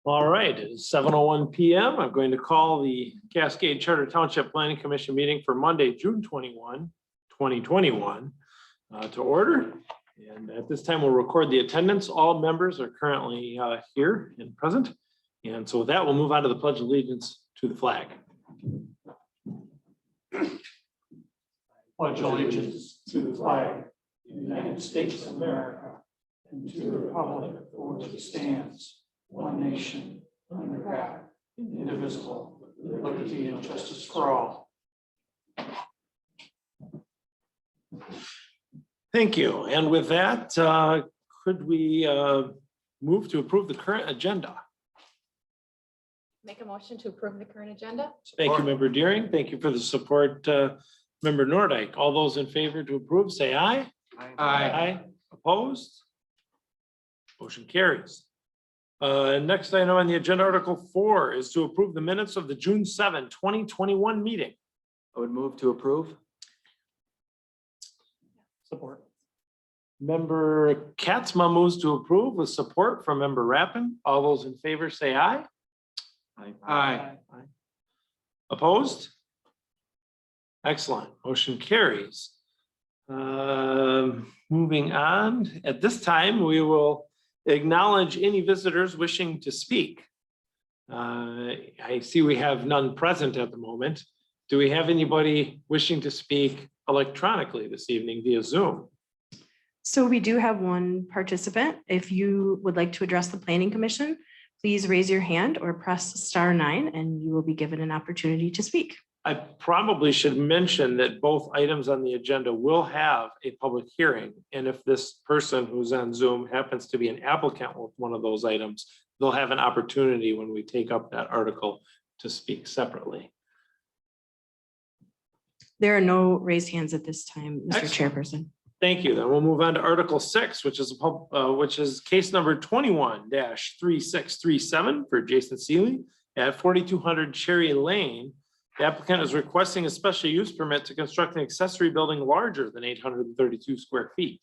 All right, it's 7:01 p.m. I'm going to call the Cascade Township Planning Commission meeting for Monday, June 21, 2021 to order. And at this time, we'll record the attendance. All members are currently here and present. And so with that, we'll move on to the Pledge of Allegiance to the flag. Pledge allegiance to the flag of the United States of America and to the republic for which it stands, one nation, under God, indivisible, with liberty and justice for all. Thank you. And with that, could we move to approve the current agenda? Make a motion to approve the current agenda. Thank you, Member Deering. Thank you for the support, Member Nordike. All those in favor to approve, say aye. Aye. Opposed? Motion carries. Next item on the agenda, Article 4, is to approve the minutes of the June 7, 2021 meeting. I would move to approve. Support. Member Katzma moves to approve with support from Member Rappin. All those in favor say aye. Aye. Opposed? Excellent. Motion carries. Moving on, at this time, we will acknowledge any visitors wishing to speak. I see we have none present at the moment. Do we have anybody wishing to speak electronically this evening via Zoom? So we do have one participant. If you would like to address the Planning Commission, please raise your hand or press *9 and you will be given an opportunity to speak. I probably should mention that both items on the agenda will have a public hearing. And if this person who's on Zoom happens to be an applicant with one of those items, they'll have an opportunity when we take up that article to speak separately. There are no raised hands at this time, Mr. Excellent. Chairperson. Thank you. Then we'll move on to Article 6, which is case number 21-3637 for Jason Seeley at 4200 Cherry Lane. The applicant is requesting a special use permit to construct an accessory building larger than 832 square feet.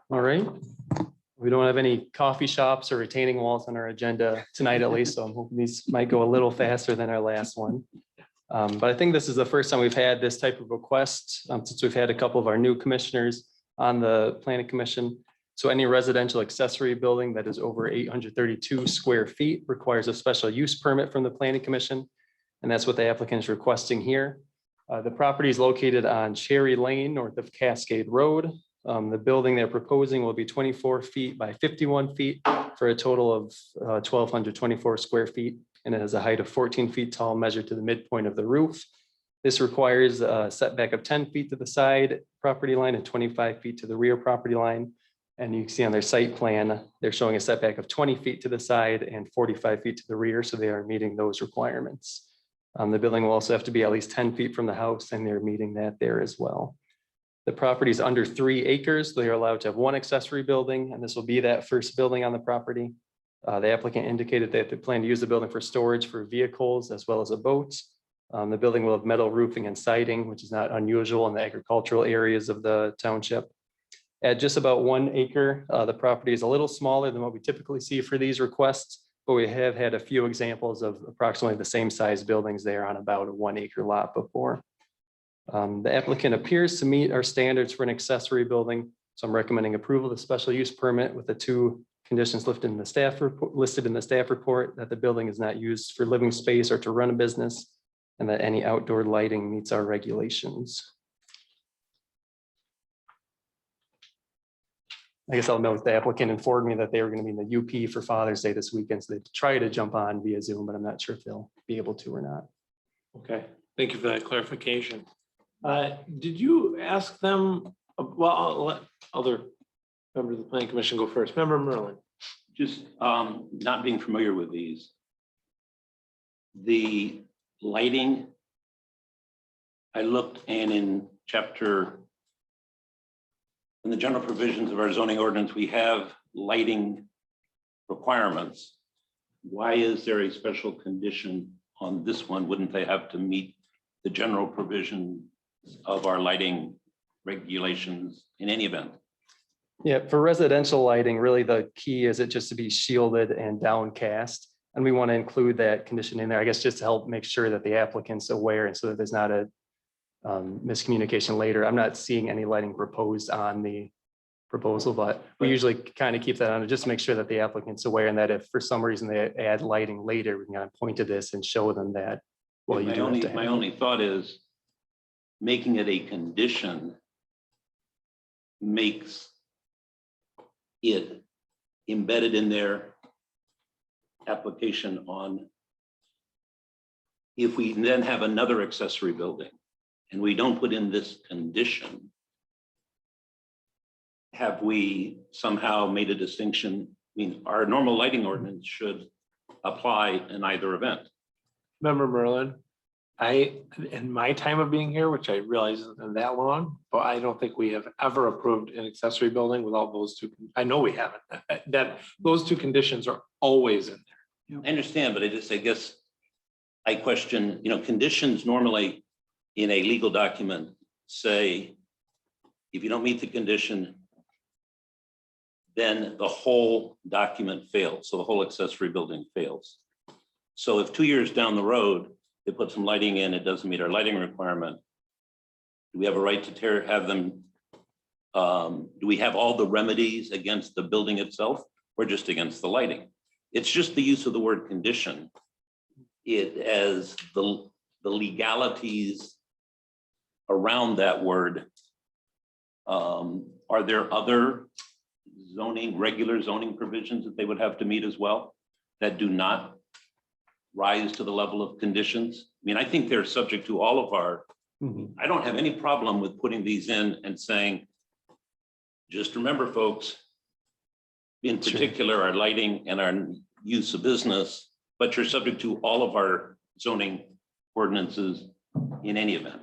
All right. We don't have any coffee shops or retaining walls on our agenda tonight, at least, so I'm hoping these might go a little faster than our last one. But I think this is the first time we've had this type of request since we've had a couple of our new commissioners on the Planning Commission. So any residential accessory building that is over 832 square feet requires a special use permit from the Planning Commission. And that's what the applicant is requesting here. The property is located on Cherry Lane, north of Cascade Road. The building they're proposing will be 24 feet by 51 feet for a total of 1,224 square feet. And it has a height of 14 feet tall measured to the midpoint of the roof. This requires a setback of 10 feet to the side property line and 25 feet to the rear property line. And you can see on their site plan, they're showing a setback of 20 feet to the side and 45 feet to the rear. So they are meeting those requirements. The building will also have to be at least 10 feet from the house, and they're meeting that there as well. The property is under 3 acres. They are allowed to have 1 accessory building, and this will be that first building on the property. The applicant indicated that they plan to use the building for storage for vehicles as well as a boat. The building will have metal roofing and siding, which is not unusual in the agricultural areas of the township. At just about 1 acre, the property is a little smaller than what we typically see for these requests, but we have had a few examples of approximately the same size buildings there on about a 1 acre lot before. The applicant appears to meet our standards for an accessory building, so I'm recommending approval of the special use permit with the 2 conditions listed in the staff report, that the building is not used for living space or to run a business, and that any outdoor lighting meets our regulations. I guess I'll note the applicant informed me that they were going to be in the UP for Father's Day this weekend, so they try to jump on via Zoom, but I'm not sure if they'll be able to or not. Okay, thank you for that clarification. Did you ask them, well, I'll let other members of the Planning Commission go first. Member Merlin. Just not being familiar with these. The lighting, I looked, and in the general provisions of our zoning ordinance, we have lighting requirements. Why is there a special condition on this one? Wouldn't they have to meet the general provision of our lighting regulations in any event? Yeah, for residential lighting, really the key is it just to be shielded and downcast. And we want to include that condition in there, I guess, just to help make sure that the applicant's aware and so that there's not a miscommunication later. I'm not seeing any lighting proposed on the proposal, but we usually kind of keep that on just to make sure that the applicant's aware and that if for some reason they add lighting later, we can kind of point to this and show them that, well, you do have to have My it. only thought is making it a condition makes it embedded in their application on if we then have another accessory building and we don't put in this condition, have we somehow made a distinction? I mean, our normal lighting ordinance should apply in either event. Member Merlin, in my time of being here, which I realize isn't that long, but I don't think we have ever approved an accessory building without those two. I know we haven't, that those two conditions are always in there. I understand, but I guess I question, conditions normally in a legal document say, if you don't meet the condition, then the whole document fails. So the whole accessory building fails. So if 2 years down the road, they put some lighting in, it doesn't meet our lighting requirement, do we have a right to have them? Do we have all the remedies against the building itself or just against the lighting? It's just the use of the word condition. It as the legalities around that word. Are there other regular zoning provisions that they would have to meet as well that do not rise to the level of conditions? I mean, I think they're subject to all of our, I don't have any problem with putting these in and saying, just remember, folks, in particular, our lighting and our use of business, but you're subject to all of our zoning ordinances in any event.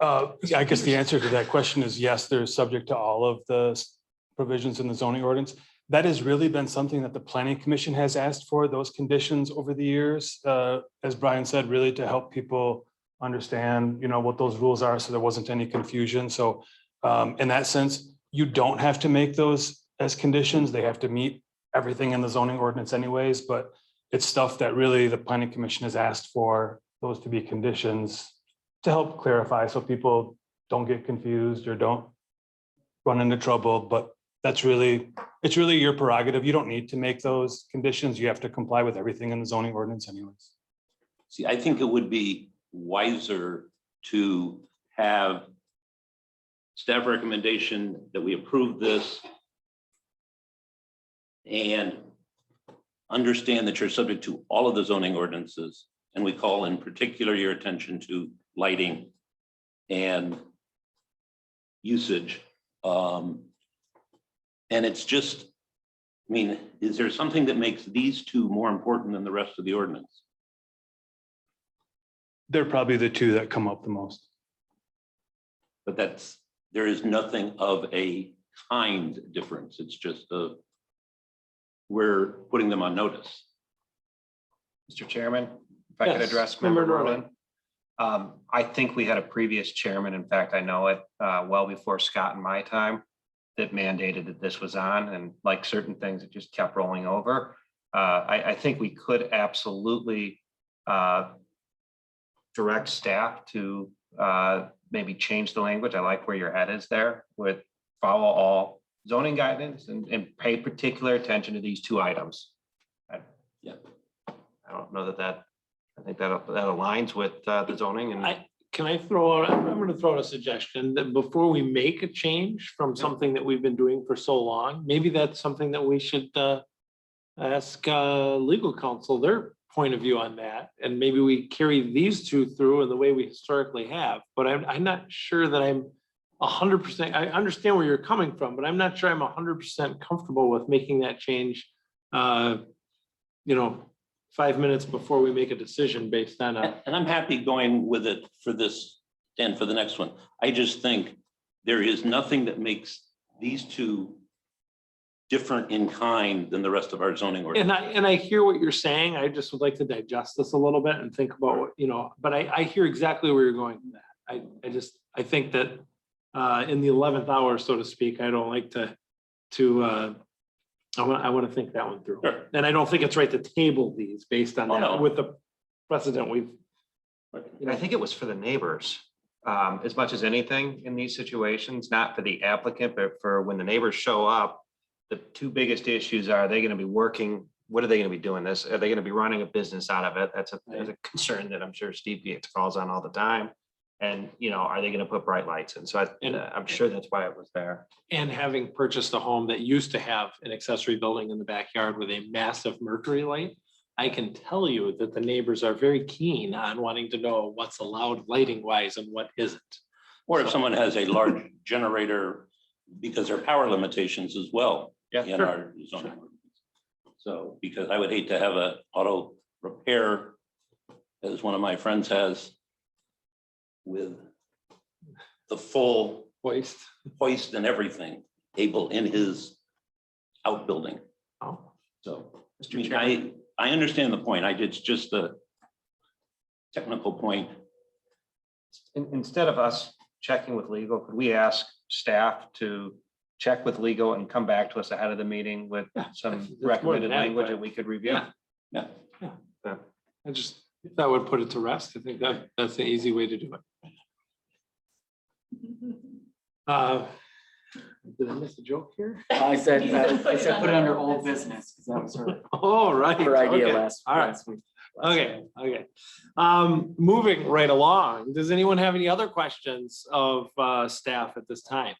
I guess the answer to that question is yes, they're subject to all of the provisions in the zoning ordinance. That has really been something that the planning commission has asked for, those conditions over the years. As Brian said, really to help people understand, what those rules are, so there wasn't any confusion. So in that sense, you don't have to make those as conditions. They have to meet everything in the zoning ordinance anyways, but it's stuff that really the planning commission has asked for those to be conditions to help clarify so people don't get confused or don't run into trouble. But it's really your prerogative. You don't need to make those conditions. You have to comply with everything in the zoning ordinance anyways. See, I think it would be wiser to have staff recommendation that we approve this and understand that you're subject to all of the zoning ordinances. And we call in particular your attention to lighting and usage. And it's just, I mean, is there something that makes these two more important than the rest of the ordinance? They're probably the two that come up the most. But there is nothing of a kind difference. It's just we're putting them on notice. Mr. Chairman, if I could Yes, address Member Member Norland. Merlin. I think we had a previous chairman, in fact, I know it well before Scott and my time, that mandated that this was on, and like certain things, it just kept rolling over. I think we could absolutely direct staff to maybe change the language. I like where your head is there with follow all zoning guidance and pay particular attention to these two items. Yeah. I don't know that I think that aligns with the zoning and. Can I throw out, I'm going to throw out a suggestion that before we make a change from something that we've been doing for so long, maybe that's something that we should ask legal counsel their point of view on that. And maybe we carry these two through in the way we historically have, but I'm not sure that I'm 100%. I understand where you're coming from, but I'm not sure I'm 100% comfortable with making that change, 5 minutes before we make a decision based on a. And I'm happy going with it for this and for the next one. I just think there is nothing that makes these two different in kind than the rest of our zoning ordinance. And I hear what you're saying. I just would like to digest this a little bit and think about what, but I hear exactly where you're going with that. I think that in the 11th hour, so to speak, I don't like to to, I want to think that one through. Sure. And I don't think it's right to table these based on Oh, that no. with the precedent we've. I think it was for the neighbors, as much as anything in these situations, not for the applicant, but for when the neighbors show up. The two biggest issues are they going to be working, what are they going to be doing this? Are they going to be running a business out of it? That's a concern that I'm sure Steve gets calls on all the time. And, you know, are they going to put bright lights in? So I'm sure that's why it was there. And having purchased a home that used to have an accessory building in the backyard with a massive mercury light, I can tell you that the neighbors are very keen on wanting to know what's allowed lighting wise and what isn't. Or if someone has a large generator, because there are power limitations as well. Yeah, In sure. our zoning. So, because I would hate to have a auto repair, as one of my friends has, with the full Waste. hoist and everything, able in his outbuilding. Oh, So, I understand the point. It's just the technical point. Instead of us checking with legal, could we ask staff to check with legal and come back to us ahead of the meeting with some that's more recommended than language adequate. that we could review? Yeah. Yeah. I just, that would put it to rest. I think that's the easy way to do it. Did I miss a joke here? I said put it under old business because that was her, Oh, right. her idea Okay. last All right. week. Okay, okay. Moving right along, does anyone have any other questions of staff at this time?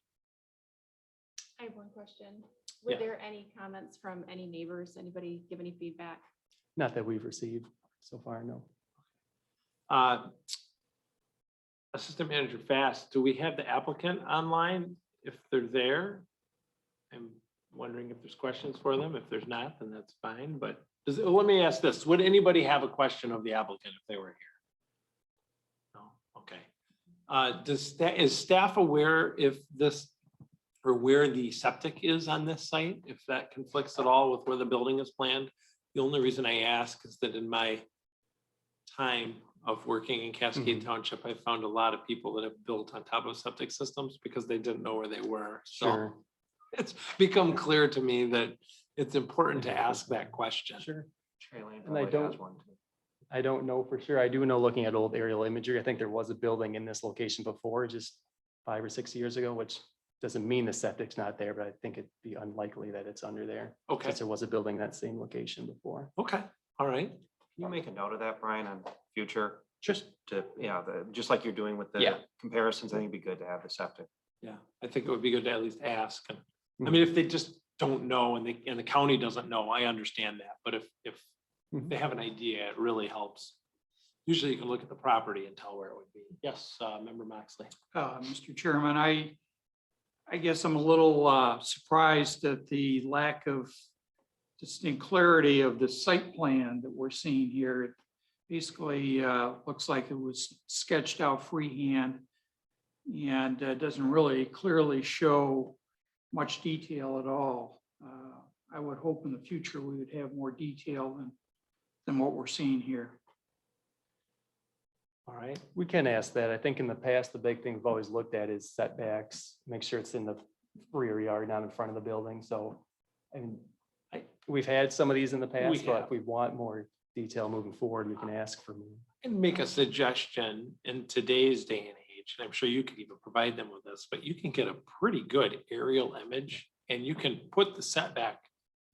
I have one question. Were Yeah. there any comments from any neighbors? Anybody give any feedback? Not that we've received so far, no. Assistant Manager Fast, do we have the applicant online if they're there? I'm wondering if there's questions for them. If there's not, then that's fine, but let me ask this, would anybody have a question of the applicant if they were here? No, okay. Is staff aware if this, or where the septic is on this site, if that conflicts at all with where the building is planned? The only reason I ask is that in my time of working in Cascade Township, I found a lot of people that have built on top of septic systems because they didn't know where they were. So Sure. it's become clear to me that it's important to ask that question. Sure. Shailene And I probably has one too. I don't know for sure. I do know, looking at old aerial imagery, I think there was a building in this location before, just 5 or 6 years ago, which doesn't mean the septic's not there, but I think it'd be unlikely that it's under there. Okay, Since there was a building in that same location before. okay, all right. Can you make a note of that, Brian, on future, Just, to, just like you're doing with the Yeah. comparisons, I think it'd be good to have the septic. Yeah, I think it would be good to at least ask. And I Mhm. mean, if they just don't know and the county doesn't know, I understand that. But if Mhm. they have an idea, it really helps. Usually you can look at the property and tell where it would be. Yes, Member Moxley. Mr. Chairman, I guess I'm a little surprised at the lack of distinct clarity of the site plan that we're seeing here. It basically looks like it was sketched out freehand and doesn't really clearly show much detail at all. I would hope in the future we would have more detail than what we're seeing here. All right, we can ask that. I think in the past, the big thing we've always looked at is setbacks, make sure it's in the rear yard, not in front of the building. So, I mean, we've had some of these in the past, but have. if we want more detail moving forward, we can ask for more. and make a suggestion in today's day and age, and I'm sure you could even provide them with this, but you can get a pretty good aerial image and you can put the setback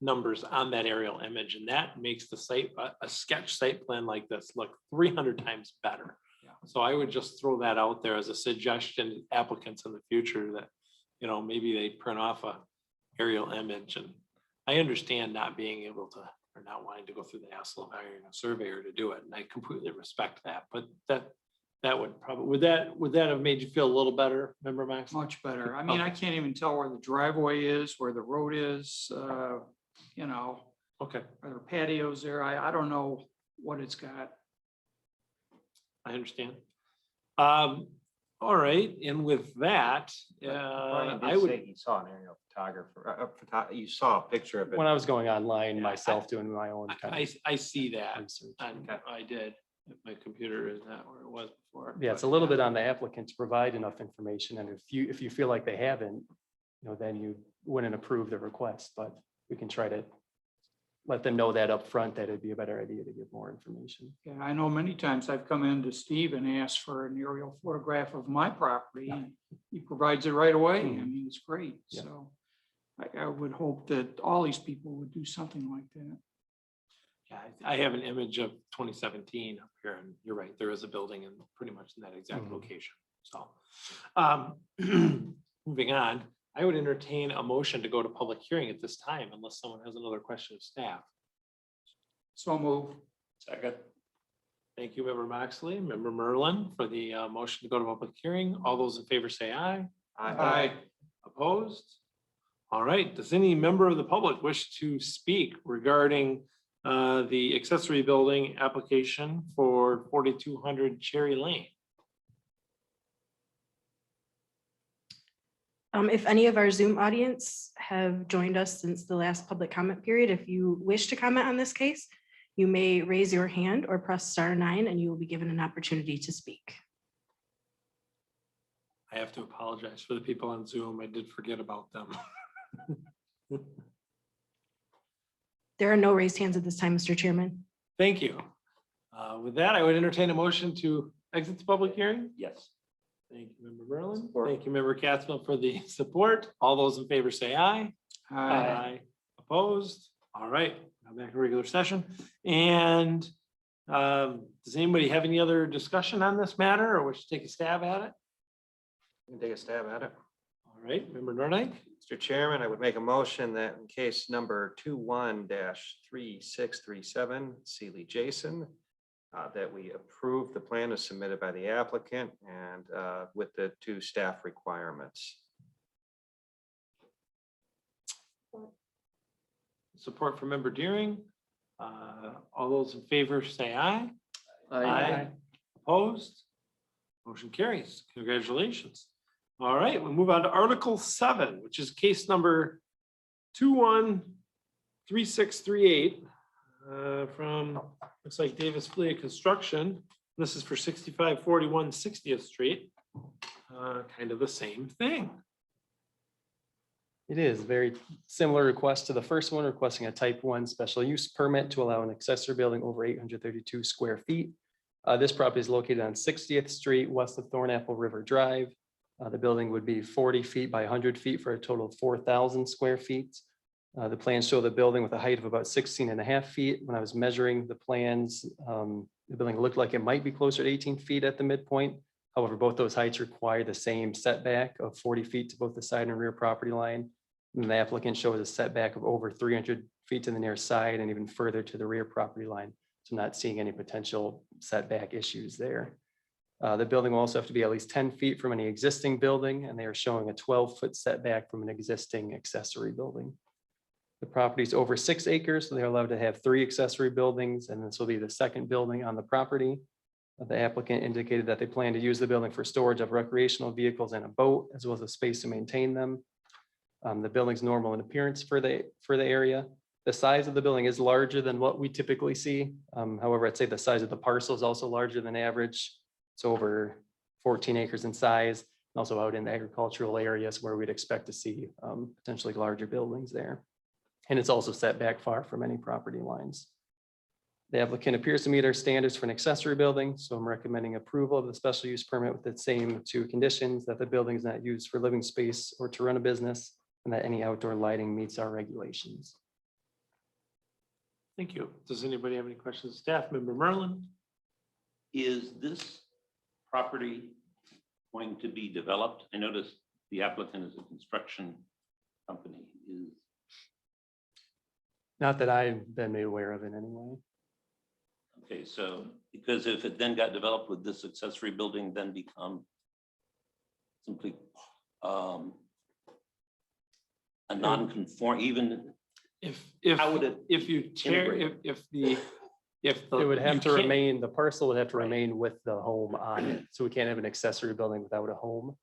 numbers on that aerial image, and that makes the site, a sketch site plan like this look 300 times better. Yeah. So I would just throw that out there as a suggestion to applicants in the future that, maybe they print off a aerial image. And I understand not being able to, or not wanting to go through the hassle of hiring a surveyor to do it, and I completely respect that, but that would probably, would that have made you feel a little better, Member Max? Much better. I mean, I can't even tell where the driveway is, where the road is, Okay, are there patios there? I don't know what it's got. I understand. All right, and with that, Brian I did would, say he saw an aerial photographer, you saw a picture of it. When I was going online Yeah, myself, doing my own kind of I see that, research. and I did. My computer is not where it was before. Yeah, it's a but little bit on the applicant to provide enough information, and if you feel like they haven't, then you wouldn't approve the request, but we can try to let them know that up front that it'd be a better idea to give more information. Yeah, I know many times I've come in to Steve and asked for an aerial photograph of my property, and he provides it right away. I mean, it's great, Yeah. so. I would hope that all these people would do something like that. Yeah, I have an image of 2017 up here, and you're right, there is a building in pretty much in that exact Mhm. location, so. Moving on, I would entertain a motion to go to public hearing at this time unless someone has another question of staff. So move. Second. Thank you, Member Moxley, Member Merlin for the motion to go to public hearing. All those in favor say aye. Aye. Opposed? All right, does any member of the public wish to speak regarding the accessory building application for 4200 Cherry Lane? If any of our Zoom audience have joined us since the last public comment period, if you wish to comment on this case, you may raise your hand or press *9 and you will be given an opportunity to speak. I have to apologize for the people on Zoom. I did forget about them. There are no raised hands at this time, Mr. Chairman. Thank you. With that, I would entertain a motion to exit the public hearing. Yes. Thank you, Member Merlin. Support. Thank you, Member Catsville for the support. All those in favor say aye. Opposed? All right, now back to regular session. And does anybody have any other discussion on this matter or wish to take a stab at it? You can take a stab at it. All right, Member Nordike. Mr. Chairman, I would make a motion that in case number 21-3637, Sealy Jason, that we approve the plan as submitted by the applicant and with the 2 staff requirements. Support for Member Deering. All those in favor say aye. Opposed? Motion carries. Congratulations. All right, we'll move on to Article 7, which is case number 213638 from, looks like Davis Flea Construction. This is for 6541 60th Street. Kind of the same thing. It is very similar request to the first one, requesting a type 1 special use permit to allow an accessory building over 832 square feet. This property is located on 60th Street, west of Thornapple River Drive. The building would be 40 feet by 100 feet for a total of 4,000 square feet. The plans show the building with a height of about 16.5 feet. When I was measuring the plans, the building looked like it might be closer to 18 feet at the midpoint. However, both those heights require the same setback of 40 feet to both the side and rear property line. And the applicant shows a setback of over 300 feet to the near side and even further to the rear property line. So not seeing any potential setback issues there. The building will also have to be at least 10 feet from any existing building, and they are showing a 12-foot setback from an existing accessory building. The property is over 6 acres, so they're allowed to have 3 accessory buildings, and this will be the second building on the property. The applicant indicated that they plan to use the building for storage of recreational vehicles and a boat, as well as a space to maintain them. The building's normal in appearance for the area. The size of the building is larger than what we typically see. However, I'd say the size of the parcel is also larger than average. It's over 14 acres in size, and also out in the agricultural areas where we'd expect to see potentially larger buildings there. And it's also set back far from any property lines. The applicant appears to meet our standards for an accessory building, so I'm recommending approval of the special use permit with the same 2 conditions: that the building is not used for living space or to run a business, and that any outdoor lighting meets our regulations. Thank you. Does anybody have any questions? Staff Member Merlin? Is this property going to be developed? I noticed the applicant is a construction company. Is Not that I've been made aware of in any way. okay, so because if it then got developed, would this accessory building then become simply a non-conform, even how would it If you tear, if It would have to you can't- remain, the parcel would have to Right. remain with the home on it. So we can't have an accessory building without a home.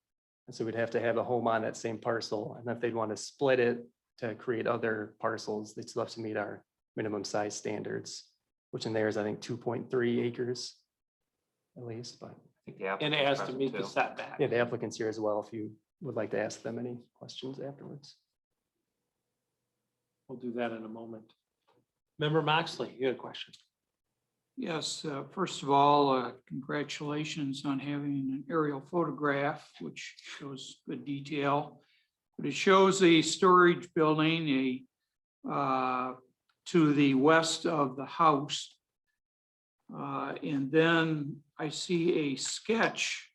And so we'd have to have a home on that same parcel. And if they'd want to split it to create other parcels, they'd still have to meet our minimum size standards, which in there is, I think, 2.3 acres at least, but I think the And it applicant's has to present meet the too. setback. yeah, the applicant's here as well if you would like to ask them any questions afterwards. We'll do that in a moment. Member Moxley, you had a question? Yes, first of all, congratulations on having an aerial photograph, which shows good detail. But it shows a storage building, to the west of the house. And then I see a sketch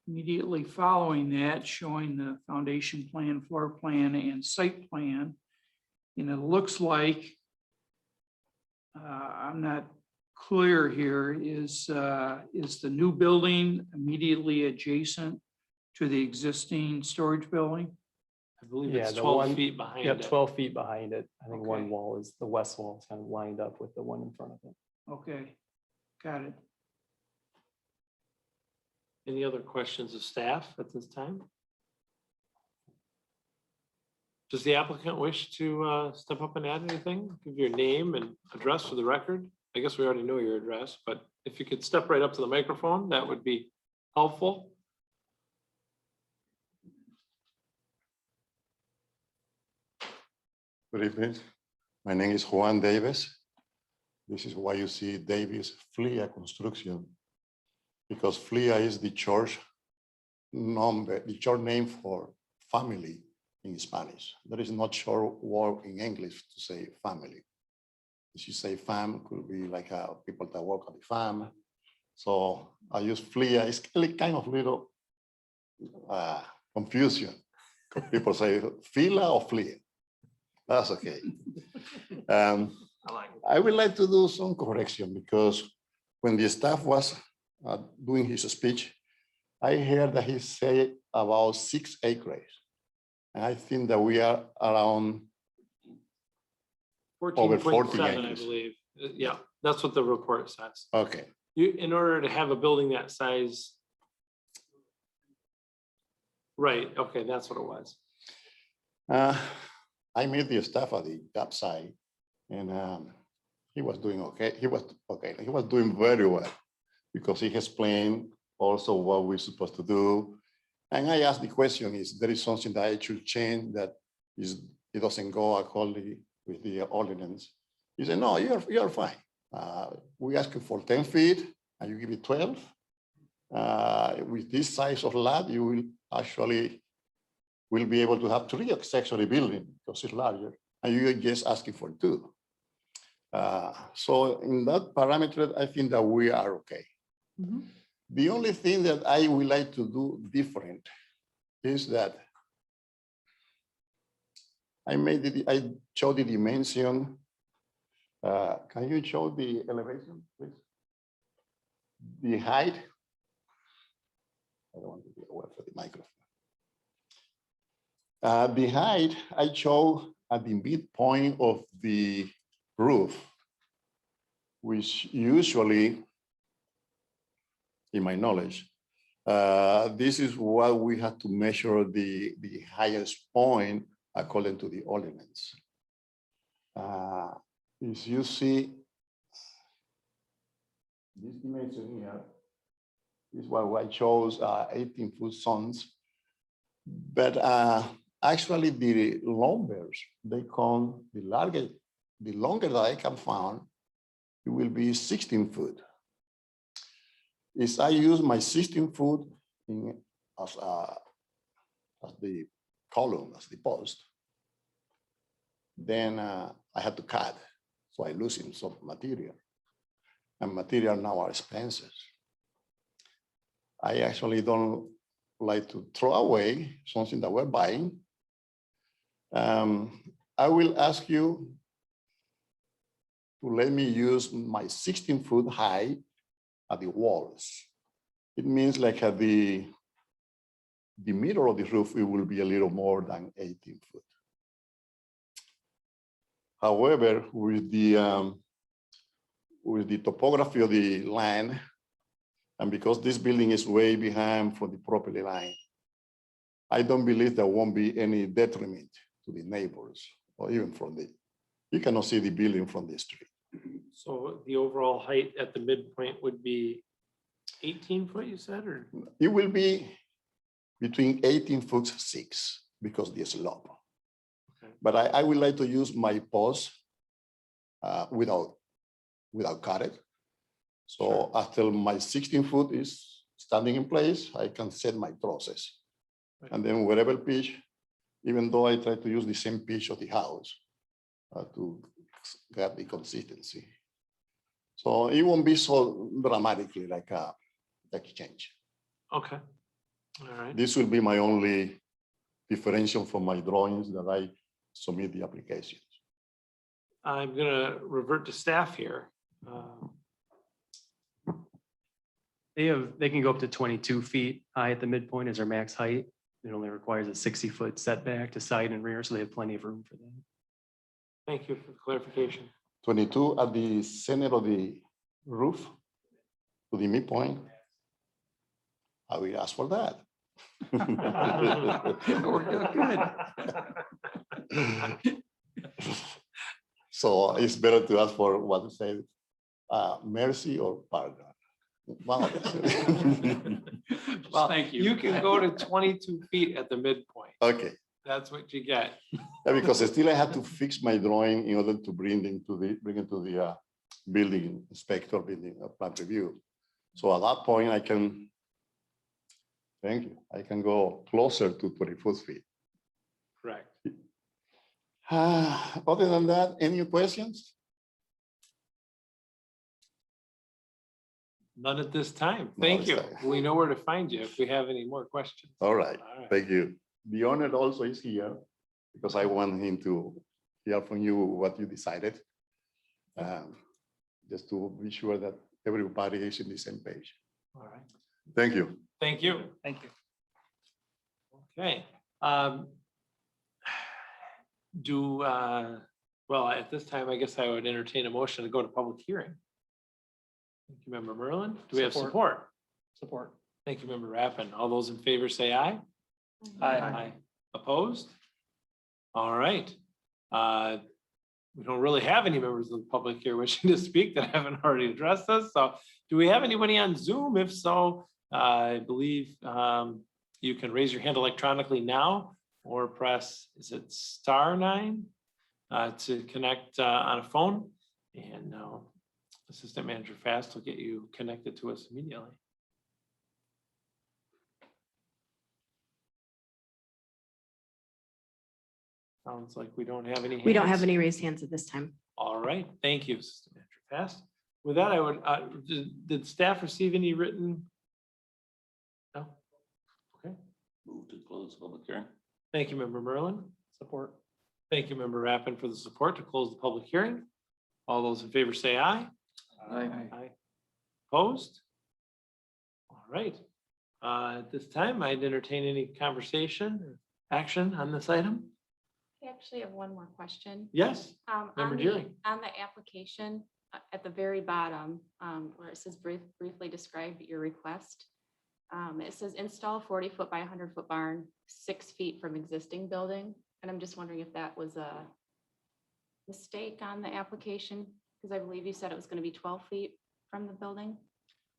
immediately following that, showing the foundation plan, floor plan, and site plan. And it looks like, I'm not clear here, is the new building immediately adjacent to the existing storage building? I believe Yeah, it's the 12 one- feet behind Yep, it. 12 feet behind it. I think one Okay. wall is, the west wall is kind of lined up with the one in front of it. Okay, got it. Any other questions of staff at this time? Does the applicant wish to step up and add anything? Give your name and address for the record. I guess we already know your address, but if you could step right up to the microphone, that would be helpful. Good evening. My name is Juan Davis. This is why you see Davis FLIA Construction, because FLIA is the church number, the church name for family in Spanish. There is not short word in English to say family. If you say fam, could be like people that work at the farm. So I use FLIA. It's kind of little confusion. People say fila or FLIA. That's okay. I would like to do some correction because when the staff was doing his speech, I heard that he said about 6 acres. And I think that we are around over 40 14.7, I acres. believe. Yeah, that's what the report says. Okay. You, in order to have a building that size. Right, okay, that's what it was. I met the staff at the job site and he was doing okay. He was okay. He was doing very well because he explained also what we're supposed to do. And I asked the question, is there is something that I should change that is it doesn't go accordingly with the ordinance? He said, no, you're fine. We ask you for 10 feet and you give it 12. With this size of lot, you will actually will be able to have 3 accessory buildings because it's larger, and you're just asking for 2. So in that parameter, I think that we are okay. Mhm. The only thing that I would like to do different is that I showed the dimension. Can you show the elevation, please? The height. I don't want to be away from the microphone. The height I show at the midpoint of the roof, which usually, in my knowledge, this is what we have to measure the highest point according to the ordinance. If you see this dimension here, this is what I chose 18-foot zones, but actually the lumbers, they come, the longer that I can find, it will be 16 foot. Is I use my 16 foot as the column, as the post. Then I had to cut, so I losing some material. And material now are expensive. I actually don't like to throw away something that we're buying. I will ask you to let me use my 16-foot high at the walls. It means like at the middle of the roof, it will be a little more than 18 foot. However, with the topography of the land, and because this building is way behind from the property line, I don't believe there won't be any detriment to the neighbors or even from you cannot see the building from the street. So the overall height at the midpoint would be 18 foot, you said, or? It will be between 18 foot 6 because the slope. Okay. But I would like to use my post without cut it. So after my 16 foot is standing in place, I can set my trusses. And then wherever pitch, even though I try to use the same pitch of the house to get the consistency. So it won't be so dramatically like a change. Okay. All right. This will be my only differential from my drawings that I submit the applications. I'm gonna revert to staff here. They can go up to 22 feet high at the midpoint as their max height. It only requires a 60-foot setback to side and rear, so they have plenty of room for that. Thank you for the clarification. 22 at the center of the roof to the midpoint. I will ask for that. So it's better to ask for what to say, mercy or pardon. Wow. Well, Thank you. you can go to 22 feet at the midpoint. Okay, That's what you get. yeah, because still I have to fix my drawing in order to bring it to the building inspector, building plan review. So at that point, I can, thank you, I can go closer to 24 feet. Correct. Other than that, any questions? None at this time. No, Thank it's you. fine. We know where to find you if we have any more questions. All right, All right. thank you. The owner also is here because I want him to hear from you what you decided. Just to be sure that everybody is in the same page. All right. Thank you. Thank you. Thank you. Okay. Well, at this time, I guess I would entertain a motion to go to public hearing. Thank you, Member Merlin. Do we have support? Support. Thank you, Member Rappin. All those in favor say aye. Aye. Opposed? All right. We don't really have any members of the public here wishing to speak that haven't already addressed us. So do we have anybody on Zoom? If so, I believe you can raise your hand electronically now or press, is it *9 to connect on a phone? And Assistant Manager Fast will get you connected to us immediately. Sounds like we don't have any hands. We don't have any raised hands at this time. All right, thank you, Assistant Manager Fast. With that, I would, did staff receive any written? No? Okay, Move to close public hearing. thank you, Member Merlin. Support. Thank you, Member Rappin, for the support to close the public hearing. All those in favor say aye. Aye. Opposed? All right. At this time, I'd entertain any conversation or action on this item. I actually have one more question. Yes, On Member the, Deering. on the application, at the very bottom, where it says briefly describe your request. It says install 40-foot by 100-foot barn, 6 feet from existing building. And I'm just wondering if that was a mistake on the application, because I believe you said it was going to be 12 feet from the building.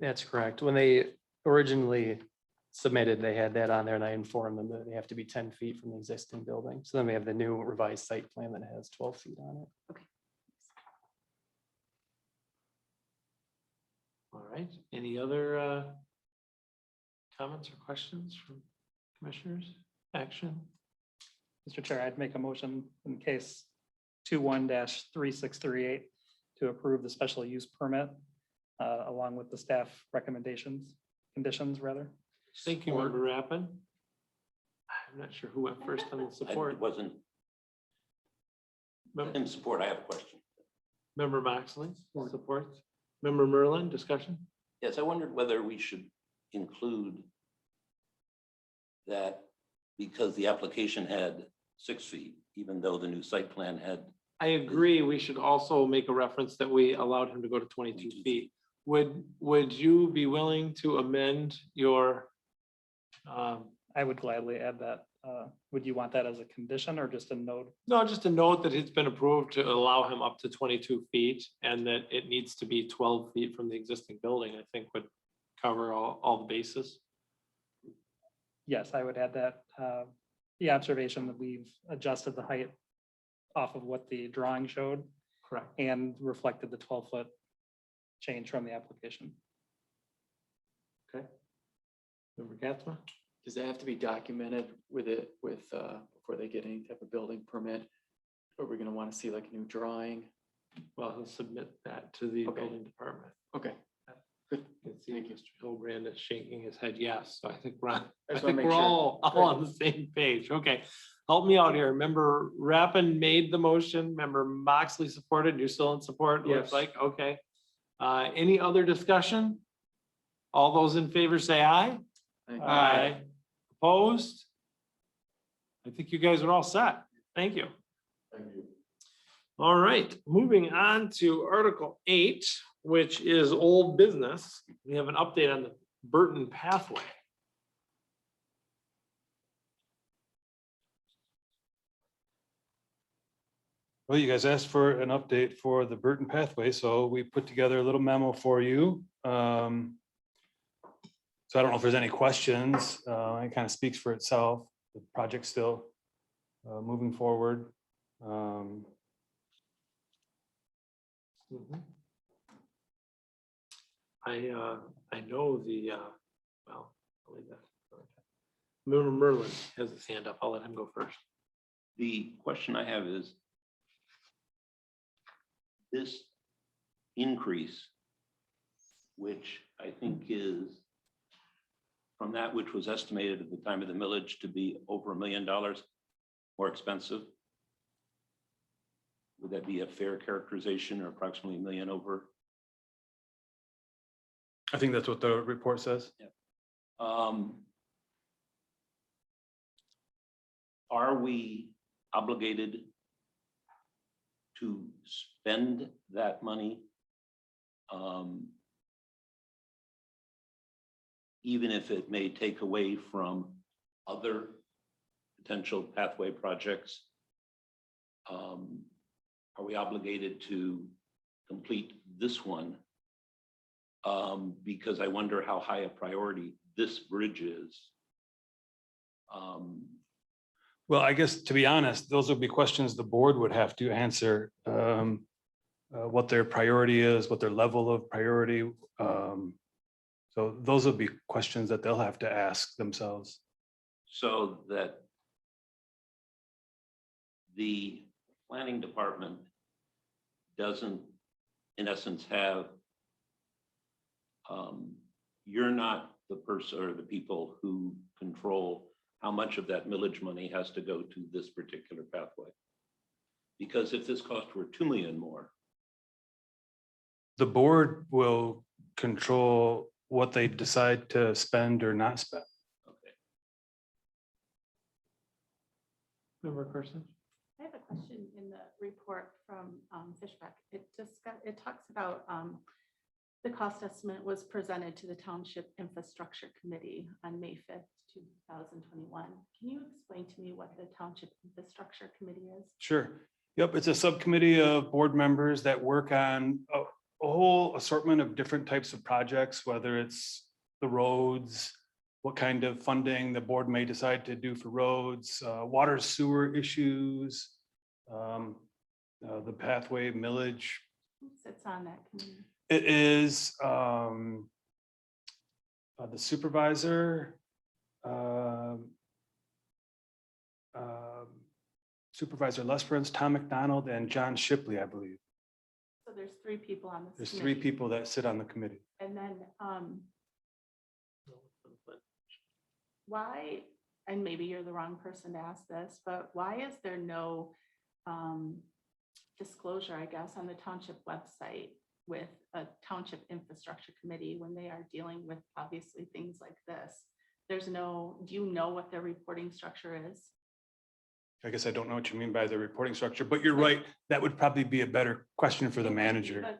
That's correct. When they originally submitted, they had that on there and I informed them that they have to be 10 feet from the existing building. So then we have the new revised site plan that has 12 feet on it. Okay. All right, any other comments or questions from commissioners? Action? Mr. Chair, I'd make a motion in case 21-3638 to approve the special use permit along with the staff recommendations, conditions rather. Thank you, Member Rappin. I'm not sure who went first on the I support. wasn't in support. I have a question. Member Moxley, support. Member Merlin, discussion? Yes, I wondered whether we should include that because the application had 6 feet, even though the new site plan had. I agree. We should also make a reference that we allowed him to go to 22 feet. Would you be willing to amend your? I would gladly add that. Would you want that as a condition or just a note? No, just a note that it's been approved to allow him up to 22 feet and that it needs to be 12 feet from the existing building, I think would cover all the bases. Yes, I would add that. The observation that we've adjusted the height off of what the drawing showed Correct. and reflected the 12-foot change from the application. Member Gatsma? Does that have to be documented with it, before they get any type of building permit? Or we're gonna want to see like a new drawing? Well, he'll submit that to the Okay. building department. Okay. You can see Mr. Hilbrand is shaking his head yes, so I think we're on, I just wanna think make we're sure. all on the same page. Okay. Help me out here. Member Rappin made the motion. Member Moxley supported. You're still in support, looks Yes. like. Okay. Any other discussion? All those in favor say aye. Aye. Opposed? I think you guys are all set. Thank you. Thank you. All right, moving on to Article 8, which is old business. We have an update on the Burton pathway. Well, you guys asked for an update for the Burton pathway, so we put together a little memo for you. So I don't know if there's any questions. It kind of speaks for itself. The project's still moving forward. Mhm. I know well, I'll leave that. Member Merlin has his hand up. I'll let him go first. The question I have is this increase, which I think is from that which was estimated at the time of the millage to be over $1 million more expensive. Would that be a fair characterization, or approximately $1 million over? I think that's what the report says. Are we obligated to spend that money? Even if it may take away from other potential pathway projects? Are we obligated to complete this one? Because I wonder how high a priority this bridge is. Well, I guess, to be honest, those would be questions the board would have to answer. What their priority is, what their level of priority. So those would be questions that they'll have to ask themselves. So that the planning department doesn't, in essence, have, you're not the person or the people who control how much of that millage money has to go to this particular pathway. Because if this cost were $2 million more. The board will control what they decide to spend or not spend. Okay. Member Carson? I have a question in the report from Fishback. It talks about the cost estimate was presented to the Township Infrastructure Committee on May 5th, 2021. Can you explain to me what the Township Infrastructure Committee is? Sure. Yep, it's a subcommittee of board members that work on a whole assortment of different types of projects, whether it's the roads, what kind of funding the board may decide to do for roads, water sewer issues, the pathway millage. Who sits on that committee? It is the supervisor, Supervisor Lesperance, Tom McDonald, and John Shipley, I believe. So there's 3 people on this. There's 3 committee. people that sit on the committee. And then why, and maybe you're the wrong person to ask this, but why is there no disclosure, I guess, on the township website with a township infrastructure committee when they are dealing with obviously things like this? There's no, do you know what their reporting structure is? I guess I don't know what you mean by the reporting structure, but you're right. That would probably be a better question for the manager.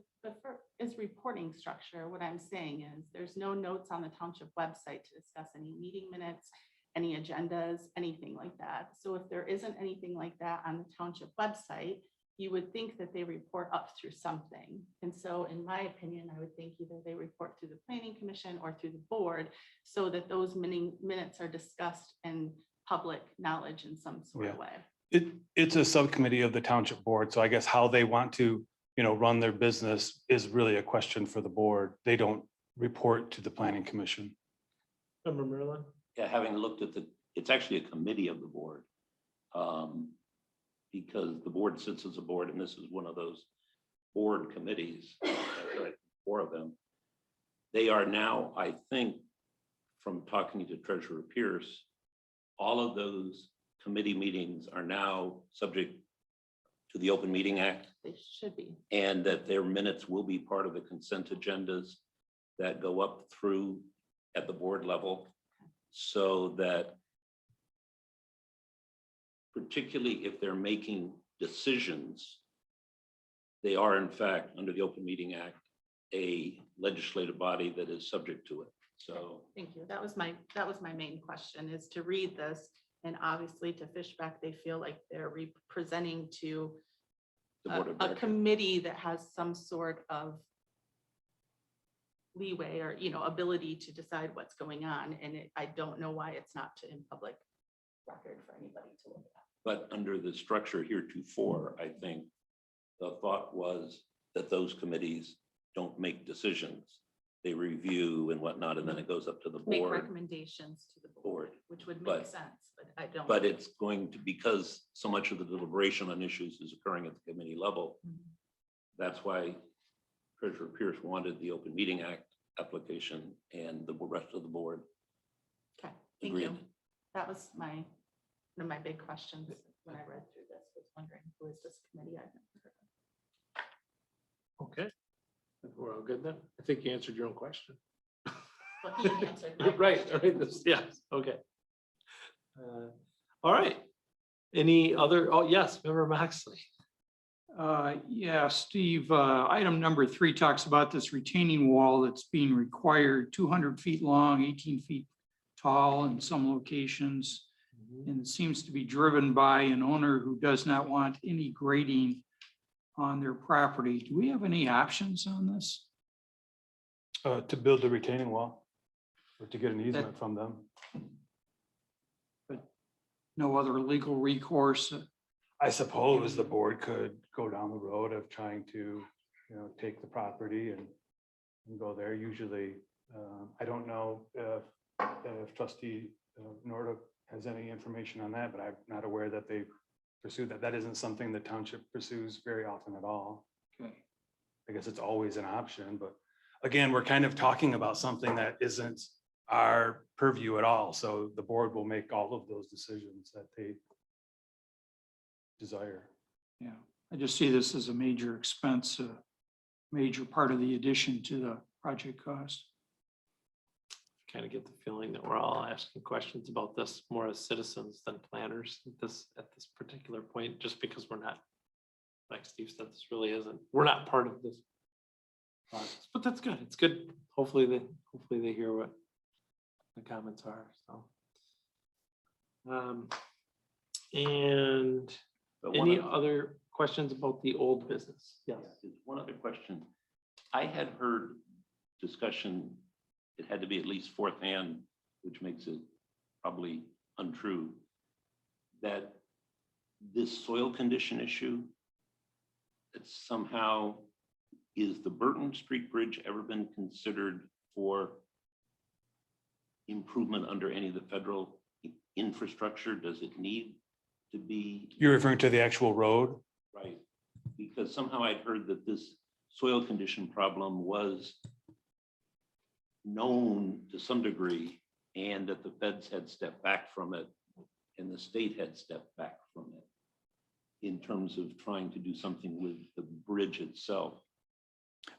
Is reporting structure, what I'm saying is there's no notes on the township website to discuss any meeting minutes, any agendas, anything like that. So if there isn't anything like that on the township website, you would think that they report up through something. And so in my opinion, I would think either they report through the planning commission or through the board so that those minutes are discussed in public knowledge in some sort of way. It's a subcommittee of the township board, so I guess how they want to, run their business is really a question for the board. They don't report to the planning commission. Member Merlin? Yeah, having looked at it's actually a committee of the board. Because the board sits as a board, and this is one of those board committees, right, 4 of them. They are now, I think, from talking to Treasurer Pierce, all of those committee meetings are now subject to the Open Meeting Act, They should be. and that their minutes will be part of the consent agendas that go up through at the board level, so that particularly if they're making decisions, they are in fact, under the Open Meeting Act, a legislative body that is subject to it. So Thank you. That was my main question, is to read this, and obviously to Fishback, they feel like they're representing to the board of a directors. committee that has some sort of leeway or, ability to decide what's going on. And I don't know why it's not in public record for anybody to look at. But under the structure heretofore, I think the thought was that those committees don't make decisions. They review and whatnot, and then it goes up to the Make board. recommendations to the board, which would make But- sense, but I don't. But it's going to, because so much of the deliberation on issues is occurring at the committee level. That's why Treasurer Pierce wanted the Open Meeting Act application, and the rest of the board Okay, thank agreed. you. That was one of my big questions when I read through this, was wondering, who is this committee? I've never heard of. Okay. We're all good then? I think you answered your own question. Well, he answered my Right, question. right, yes, okay. All right. Any other, oh, yes, Member Moxley. Yeah, Steve, item number 3 talks about this retaining wall that's being required, 200 feet long, 18 feet tall in some locations. And it seems to be driven by an owner who does not want any grading on their property. Do we have any options on this? To build the retaining wall or to get an easement from them. No other legal recourse? I suppose the board could go down the road of trying to, take the property and go there. Usually, I don't know if trustee Nordic has any information on that, but I'm not aware that they pursue that. That isn't something the township pursues very often at all. Okay. I guess it's always an option, but again, we're kind of talking about something that isn't our purview at all. So the board will make all of those decisions that they desire. Yeah, I just see this as a major expense, a major part of the addition to the project cost. Kind of get the feeling that we're all asking questions about this more as citizens than planners at this particular point, just because we're not, like Steve said, this really isn't, we're not part of this process, but that's good. It's good. Hopefully they hear what the comments are, so. And But one any of- other questions about the old business? Yes. One other question. I had heard discussion, it had to be at least 4th hand, which makes it probably untrue, that this soil condition issue, that somehow, is the Burton Street Bridge ever been considered for improvement under any of the federal infrastructure? Does it need to be? You're referring to the actual road? Right, because somehow I'd heard that this soil condition problem was known to some degree, and that the feds had stepped back from it and the state had stepped back from it in terms of trying to do something with the bridge itself.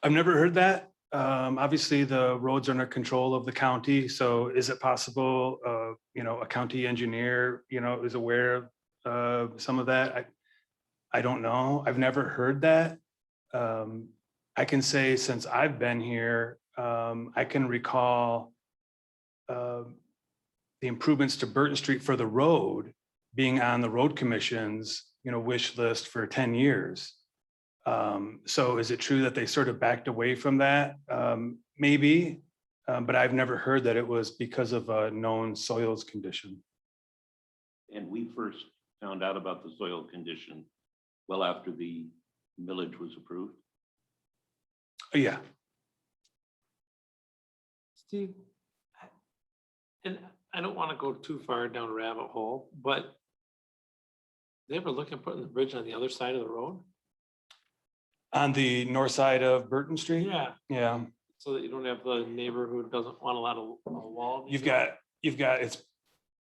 I've never heard that. Obviously, the roads are under control of the county. So is it possible, a county engineer, is aware of some of that? I don't know. I've never heard that. I can say since I've been here, I can recall the improvements to Burton Street for the road being on the road commission's, wish list for 10 years. So is it true that they sort of backed away from that? Maybe, but I've never heard that it was because of a known soils condition. And we first found out about the soil condition well after the millage was approved? Yeah, Steve, and I don't want to go too far down a rabbit hole, but they ever look at putting the bridge on the other side of the road? on the north side of Burton Street. Yeah, Yeah, so that you don't have the neighbor who doesn't want a lot of a wall. you've got, it's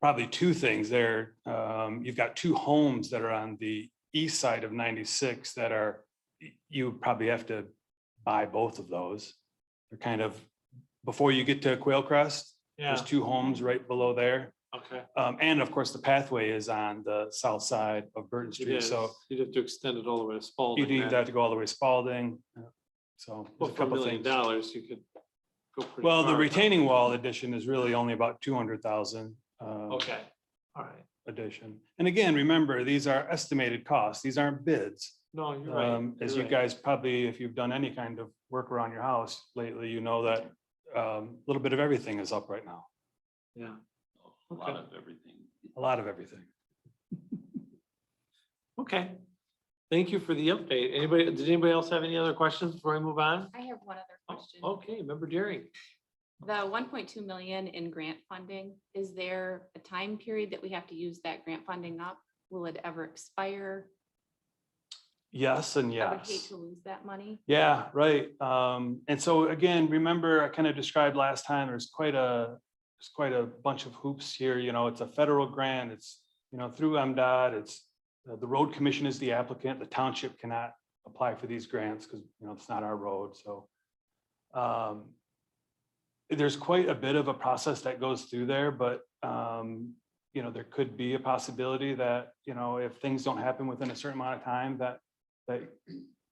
probably two things there. You've got two homes that are on the east side of 96 that are, you probably have to buy both of those. They're kind of, before you get to Quail Crest, Yeah, there's two homes right below there. okay. And of course, the pathway is on the south side of Burton It Street, is. so You'd have to extend it all the way to Spalding. you need then. that to go all the way to Spalding. So Well, there's a for $1 couple million, things. you could go pretty Well, the far. retaining wall addition is really only about 200,000. Okay, all right. Addition. And again, remember, these are estimated costs. These aren't bids. No, you're right. As you're you right. guys probably, if you've done any kind of work around your house lately, you know that a little bit of everything is up right now. Yeah. A lot of everything. A lot of everything. Okay. Thank you for the update. Did anybody else have any other questions before I move on? I have one other question. Okay, Member Deering. The 1.2 million in grant funding, is there a time period that we have to use that grant funding up? Will it ever expire? Yes and I would hate yes. to lose that money. Yeah, right. And so again, remember, I kind of described last time, there's quite a bunch of hoops here. You know, it's a federal grant. It's, you know, through MDOT. It's the road commission is the applicant. The township cannot apply for these grants because, you know, it's not our road. So there's quite a bit of a process that goes through there, but you know, there could be a possibility that, you know, if things don't happen within a certain amount of time, that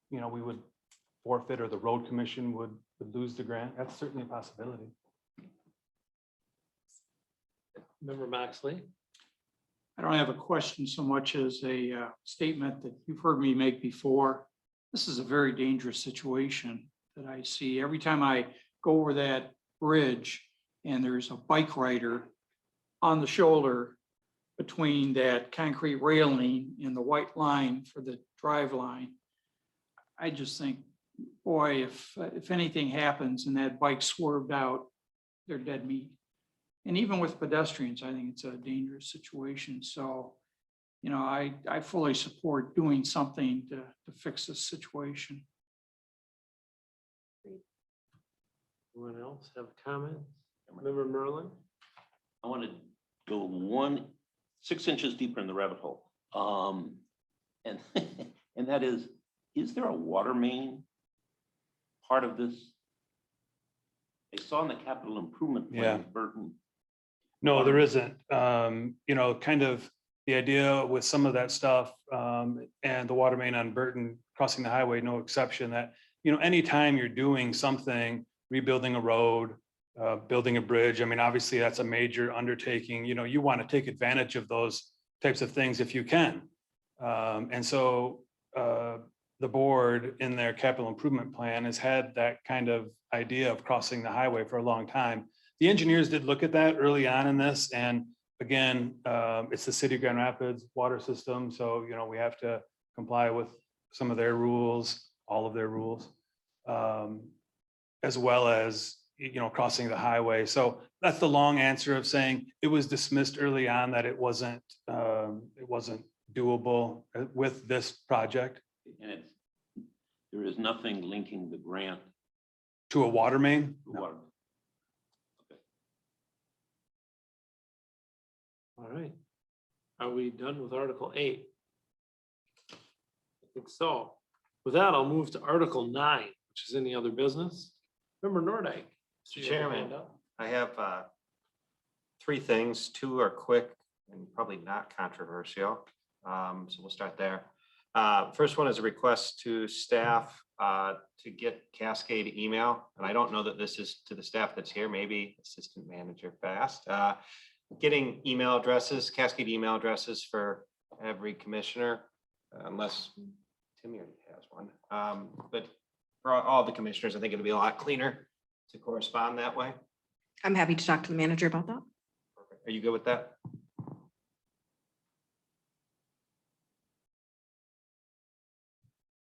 you know, we would forfeit, or the road commission would lose the grant. That's certainly a possibility. Member Moxley. I don't have a question so much as a statement that you've heard me make before. This is a very dangerous situation that I see every time I go over that bridge and there's a bike rider on the shoulder between that concrete railing and the white line for the drive line. I just think, boy, if anything happens and that bike swerved out, they're dead meat. And even with pedestrians, I think it's a dangerous situation. So, you know, I fully support doing something to fix this situation. Anyone else have comments? Member Merlin? I want to go 6 inches deeper in the rabbit hole. And, and that is there a water main part of this? I saw in the capital improvement plan, Yeah. Burton. No, there isn't. You know, kind of the idea with some of that stuff and the water main on Burton crossing the highway, no exception, that, you know, anytime you're doing something, rebuilding a road, building a bridge, I mean, obviously that's a major undertaking. You know, you want to take advantage of those types of things if you can. And so the board in their capital improvement plan has had that kind of idea of crossing the highway for a long time. The engineers did look at that early on in this, and again, it's the city of Grand Rapids water system, so, you know, we have to comply with some of their rules, all of their rules, as well as, you know, crossing the highway. So that's the long answer of saying it was dismissed early on that it wasn't doable with this project. And there is nothing linking the grant To a water main? to water. All right. Are we done with Article 8? I think so. With that, I'll move to Article 9, which is any other business. Member Nordike. Mr. Chairman, I have 3 things. 2 are quick and probably not controversial. So we'll start there. First one is a request to staff to get Cascade email. And I don't know that this is to the staff that's here, maybe Assistant Manager Fast. Getting email addresses, Cascade email addresses for every commissioner, unless Timmy already has one. But for all the commissioners, I think it'll be a lot cleaner to correspond that way. I'm happy to talk to the manager about that. Are you good with that?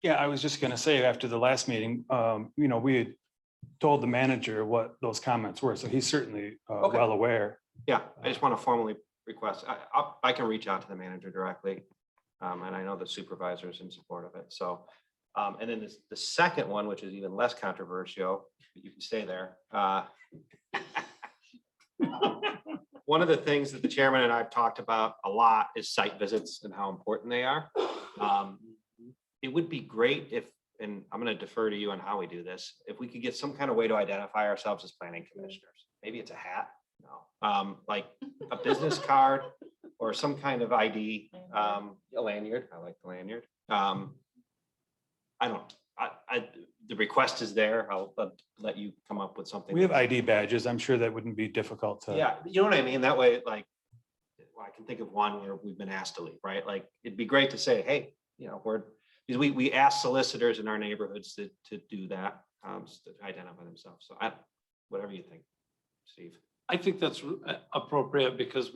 Yeah, I was just gonna say, after the last meeting, we had told the manager what those comments were, so he's certainly Okay. well aware. Yeah, I just want to formally request, I can reach out to the manager directly. And I know the supervisor is in support of it, so. And then the second one, which is even less controversial, you can stay there. One of the things that the chairman and I've talked about a lot is site visits and how important they are. It would be great if, and I'm going to defer to you on how we do this, if we could get some kind of way to identify ourselves as planning commissioners. Maybe it's a hat, no, like a business card or some kind of ID, a lanyard. I like the lanyard. The request is there. I'll let you come up with something. We have ID badges. I'm sure that wouldn't be difficult to. Yeah, you know what I mean? That way, like, I can think of one where we've been asked to leave, right? Like, it'd be great to say, hey, because we ask solicitors in our neighborhoods to do that, to identify themselves. So whatever you think, Steve. I think that's appropriate because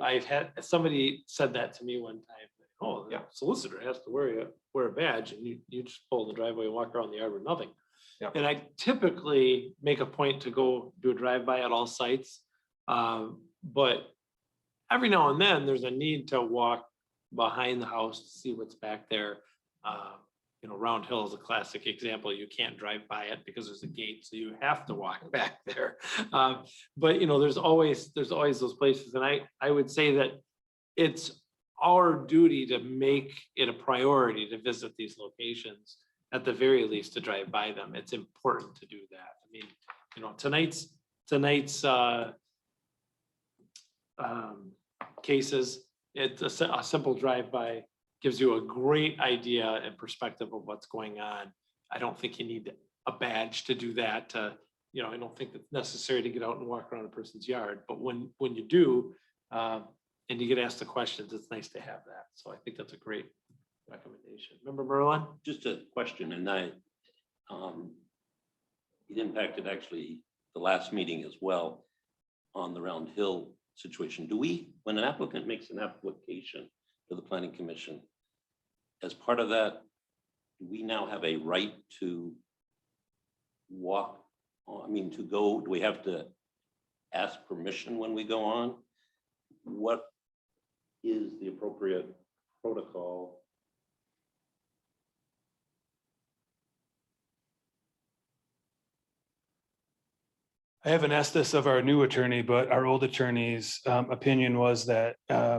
I've had, somebody said that to me one time. Oh, the Yeah. solicitor has to wear a badge and you just pull in the driveway and walk around the yard with nothing. Yeah. And I typically make a point to go do a drive-by at all sites. But every now and then there's a need to walk behind the house to see what's back there. Round Hill is a classic example. You can't drive by it because there's a gate, so you have to walk back there. But there's always those places, and I would say that it's our duty to make it a priority to visit these locations, at the very least to drive by them. It's important to do that. I mean, tonight's cases, it's a simple drive-by gives you a great idea and perspective of what's going on. I don't think you need a badge to do that. I don't think it's necessary to get out and walk around a person's yard, but when you do, and you get asked the questions, it's nice to have that. So I think that's a great recommendation. Remember, Merlin? Just a question, and it impacted actually the last meeting as well on the Round Hill situation. When an applicant makes an application to the Planning Commission, as part of that, do we now have a right to walk, to go? Do we have to ask permission when we go on? What is the appropriate protocol? I haven't asked this of our new attorney, but our old attorney's opinion was that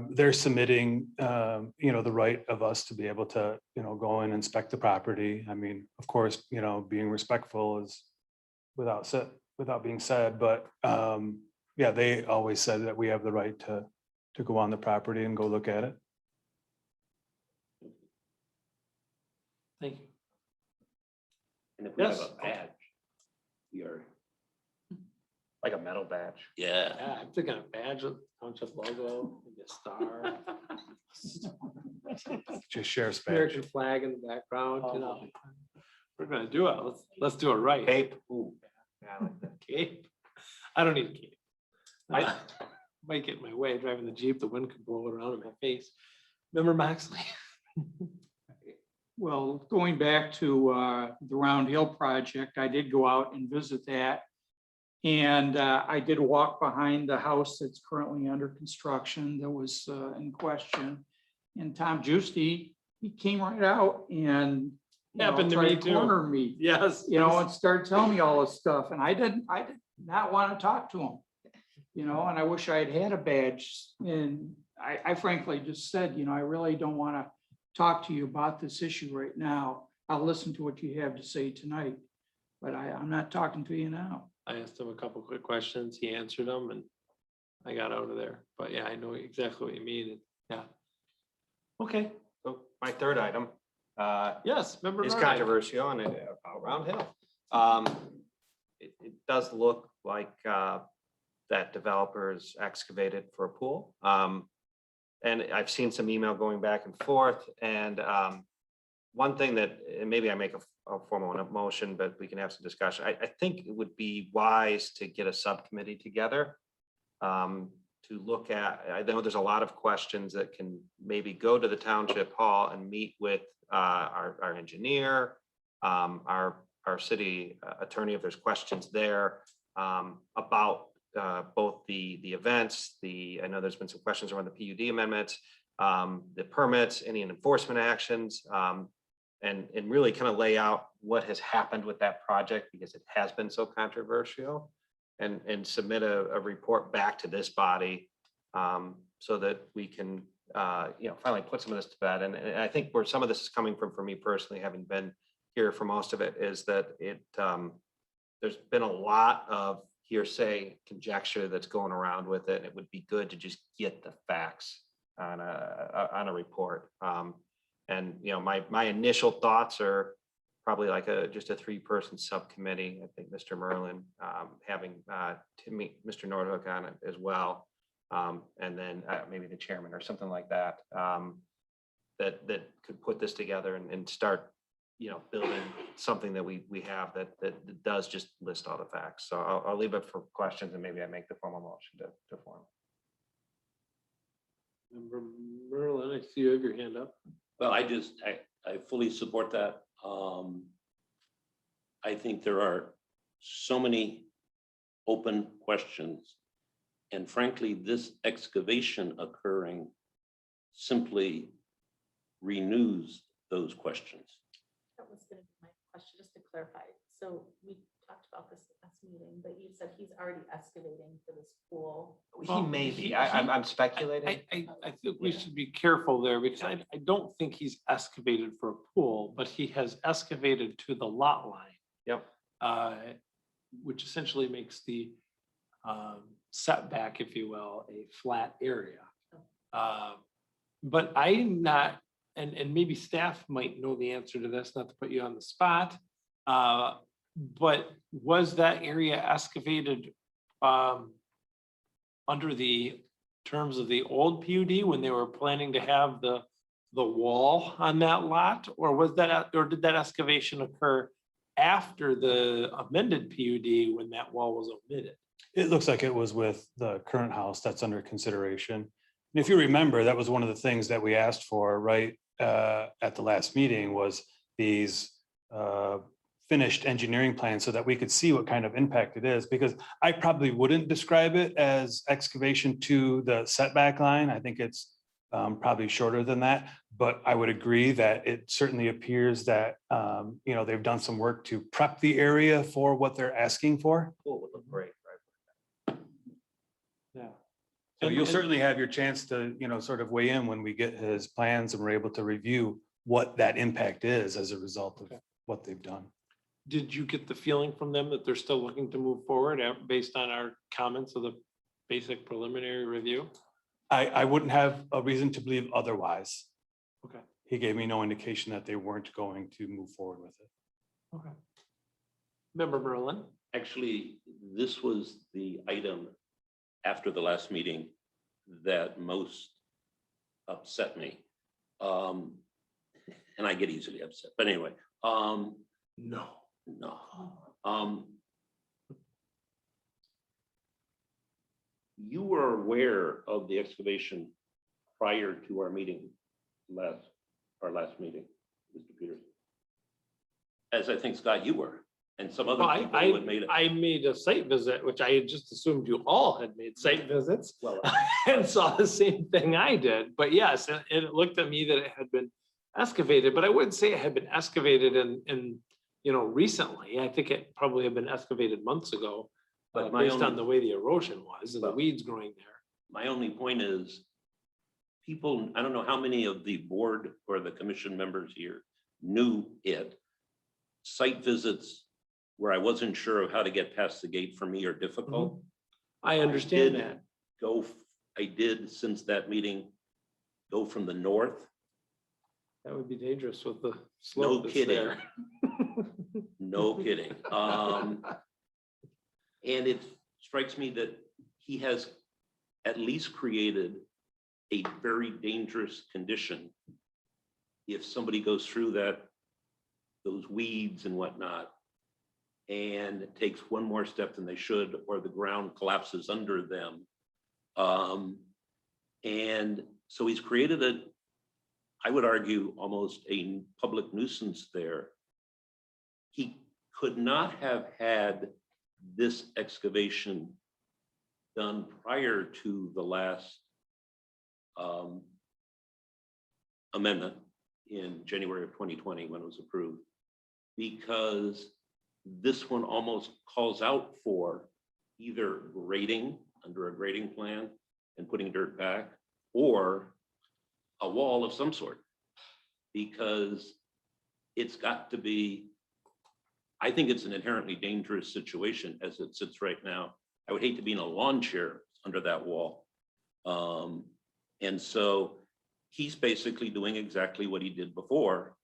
they're submitting, the right of us to be able to, go and inspect the property. I mean, of course, being respectful is without being said, but yeah, they always said that we have the right to go on the property and go look at it. Thank you. And if we have Yes. a badge, we are, Like a metal badge. yeah. Yeah, I'm thinking a badge with township logo, maybe a star, Just sheriff's badge. American flag in the background, We're gonna do it. Let's do it right. Cape. Ooh. Yeah, I like that. Cape. I don't need a cape. I- Might get in my way driving the Jeep, the wind could blow it around in my face. Remember Moxley? Well, going back to the Round Hill project, I did go out and visit that. And I did walk behind the house that's currently under construction that was in question. And Tom Giusti, he came right out and Happened to me tried too. corner me, Yes. and started telling me all this stuff. And I did not want to talk to him. And I wish I had a badge. And I frankly just said, I really don't want to talk to you about this issue right now. I'll listen to what you have to say tonight, but I'm not talking to you now. I asked him a couple quick questions. He answered them and I got out of there. But yeah, I know exactly what you mean. Yeah. Okay. So my third item Yes, remember. is Merlin? controversial and about Round Hill. It does look like that developers excavated for a pool. And I've seen some email going back and forth. And one thing that, and maybe I make a formal motion, but we can have some discussion. I think it would be wise to get a subcommittee together to look at, I know there's a lot of questions that can maybe go to the township hall and meet with our engineer, our city attorney, if there's questions there about both the events, I know there's been some questions around the PUD amendments, the permits, any enforcement actions, and really kind of lay out what has happened with that project because it has been so controversial, and submit a report back to this body so that we can finally put some of this to bed. And I think where some of this is coming from, for me personally, having been here for most of it, is that there's been a lot of hearsay conjecture that's going around with it. It would be good to just get the facts on a report. And my initial thoughts are probably like just a 3-person subcommittee. I think Mr. Merlin having Timmy, Mr. Nordhook on it as well. And then maybe the chairman or something like that, that could put this together and start, building something that we have that does just list all the facts. So I'll leave it for questions, and maybe I make the formal motion to form. Member Merlin, I see you have your hand up. Well, I fully support that. I think there are so many open questions. And frankly, this excavation occurring simply renews those questions. That was gonna be my question, just to clarify. So we talked about this last meeting, but you said he's already excavating for this pool. He may be. I'm speculating. I think we should be careful there because I don't think he's excavated for a pool, but he has excavated to the lot line. Yep. Which essentially makes the setback, if you will, a flat area. But I'm not, and maybe staff might know the answer to this, not to put you on the spot. But was that area excavated under the terms of the old PUD when they were planning to have the wall on that lot? Or did that excavation occur after the amended PUD when that wall was omitted? It looks like it was with the current house that's under consideration. And if you remember, that was one of the things that we asked for right at the last meeting, was these finished engineering plans so that we could see what kind of impact it is, because I probably wouldn't describe it as excavation to the setback line. I think it's probably shorter than that, but I would agree that it certainly appears that they've done some work to prep the area for what they're asking for. Pool would look great, right? Yeah. So you'll certainly have your chance to, sort of weigh in when we get his plans and we're able to review what that impact is as a result of what they've done. Did you get the feeling from them that they're still looking to move forward based on our comments of the basic preliminary review? I wouldn't have a reason to believe otherwise. Okay. He gave me no indication that they weren't going to move forward with it. Okay. Member Merlin? Actually, this was the item after the last meeting that most upset me. And I get easily upset, but anyway, no. You were aware of the excavation prior to our meeting, our last meeting, Mr. Peters. As I think, Scott, you were, and some other Well, people who had made it. I made a site visit, which I had just assumed you all had made site visits Well, and saw the same thing I did. But yes, it looked at me that it had been excavated, but I wouldn't say it had been excavated in recently. I think it probably had been excavated months ago, But based on the way the erosion was and the weeds growing there. my only point is, people, I don't know how many of the board or the commission members here knew it. Site visits where I wasn't sure of how to get past the gate for me are difficult. I understand did that. I did, since that meeting, go from the north. That would be dangerous with the No slope that's kidding. there. No kidding. And it strikes me that he has at least created a very dangerous condition. If somebody goes through those weeds and whatnot, and takes one more step than they should, or the ground collapses under them, And so he's created I would argue, almost a public nuisance there. He could not have had this excavation done prior to the last amendment in January of 2020 when it was approved, because this one almost calls out for either grading under a grading plan and putting dirt back, or a wall of some sort, because it's got to be, I think it's an inherently dangerous situation as it sits right now. I would hate to be in a lawn chair under that wall. And so he's basically doing exactly what he did before.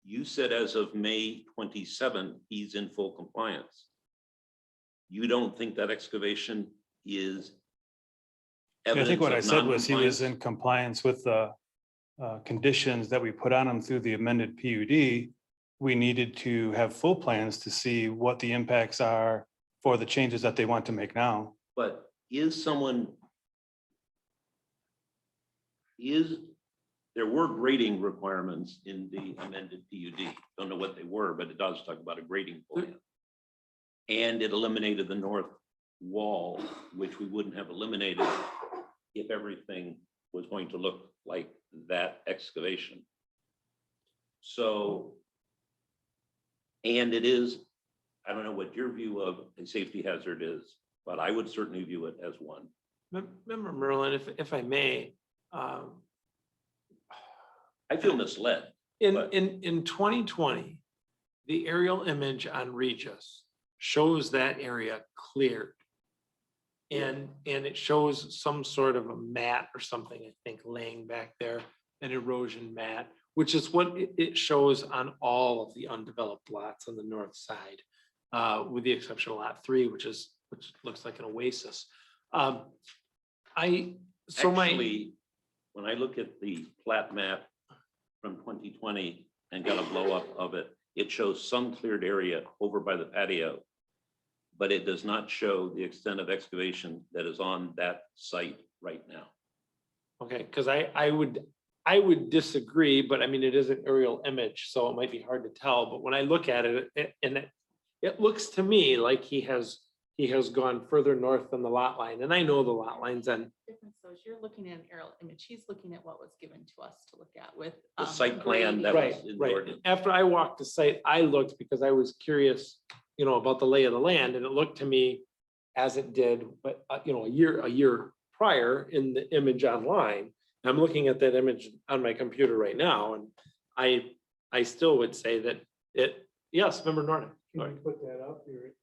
You said as of May 27, he's in full compliance. You don't think that excavation is I evidence think what I of said was he was non-compliance? in compliance with the conditions that we put on him through the amended PUD. We needed to have full plans to see what the impacts are for the changes that they want to make now. But there were grading requirements in the amended PUD. Don't know what they were, but it does talk about a grading plan. And it eliminated the north wall, which we wouldn't have eliminated if everything was going to look like that excavation. So, and it is, I don't know what your view of a safety hazard is, but I would certainly view it as one. Member Merlin, if I may, I feel misled. in But- 2020, the aerial image on Regis shows that area cleared. And it shows some sort of a mat or something, I think, laying back there, an erosion mat, which is what it shows on all of the undeveloped lots on the north side, with the exception of lot 3, which looks like an oasis. Actually, when I look at the plat map from 2020 and got a blow up of it, it shows some cleared area over by the patio, but it does not show the extent of excavation that is on that site right now. Okay, because I would disagree, but I mean, it is an aerial image, so it might be hard to tell, but when I look at it, it looks to me like he has gone further north than the lot line, and I know the lot lines on Difference, so as you're looking at an aerial image, he's looking at what was given to us to look at with. The site plan that right, was in the right. ordinance. After I walked the site, I looked because I was curious, about the lay of the land, and it looked to me as it did, but a year prior in the image online. I'm looking at that image on my computer right now, and I still would say that yes, member Norton. Put that up here.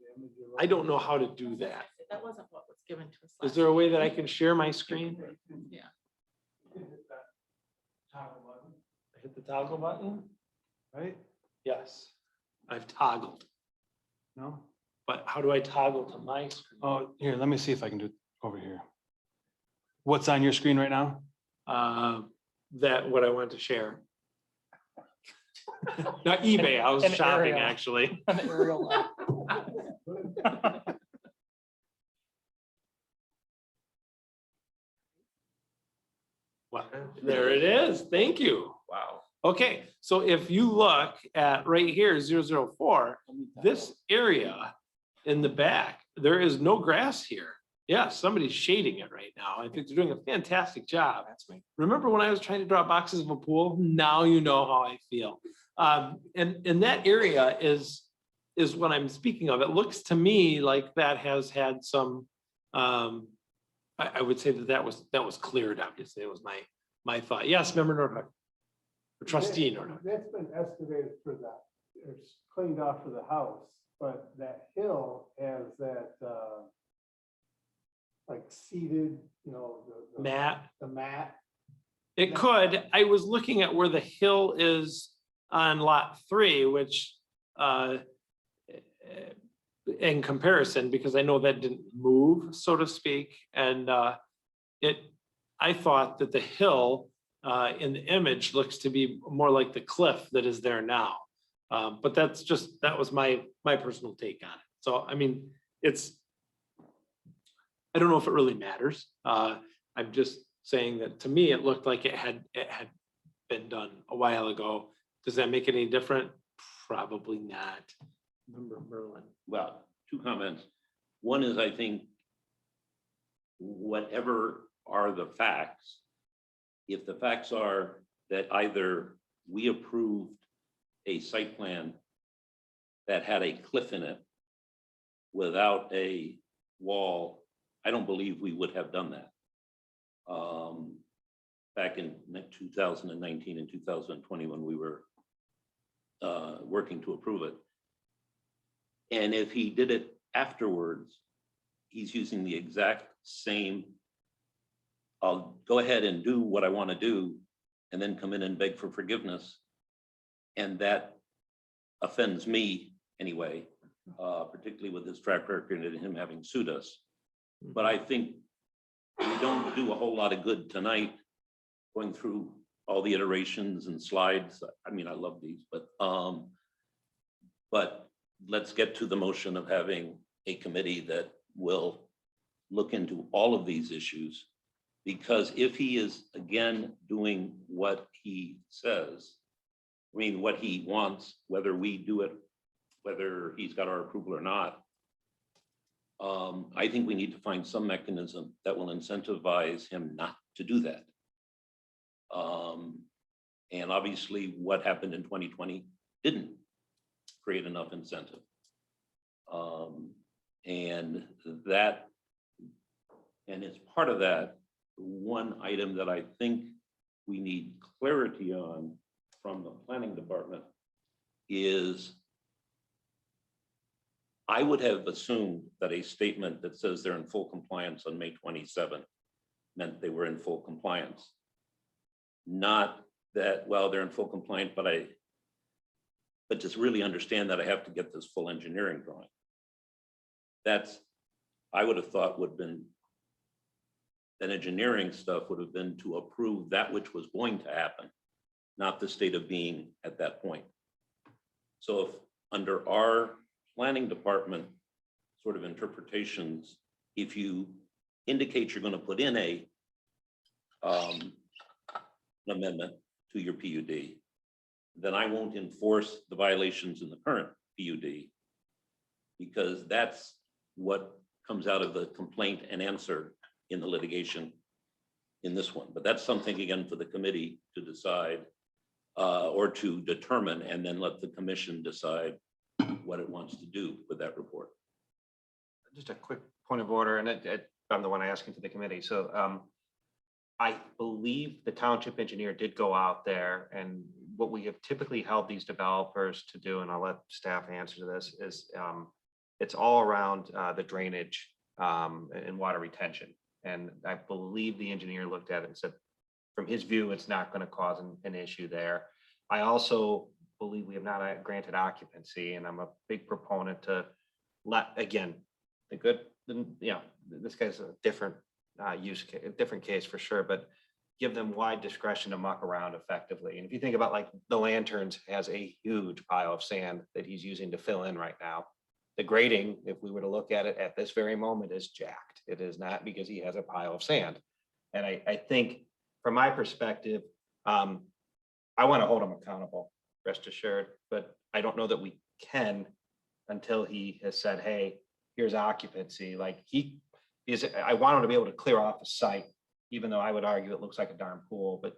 I don't know how to do that. That wasn't what was given to us. Is last there a way year. that I can share my screen? Yeah. I hit the toggle button, right? Yes, I've toggled, No? but how do I toggle to my screen? Oh, here, let me see if I can do it over here. What's on your screen right now? That what I want to share. Not eBay, I was An shopping, aerial. actually. An aerial map. Well, there it is. Thank you. Wow. Okay, so if you look at right here, 004, this area in the back, there is no grass here. Yeah, somebody's shading it right now. I think they're doing a fantastic job. That's me. Remember when I was trying to draw boxes of a pool? Now you know how I feel. And that area is what I'm speaking of. It looks to me like that has had some, I would say that was cleared, obviously. It was my thought. Yes, member Nordhook. Or trustee Nordhook. That's been excavated for it's cleaned off for the house, but that hill has that, like seeded, Matt, the mat. it could. I was looking at where the hill is on lot 3, which in comparison, because I know that didn't move, so to speak. And I thought that the hill in the image looks to be more like the cliff that is there now. But that was my personal take on it. So, I mean, I don't know if it really matters. I'm just saying that to me, it looked like it had been done a while ago. Does that make it any different? Probably not. Member Merlin. Well, two comments. One is, I think, whatever are the facts, if the facts are that either we approved a site plan that had a cliff in it without a wall, I don't believe we would have done that. Back in 2019 and 2020, when we were working to approve it. And if he did it afterwards, he's using the exact same, I'll go ahead and do what I want to do and then come in and beg for forgiveness. And that offends me anyway, particularly with his track record and him having sued us. But I think we don't do a whole lot of good tonight going through all the iterations and slides. I mean, I love these, but let's get to the motion of having a committee that will look into all of these issues. Because if he is again doing what he says, I mean, what he wants, whether we do it, whether he's got our approval or not, I think we need to find some mechanism that will incentivize him not to do that. And obviously what happened in 2020 didn't create enough incentive. And as part of that, one item that I think we need clarity on from the planning department is, I would have assumed that a statement that says they're in full compliance on May 27th meant they were in full compliance. Not that, well, they're in full compliance, but just really understand that I have to get this full engineering drawing. That's, I would have thought would have been, that engineering stuff would have been to approve that which was going to happen, not the state of being at that point. So if under our planning department sort of interpretations, if you indicate you're going to put in an amendment to your PUD, then I won't enforce the violations in the current PUD, because that's what comes out of the complaint and answer in the litigation in this one. But that's something, again, for the committee to decide or to determine, and then let the commission decide what it wants to do with that report. Just a quick point of order, and I'm the one asking for the committee. So I believe the township engineer did go out there, and what we have typically held these developers to do, and I'll let staff answer to this, is it's all around the drainage and water retention. And I believe the engineer looked at it and said, from his view, it's not going to cause an issue there. I also believe we have not granted occupancy, and I'm a big proponent to again, this guy's a different different case for sure, but give them wide discretion to muck around effectively. And if you think about, like, the lanterns has a huge pile of sand that he's using to fill in right now. The grading, if we were to look at it at this very moment, is jacked. It is not, because he has a pile of sand. And I think from my perspective, I want to hold him accountable, rest assured, but I don't know that we can until he has said, hey, here's occupancy. Like, I want him to be able to clear off a site, even though I would argue it looks like a darn pool. But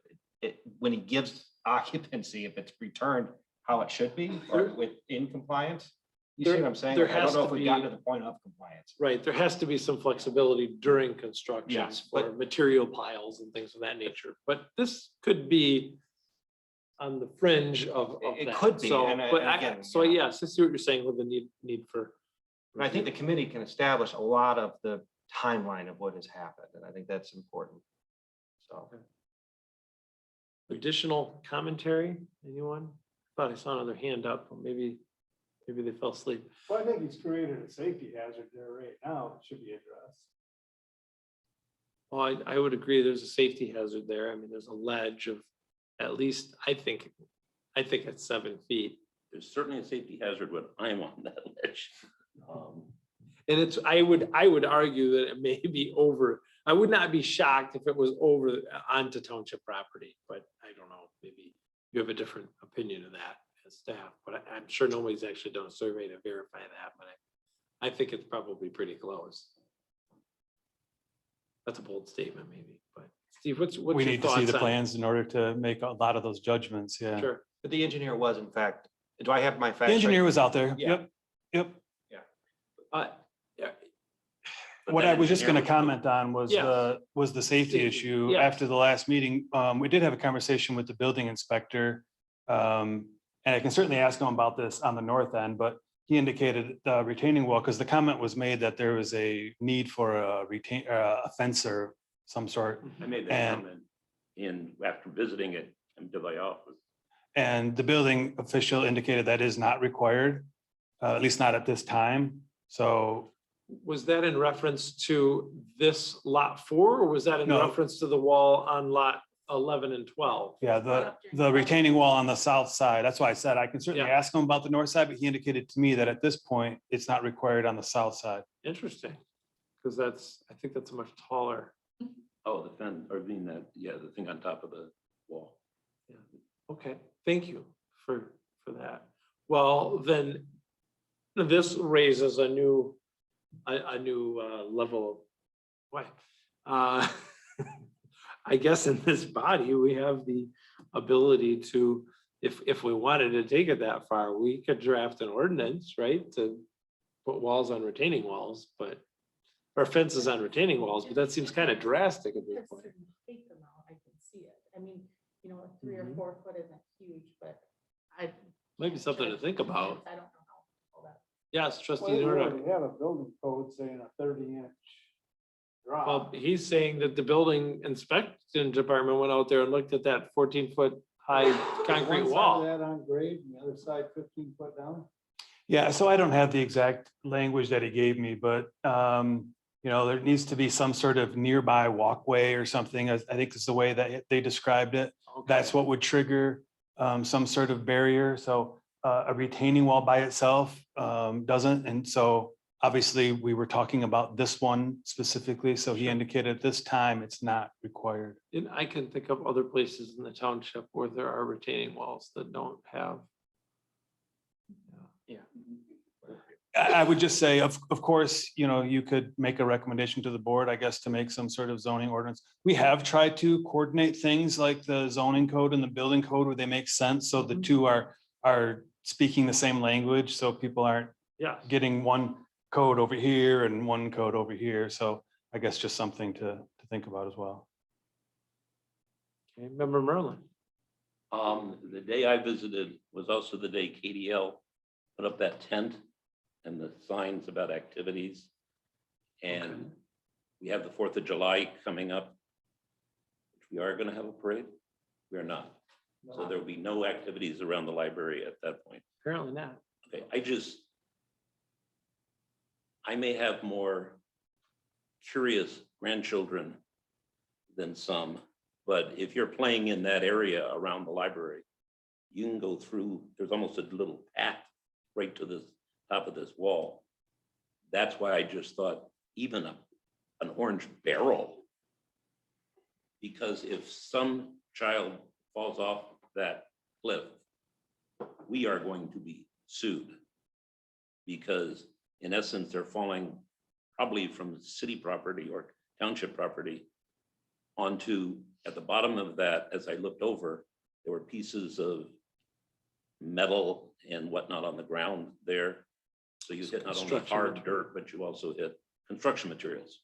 when he gives occupancy, if it's returned how it should be or within compliance, you see what I'm saying? There I don't has know to if we be- got to the point of compliance. Right, there has to be some flexibility during construction Yes, for but- material piles and things of that nature. But this could be on the fringe of It that. could be, So, and but again, so yeah. yes, I see what you're saying with the need for. And I think the committee can establish a lot of the timeline of what has happened, and I think that's important. So. Additional commentary, anyone? Thought I saw another hand up, but maybe they fell asleep. Well, I think he's created a safety hazard there right now that should be addressed. Well, I would agree, there's a safety hazard there. I mean, there's a ledge of at least, I think it's 7 feet. There's certainly a safety hazard when I'm on that ledge. And it's, I would argue that it may be over, I would not be shocked if it was over onto township property, but I don't know, maybe you have a different opinion of that as staff, but I'm sure nobody's actually done a survey to verify that, but I think it's probably pretty close. That's a bold statement maybe, but Steve, what's your We need to see thoughts the on- plans in order to make a lot of those judgments, yeah. Sure. But the engineer was in fact, do I have my facts? The right? engineer was out there, Yeah. yep. Yeah, But What that I was just engineer gonna was- comment on was Yes. the safety Safety, issue. yes. After the last meeting, we did have a conversation with the building inspector. And I can certainly ask him about this on the north end, but he indicated the retaining wall, because the comment was made that there was a need for a fence or some sort. I made that And- comment after visiting it in my office. And the building official indicated that is not required, at least not at this time. So was that in reference to this lot 4, or was that in No. reference to the wall on lot 11 and 12? yeah, the retaining wall on the south side, that's why I said I can certainly Yeah. ask him about the north side, but he indicated to me that at this point, it's not required on the south side. Interesting, because I think that's a much taller. Oh, the fence, or being that, yeah, the thing on top of the wall. Yeah. Okay, thank you for that. Well, then this raises a new level of, what? I guess in this body, we have the ability to, if we wanted to take it that far, we could draft an ordinance, right? To put walls on retaining walls, but, or fences on retaining walls, but that seems kind of drastic at this Because point. certain take them out, I can see it. I mean, you know, 3 or Mhm. 4 foot isn't huge, but I. Maybe something to think about. I don't know how all that. Yes, trustee Well, you Norhuck. already have a building code saying a 30-inch drop. Well, he's saying that the building inspection department went out there and looked at that 14-foot high concrete One side of wall. that on grade and the other side 15 foot down. Yeah, so I don't have the exact language that he gave me, but there needs to be some sort of nearby walkway or something. I think is the way that they described it. That's what would trigger some sort of barrier. So a retaining wall by itself doesn't. And so obviously we were talking about this one specifically. So he indicated at this time it's not required. And I can think of other places in the township where there are retaining walls that don't have. Yeah. I would just say, of course, you could make a recommendation to the board, I guess, to make some sort of zoning ordinance. We have tried to coordinate things like the zoning code and the building code where they make sense. So the two are speaking the same language. So people aren't Yeah, getting one code over here and one code over here. So I guess just something to think about as well. okay, member Merlin. The day I visited was also the day KDL put up that tent and the signs about activities. And we have the 4th of July coming up. Which we are going to have a parade. We are not. So there will be no activities around the library at that point. Apparently not. Okay, I may have more curious grandchildren than some, but if you're playing in that area around the library, you can go through, there's almost a little path right to the top of this wall. That's why I just thought even an orange barrel. Because if some child falls off that cliff, we are going to be sued. Because in essence, they're falling probably from city property or township property onto, at the bottom of that, as I looked over, there were pieces of metal and whatnot on the ground there. So you hit not only Construction hard material. dirt, but you also hit construction materials.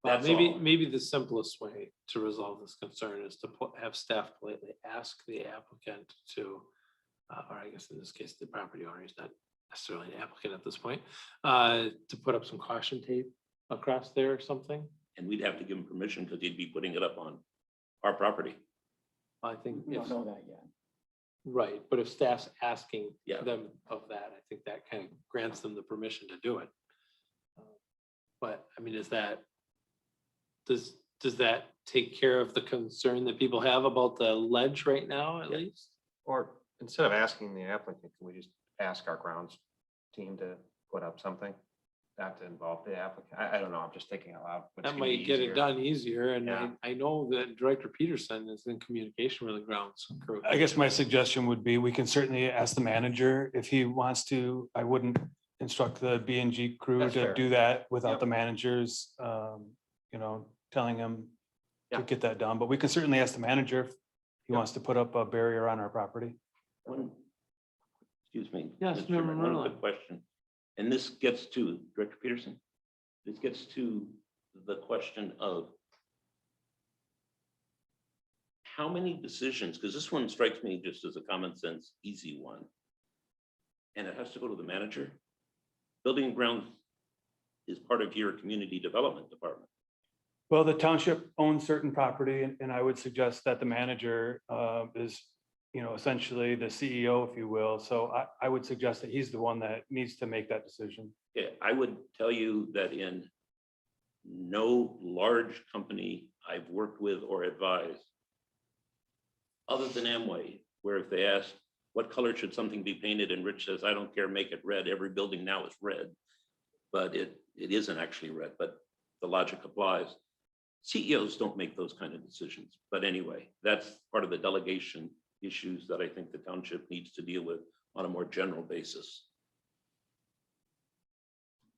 That's Maybe, all. maybe the simplest way to resolve this concern is to have staff politely ask the applicant to, or I guess in this case, the property owner is not necessarily an applicant at this point, to put up some caution tape across there or something. And we'd have to give him permission because he'd be putting it up on our property. I think, We don't if- know that yet. right, but if staff's asking Yeah. them of that, I think that kind of grants them the permission to do it. But I mean, does that take care of the concern that people have about the ledge right now, at least? Or instead of asking the applicant, can we just ask our grounds team to put up something? not to involve the applicant. I don't know, I'm just thinking out loud. what's That gonna be might get it easier. done easier, and Yeah. I know that Director Peterson is in communication with the grounds crew. I guess my suggestion would be, we can certainly ask the manager if he wants to. I wouldn't instruct the B and G crew That's to fair. do that without Yep. the managers, telling him to Yeah. get that done. But we can certainly ask the manager if he Yep. wants to put up a barrier on our property. Excuse me. Yes, Mr. Chairman, Member one Merlin. quick question. And this gets to Director Peterson. This gets to the question of how many decisions, because this one strikes me just as a common sense, easy one. And it has to go to the manager. Building and grounds is part of your community development department. Well, the township owns certain property, and I would suggest that the manager is, essentially the CEO, if you will. So I would suggest that he's the one that needs to make that decision. Yeah, I would tell you that in no large company I've worked with or advised, other than Amway, where if they ask, what color should something be painted? And Rich says, I don't care, make it red. Every building now is red. But it isn't actually red, but the logic applies. CEOs don't make those kind of decisions. But anyway, that's part of the delegation issues that I think the township needs to deal with on a more general basis.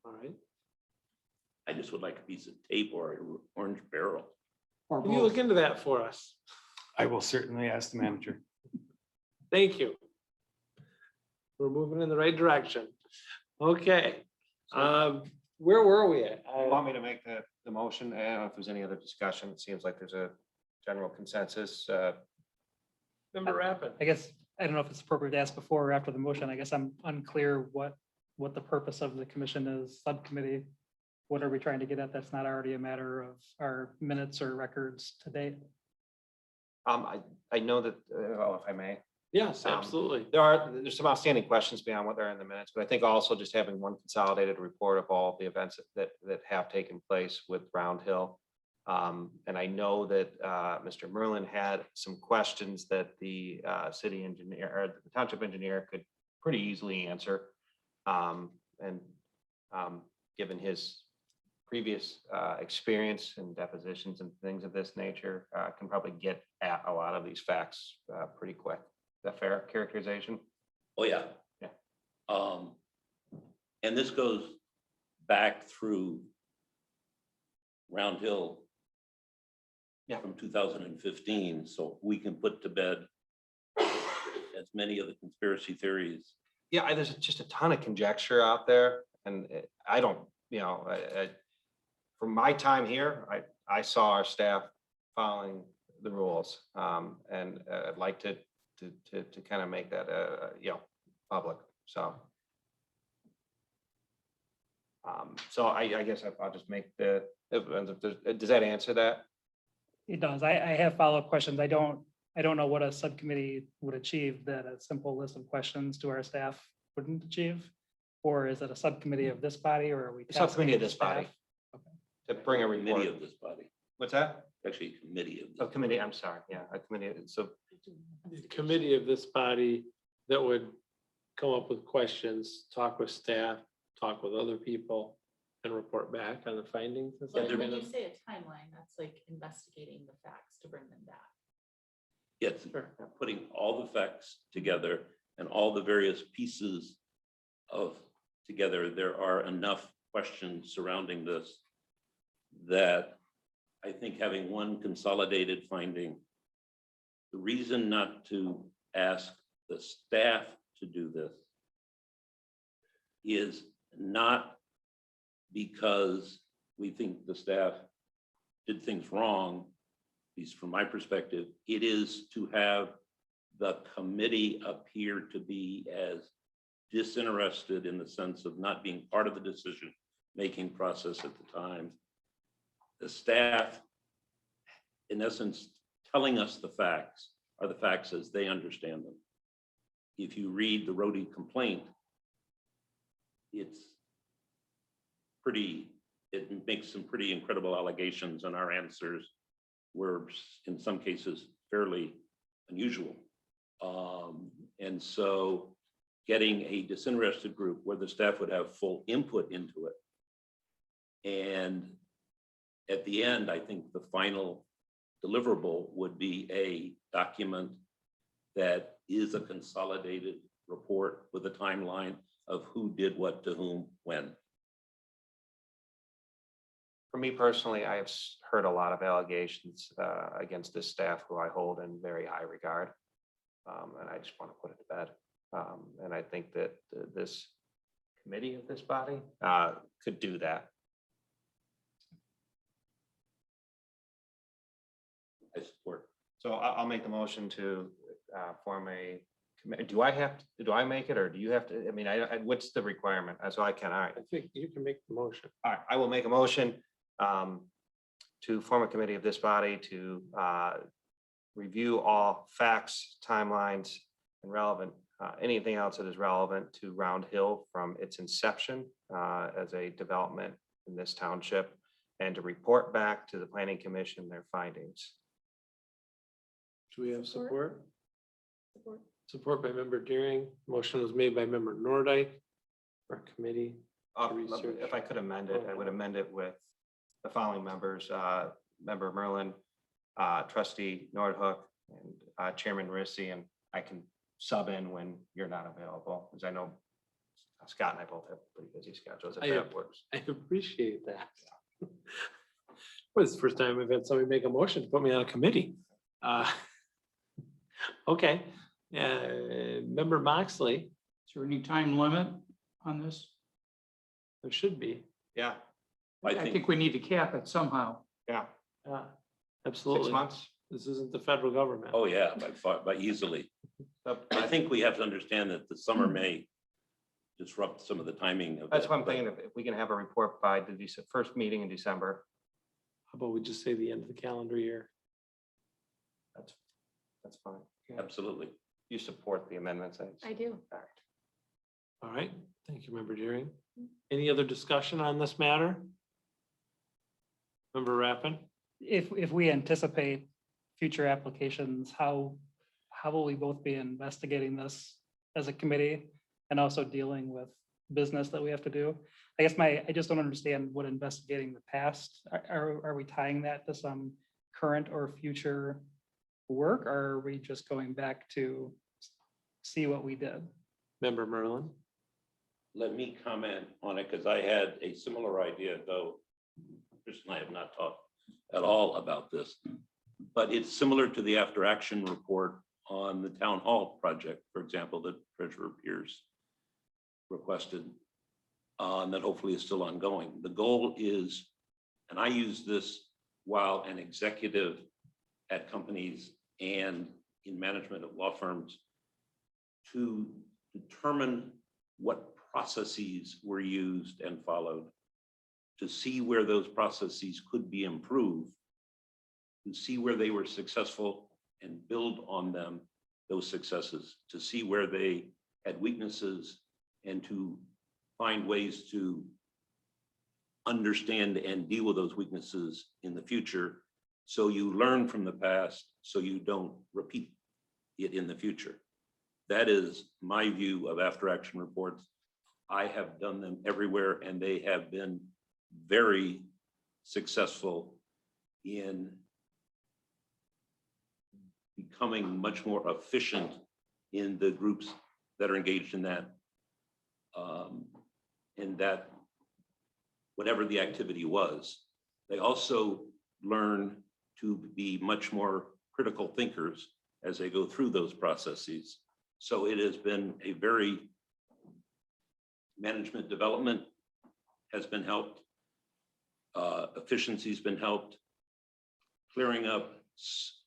All right. I just would like a piece of tape or an orange barrel. Can you look into that for us? I will certainly ask the manager. Thank you. We're moving in the right direction. Okay. Where were we at? You want me to make the motion? I don't know if there's any other discussion. It seems like there's a general consensus. Member Rappin. I guess, I don't know if it's appropriate to ask before or after the motion. I guess I'm unclear what the purpose of the commission is, subcommittee. What are we trying to get at? That's not already a matter of our minutes or records to date. I know that, if I may, Yes, absolutely. there's some outstanding questions beyond what are in the minutes, but I think also just having one consolidated report of all of the events that have taken place with Round Hill. And I know that Mr. Merlin had some questions that the city engineer or the township engineer could pretty easily answer. Given his previous experience and depositions and things of this nature, can probably get at a lot of these facts pretty quick. Is that fair characterization? Oh, yeah. Yeah. And this goes back through Round Hill. Yeah. From 2015, so we can put to bed as many of the conspiracy theories. Yeah, there's just a ton of conjecture out there, and I don't, from my time here, I saw our staff following the rules, and I'd like to kind of make that public. So I guess I'll just make does that answer that? It does. I have follow-up questions. I don't know what a subcommittee would achieve that a simple list of questions to our staff wouldn't achieve. Or is it a subcommittee of this body, or are we? Subcommittee of tasking this body. staff? To bring a Committee report. of this body, What's that? actually a committee of. A this. committee, I'm sorry, yeah, a committee, so, The committee of this body that would come up with questions, talk with staff, talk with other people, and report back on the findings. Is that Like when kind you of- say a timeline, that's like investigating the facts to bring them back. Yes, Sure. putting all the facts together and all the various pieces of together, there are enough questions surrounding this that I think having one consolidated finding, the reason not to ask the staff to do this is not because we think the staff did things wrong, at least from my perspective. It is to have the committee appear to be as disinterested in the sense of not being part of the decision-making process at the time. The staff, in essence, telling us the facts are the facts as they understand them. If you read the Rhodey complaint, it's pretty, it makes some pretty incredible allegations, and our answers were in some cases fairly unusual. And so getting a disinterested group where the staff would have full input into it And at the end, I think the final deliverable would be a document that is a consolidated report with a timeline of who did what to whom, when. For me personally, I have heard a lot of allegations against this staff who I hold in very high regard. And I just want to put it to bed. And I think that this committee of this body could do that. I support. So I'll make the motion to form a committee. Do I make it or do you have to? I mean, what's the requirement? So I can, all right. I think you can make the motion. All right, I will make a motion to form a committee of this body to review all facts, timelines, and relevant, anything else that is relevant to Round Hill from its inception as a development in this township, and to report back to the Planning Commission their findings. Do we have support? Support. Support by member Deering. Motion was made by member Nordike for committee. Research. If I could amend it, I would amend it with the following members, member Merlin, trustee Nordhook, and chairman Rissy, and I can sub in when you're not available, because I know Scott and I both have pretty busy schedules, if that works. I appreciate that. Well, it's the first time I've had somebody make a motion to put me on a committee. Okay, member Moxley, Is there any time limit on this? there should be. Yeah, I I think think we need to cap it somehow. yeah, Absolutely. 6 months. This isn't the federal government. Oh, yeah, by easily. I think we have to understand that the summer may disrupt some of the timing of. That's that, what I'm but thinking, if we can have a report by the first meeting in December, How about we just say the end of the calendar year? that's fine. Absolutely. You support the amendments? I do. All right. All right, thank you, member Deering. Any other discussion on this matter? Member Rappin? If we anticipate future applications, how will we both be investigating this as a committee and also dealing with business that we have to do? I guess I just don't understand what investigating the past, are we tying that to some current or future work, or are we just going back to see what we did? Member Merlin? Let me comment on it because I had a similar idea, though Chris and I have not talked at all about this. But it's similar to the after action report on the town hall project, for example, that Treasurer Pierce requested, and that hopefully is still ongoing. The goal is, and I use this while an executive at companies and in management of law firms, to determine what processes were used and followed, to see where those processes could be improved, to see where they were successful and build on them, those successes, to see where they had weaknesses and to find ways to understand and deal with those weaknesses in the future. So you learn from the past, so you don't repeat it in the future. That is my view of after action reports. I have done them everywhere and they have been very successful in becoming much more efficient in the groups that are engaged in that. And that whatever the activity was, they also learn to be much more critical thinkers as they go through those processes. So it has been a very management development has been helped. Efficiency's been helped. Clearing up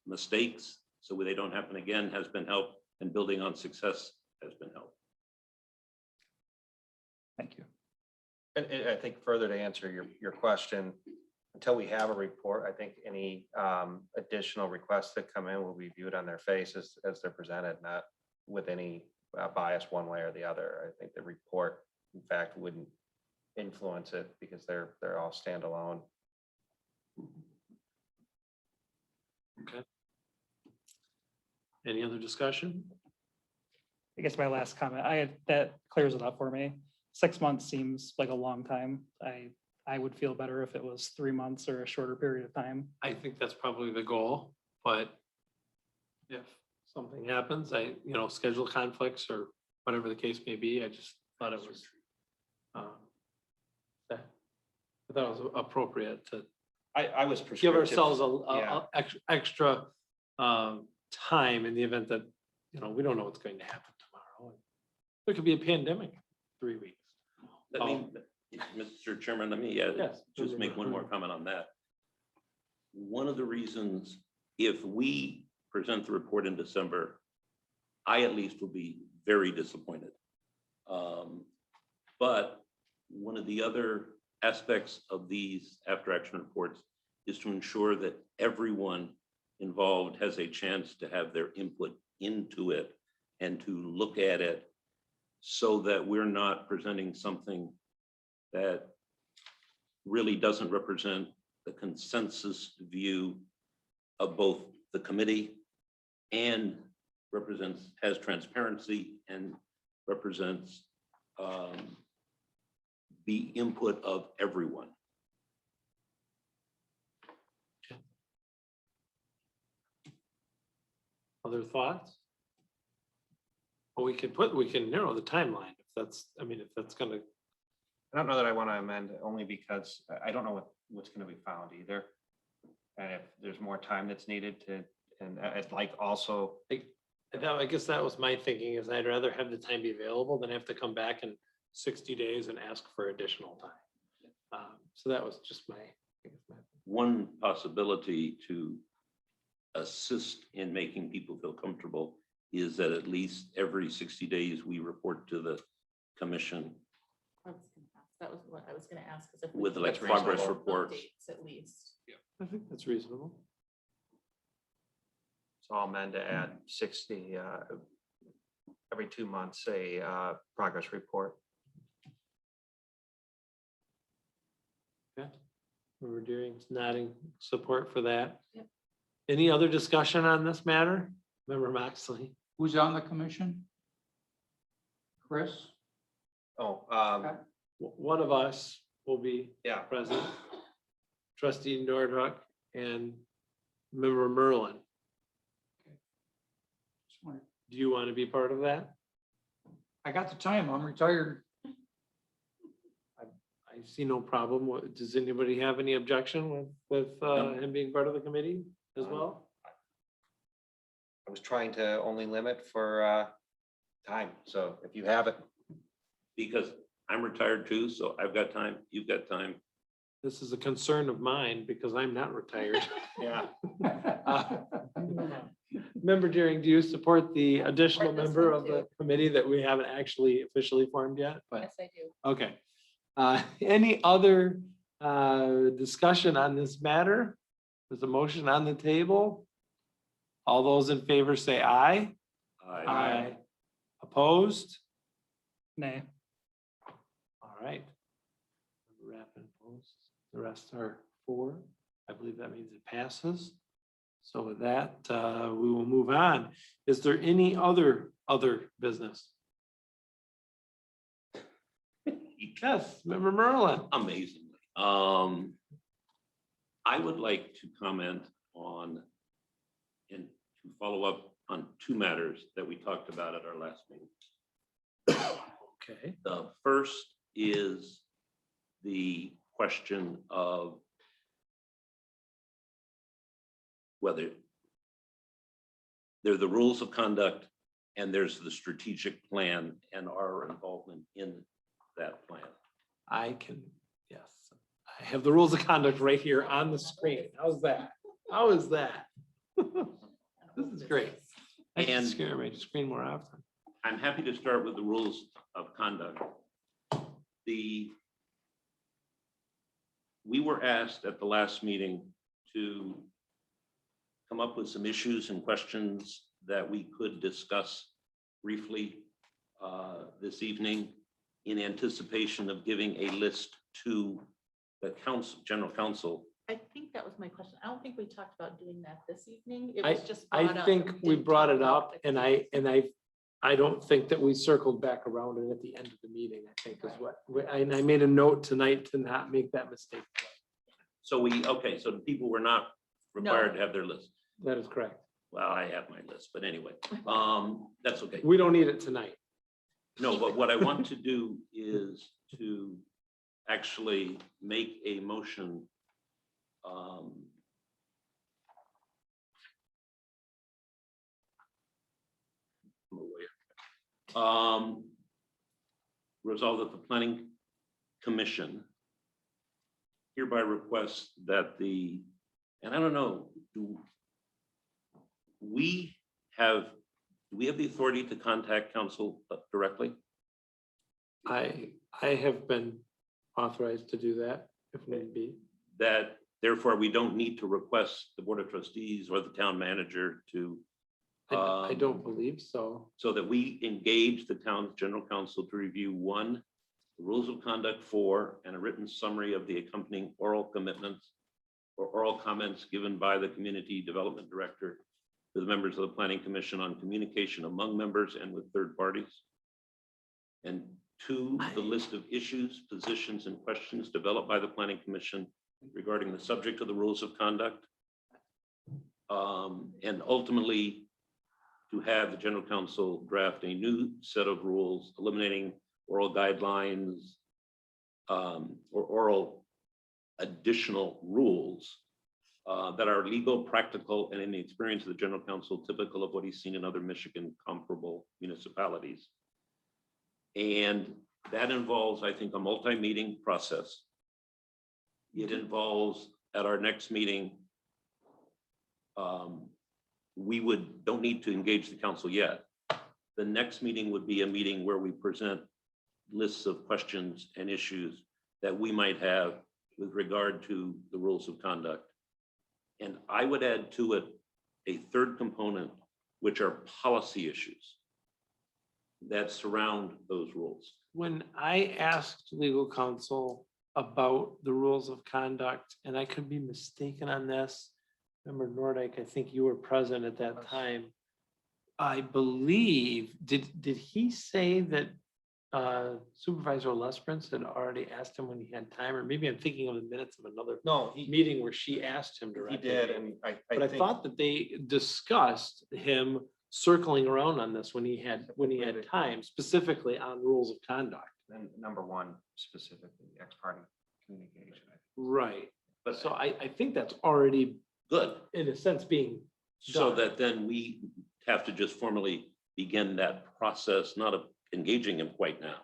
mistakes so they don't happen again has been helped, and building on success has been helped. Thank you. And I think further to answer your question, until we have a report, I think any additional requests that come in will be viewed on their face as they're presented, not with any bias one way or the other. I think the report, in fact, wouldn't influence it because they're all standalone. Okay. Any other discussion? I guess my last comment, that clears it up for me. 6 months seems like a long time. I I would feel better if it was 3 months or a shorter period of time. I think that's probably the goal, but if something happens, schedule conflicts or whatever the case may be, I just thought it was that I thought it was appropriate to I was give prescriptive. ourselves Yeah. extra time in the event that, we don't know what's going to happen tomorrow. There could be a pandemic 3 weeks. Let me, Mr. Chairman, let me Yes. just make one more comment on that. One of the reasons, if we present the report in December, I at least will be very disappointed. But one of the other aspects of these after action reports is to ensure that everyone involved has a chance to have their input into it and to look at it so that we're not presenting something that really doesn't represent the consensus view of both the committee and has transparency and represents the input of everyone. Other thoughts? Well, we can narrow the timeline if that's, if that's gonna, I don't know that I want to amend it only because I don't know what's going to be found either. And if there's more time that's needed and I'd like also, I guess that was my thinking, is I'd rather have the time be available than have to come back in 60 days and ask for additional time. So that was just my. One possibility to assist in making people feel comfortable is that at least every 60 days we report to the commission That was what I was gonna ask. is if we with could like get progress reasonable reports. updates At least. I think that's reasonable. so I'll amend to add 60, every 2 months, a progress report. We're doing nodding support for that. Yep. Any other discussion on this matter? Member Moxley? Who's on the commission? Chris? Oh, One of us will be yeah. present. Trustee Nordhook and Member Merlin. Do you want to be part of that? I got the time. I'm retired. I see no problem. Does anybody have any objection with him being part of the committee as well? I was trying to only limit for time. So if you have it, Because I'm retired too, so I've got time, you've got time. This is a concern of mine because I'm not retired. yeah. Member Deering, do you support the additional Support this member one of the too. committee that we haven't actually officially formed yet? But, Yes, I do. okay. Any other discussion on this matter? There's a motion on the table. All those in favor say aye. I Opposed? Nay. All right. Wrap and post. The rest are 4. I believe that means it passes. So with that, we will move on. Is there any other business? Yes, Member Merlin. Amazingly. I would like to comment on and to follow up on 2 matters that we talked about at our last meeting. Okay. The first is the question of whether there are the rules of conduct and there's the strategic plan and our involvement in that plan. Yes. I have the rules of conduct right here on the screen. How's that? How is that? This is great. I can And- scare my screen more often. I'm happy to start with the rules of conduct. We were asked at the last meeting to come up with some issues and questions that we could discuss briefly this evening in anticipation of giving a list to the general counsel. I think that was my question. I don't think we talked about doing that this evening. It I- was just brought I up. think and we didn't brought talk it about up the and I I don't think that we circled back around it at the end of the meeting, I think is what, and I made a note tonight to not make that mistake. So okay, so the people were not required to have their list. That is correct. Well, I have my list, but anyway, that's okay. We don't need it tonight. No, but what I want to do is to actually make a motion. Resolve that the planning commission hereby requests that and I don't know, do we have the authority to contact council directly? I have been authorized to do that if need be. That therefore we don't need to request the board of trustees or the town manager to. I don't believe so. So that we engage the town's general counsel to review 1, the rules of conduct 4, and a written summary of the accompanying oral commitments or oral comments given by the community development director to the members of the planning commission on communication among members and with third parties. And 2, the list of issues, positions, and questions developed by the planning commission regarding the subject of the rules of conduct. And ultimately, to have the general counsel draft a new set of rules, eliminating oral guidelines or oral additional rules that are legal, practical, and in the experience of the general counsel, typical of what he's seen in other Michigan comparable municipalities. And that involves, I think, a multi-meeting process. It involves at our next meeting, we don't need to engage the council yet. The next meeting would be a meeting where we present lists of questions and issues that we might have with regard to the rules of conduct. And I would add to it a third component, which are policy issues that surround those rules. When I asked legal counsel about the rules of conduct, and I could be mistaken on this, Member Nordyke, I think you were present at that time. I believe, did he say that Supervisor Lesprince had already asked him when he had time, or maybe I'm thinking of the minutes of another No, meeting where she asked him he directly. did, and But I thought that they discussed him circling around on this when he had time, specifically on rules of conduct. And number 1 specifically, ex parte communication. Right. But So I think that's already, good. in a sense, being So done. that then we have to just formally begin that process, not of engaging him quite now,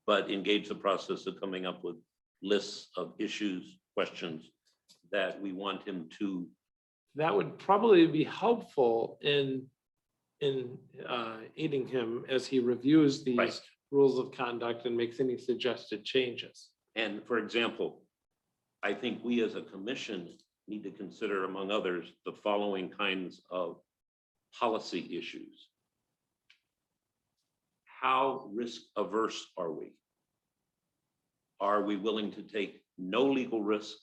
but engage the process of coming up with lists of issues, questions that we want him to. That would probably be helpful in aiding him as he reviews these Right. rules of conduct and makes any suggested changes. And for example, I think we as a commission need to consider, among others, the following kinds of policy issues. How risk averse are we? Are we willing to take no legal risk,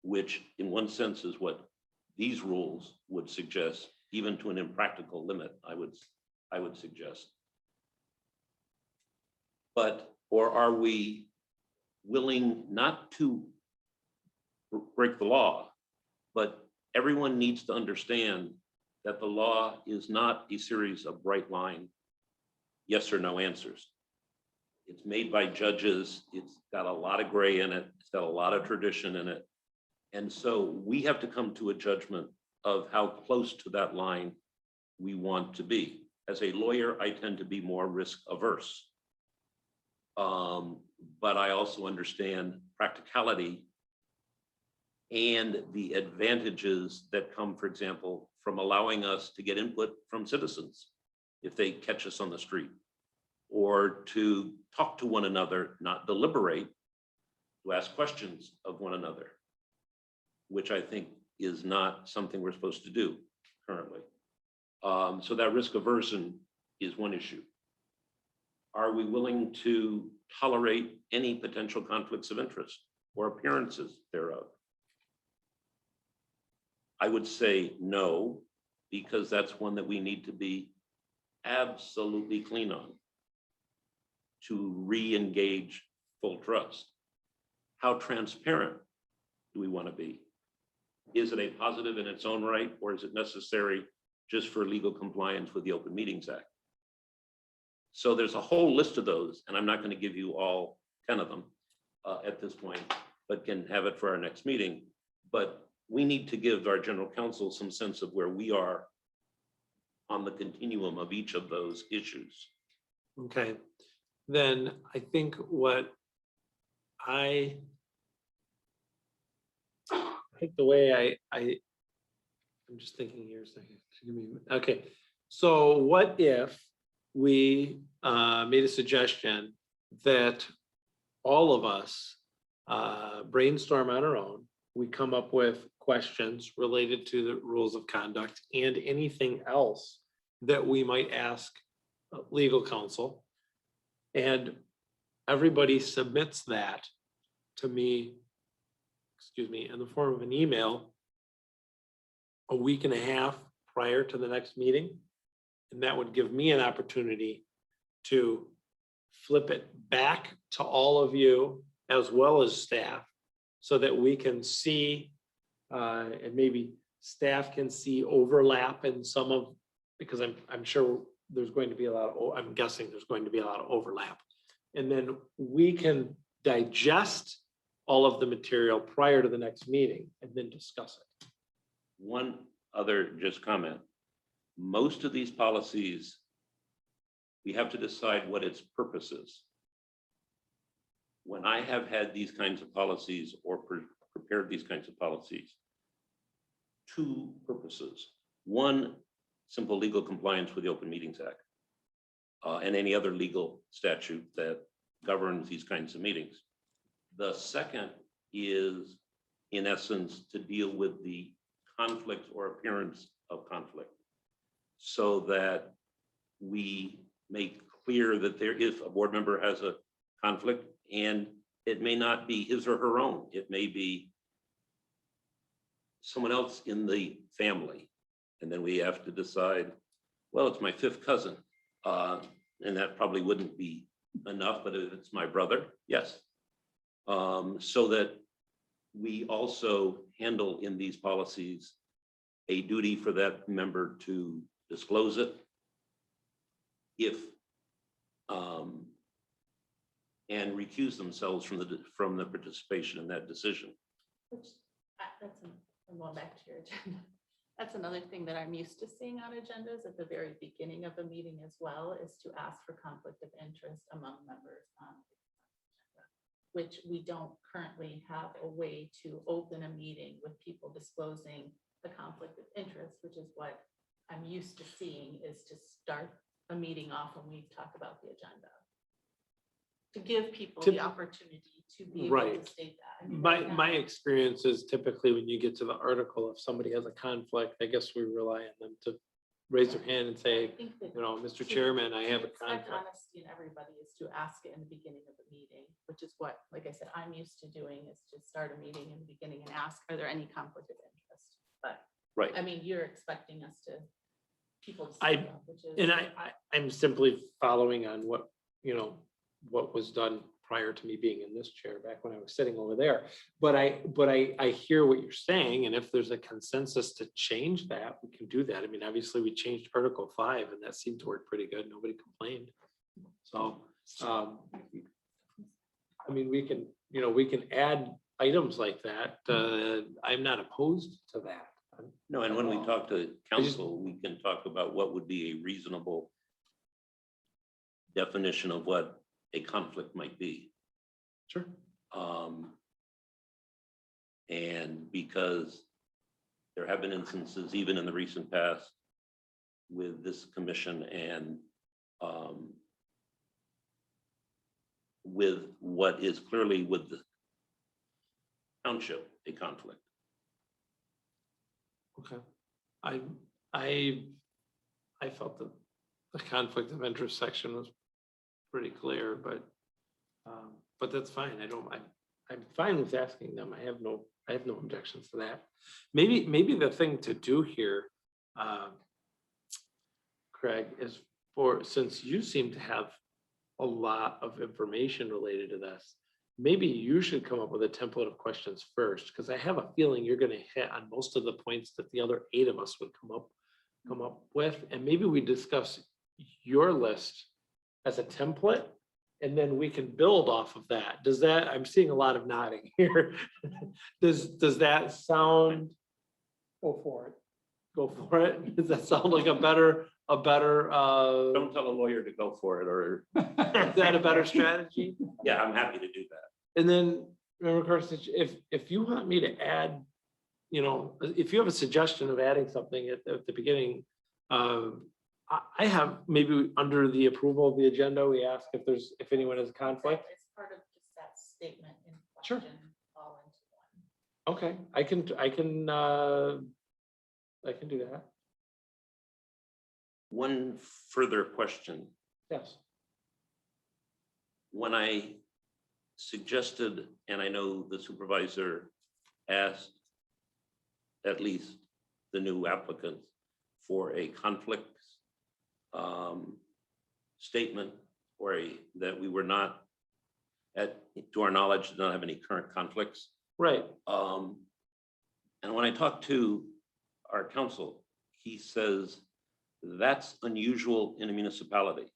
which in one sense is what these rules would suggest, even to an impractical limit, I would suggest. Or are we willing not to break the law, but everyone needs to understand that the law is not a series of bright line yes or no answers. It's made by judges. It's got a lot of gray in it. It's got a lot of tradition in it. And so we have to come to a judgment of how close to that line we want to be. As a lawyer, I tend to be more risk averse. But I also understand practicality and the advantages that come, for example, from allowing us to get input from citizens if they catch us on the street, or to talk to one another, not deliberate, to ask questions of one another, which I think is not something we're supposed to do currently. So that risk aversion is one issue. Are we willing to tolerate any potential conflicts of interest or appearances thereof? I would say no, because that's one that we need to be absolutely clean on to re-engage full trust? How transparent do we want to be? Is it a positive in its own right, or is it necessary just for legal compliance with the Open Meetings Act? So there's a whole list of those, and I'm not going to give you all 10 of them at this point, but can have it for our next meeting. But we need to give our general counsel some sense of where we are on the continuum of each of those issues. Okay, then I think what I think the way I'm just thinking here a second. Give me- Okay, so what if we made a suggestion that all of us brainstorm on our own, we come up with questions related to the rules of conduct and anything else that we might ask legal counsel. And everybody submits that to me, excuse me, in the form of an email a week and a half prior to the next meeting. And that would give me an opportunity to flip it back to all of you as well as staff so that we can see and maybe staff can see overlap in some of, because I'm sure there's going to be a lot of, I'm guessing there's going to be a lot of overlap. And then we can digest all of the material prior to the next meeting and then discuss it. One other just comment. Most of these policies, we have to decide what its purpose is. When I have had these kinds of policies or prepared these kinds of policies, two purposes. One, simple legal compliance with the Open Meetings Act and any other legal statute that governs these kinds of meetings. The second is, in essence, to deal with the conflict or appearance of conflict so that we make clear that there, if a board member has a conflict, and it may not be his or her own, it may be someone else in the family. And then we have to decide, well, it's my fifth cousin. And that probably wouldn't be enough, but if it's my brother, yes. So that we also handle in these policies a duty for that member to disclose it if and recuse themselves from the participation in that decision. Which, I'm going back to your agenda. That's another thing that I'm used to seeing on agendas at the very beginning of a meeting as well, is to ask for conflict of interest among members on the agenda, which we don't currently have a way to open a meeting with people disclosing the conflict of interest, which is what I'm used to seeing, is to start a meeting off when we talk about the agenda. To give people the opportunity to be able Right. to state that. I mean, right My now- experience is typically when you get to the article, if somebody has a conflict, I guess we rely on them to raise their hand and I say, think that you know, Mr. to- Chairman, I have a to expect conflict. honesty in everybody is to ask it in the beginning of the meeting, which is what, like I said, I'm used to doing, is to start a meeting in the beginning and ask, are there any conflict of interest? But Right. I mean, you're expecting us to, people to I- speak up, which is. And I'm simply following on what, you know, what was done prior to me being in this chair back when I was sitting over there. But I hear what you're saying. And if there's a consensus to change that, we can do that. I mean, obviously we changed Article 5 and that seemed to work pretty good. Nobody complained. So, I mean, we can, you know, we can add items like that. I'm not opposed to that. No, and when we talk to council, we can talk about what would be a reasonable definition of what a conflict might be. Sure. And because there have been instances, even in the recent past, with this commission and with what is clearly with the township, a conflict. Okay. I felt that the conflict of interest section was pretty clear, but that's fine. I'm fine with asking them. I have no objections to that. Maybe the thing to do here, Craig, is since you seem to have a lot of information related to this, maybe you should come up with a template of questions first, because I have a feeling you're gonna hit on most of the points that the other 8 of us would come up with, and maybe we discuss your list as a template, and then we can build off of that. Does that, I'm seeing a lot of nodding here. Does that sound? Go for it. Go for it. Does that sound like a better, Don't tell a lawyer to go for it, or, is that a better strategy? yeah, I'm happy to do that. And then, remember, Carson, if you want me to add, if you have a suggestion of adding something at the beginning, I have maybe under the approval of the agenda, we ask if anyone has a conflict. It's part of just that statement in Sure. question, all into one. Okay, I can do that. One further question. Yes. When I suggested, and I know the supervisor asked at least the new applicants for a conflict statement, or that we were not, to our knowledge, did not have any current conflicts. Right. And when I talked to our counsel, he says that's unusual in a municipality.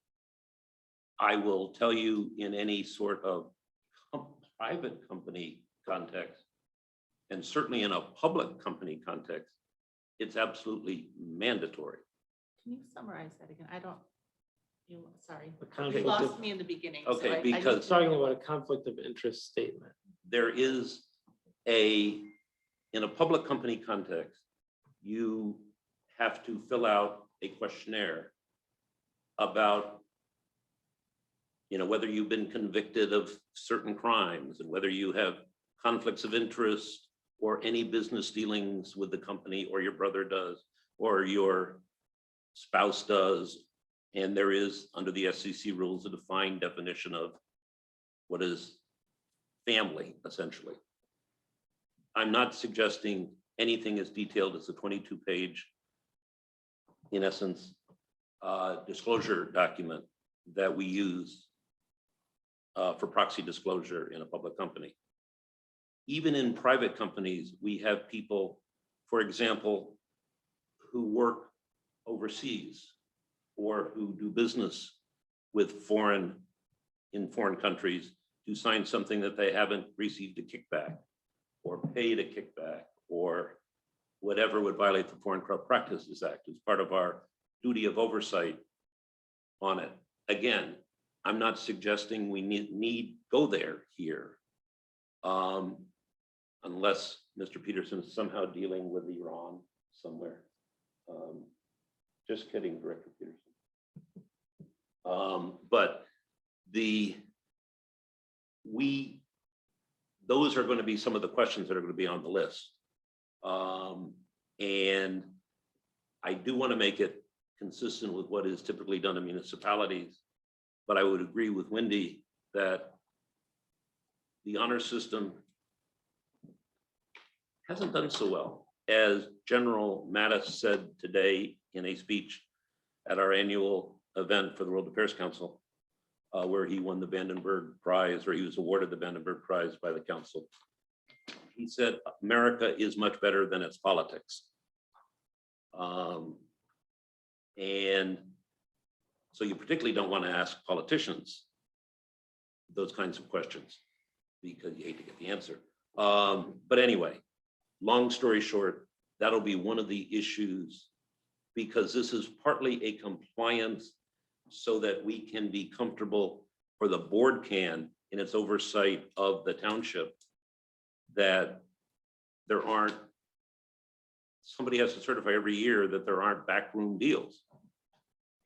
I will tell you, in any sort of private company context, and certainly in a public company context, it's absolutely mandatory. Can you summarize that again? Sorry. A You conflict lost of- me in the beginning. so Okay, I because- need to Talking know about a what- conflict of interest statement. There is in a public company context, you have to fill out a questionnaire about, whether you've been convicted of certain crimes, and whether you have conflicts of interest or any business dealings with the company, or your brother does, or your spouse does. And there is, under the SEC rules, a defined definition of what is family, essentially. I'm not suggesting anything as detailed as a 22-page, in essence, disclosure document that we use for proxy disclosure in a public company. Even in private companies, we have people, for example, who work overseas or who do business with in foreign countries, to sign something that they haven't received a kickback or paid a kickback or whatever would violate the Foreign Corrupt Practices Act as part of our duty of oversight on it. Again, I'm not suggesting we need go there here, unless Mr. Peterson is somehow dealing with Iran somewhere. Just kidding, Director Peterson. But those are going to be some of the questions that are going to be on the list. And I do want to make it consistent with what is typically done in municipalities, but I would agree with Wendy that the honor system hasn't done so well. As General Mattis said today in a speech at our annual event for the World Affairs Council, where he won the Vandenberg Prize, or he was awarded the Vandenberg Prize by the council. He said, America is much better than its politics. And so you particularly don't want to ask politicians those kinds of questions, because you hate to get the answer. But anyway, long story short, that'll be one of the issues, because this is partly a compliance so that we can be comfortable, or the board can, in its oversight of the township, that there aren't, somebody has to certify every year that there aren't backroom deals.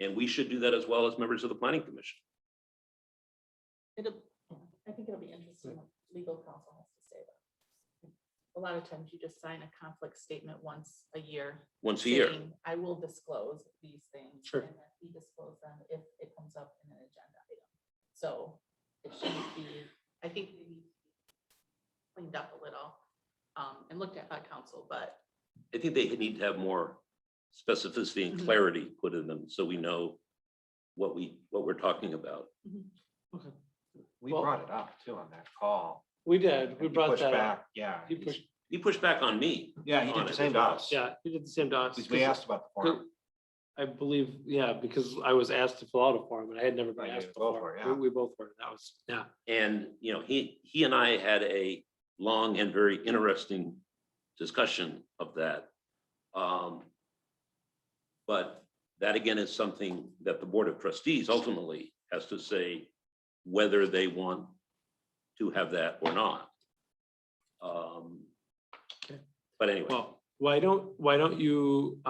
And we should do that as well as members of the Planning Commission. I think it'll be interesting what legal counsel has to say. A lot of times you just sign a conflict statement once a year. Once a year. saying, I will disclose these things. Sure. And then we disclose them if it comes up in an agenda item. So it shouldn't be, I think they need to be cleaned up a little and looked at by council, but I think they need to have more specificity and clarity put in them, so we know what we're talking about. We Well- brought it up too on that call. We did, we He brought pushed that up. back. Yeah. He pushed, He pushed back on me. Yeah, he on did the it same as to well. us. yeah, he did the same to us. Because we asked about the form. I believe, yeah, because I was asked to fill out a form and I had never been Right, you asked both before. were, yeah. We both were, that was, yeah. And, you know, he and I had a long and very interesting discussion of that. But that again is something that the Board of Trustees ultimately has to say whether they want to have that or not. But anyway, Well, why don't you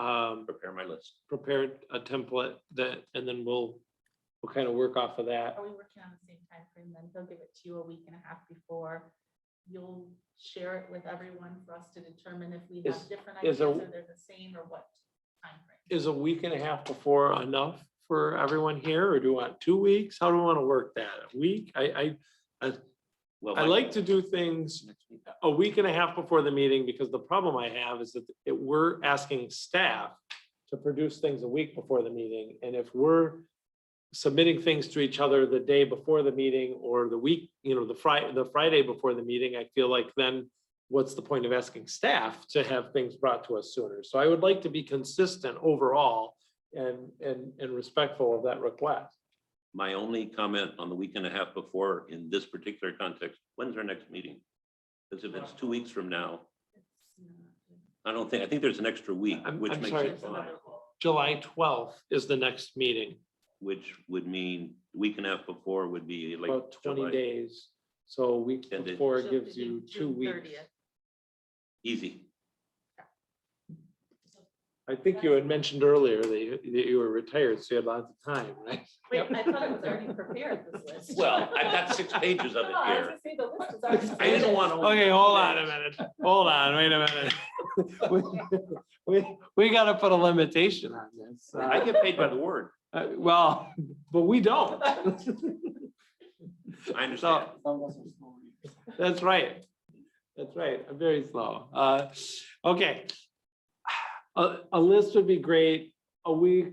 prepare my list. prepare a template that, and then we'll kind of work off of that. Are we working on the same time frame? Then he'll give it to you a week and a half before. You'll share it with everyone for us to determine if we Is- have different is ideas a- or they're the same or what time frame. Is a week and a half before enough for everyone here, or do you want 2 weeks? How do we want to work that? A week? Well, I like to do things a week and a half before the meeting, because the problem I have is that we're asking staff to produce things a week before the meeting. And if we're submitting things to each other the day before the meeting or the week, the Friday before the meeting, I feel like then what's the point of asking staff to have things brought to us sooner? So I would like to be consistent overall and respectful of that request. My only comment on the week and a half before in this particular context, when's our next meeting? Because if it's 2 weeks from now, I think there's an extra week, I'm which makes sorry. it fine, July 12th is the next meeting, which would mean the week and a half before would be like about 20 July. days. So a week 10 days. before So gives it'd be you 2 June weeks. 30th. Easy. I think you had mentioned earlier that you were retired, so you had lots of time, right? Wait, I thought it was already prepared, this list. Well, I've got 6 pages of it No, I was here. gonna say the list is already I didn't prepared. want to. Okay, hold on a minute. Hold on, wait a minute. We gotta put a limitation on this. I get paid by the word. Well, but we don't. I understand. That's right. That's right. I'm very slow. Okay. A list would be great. A week,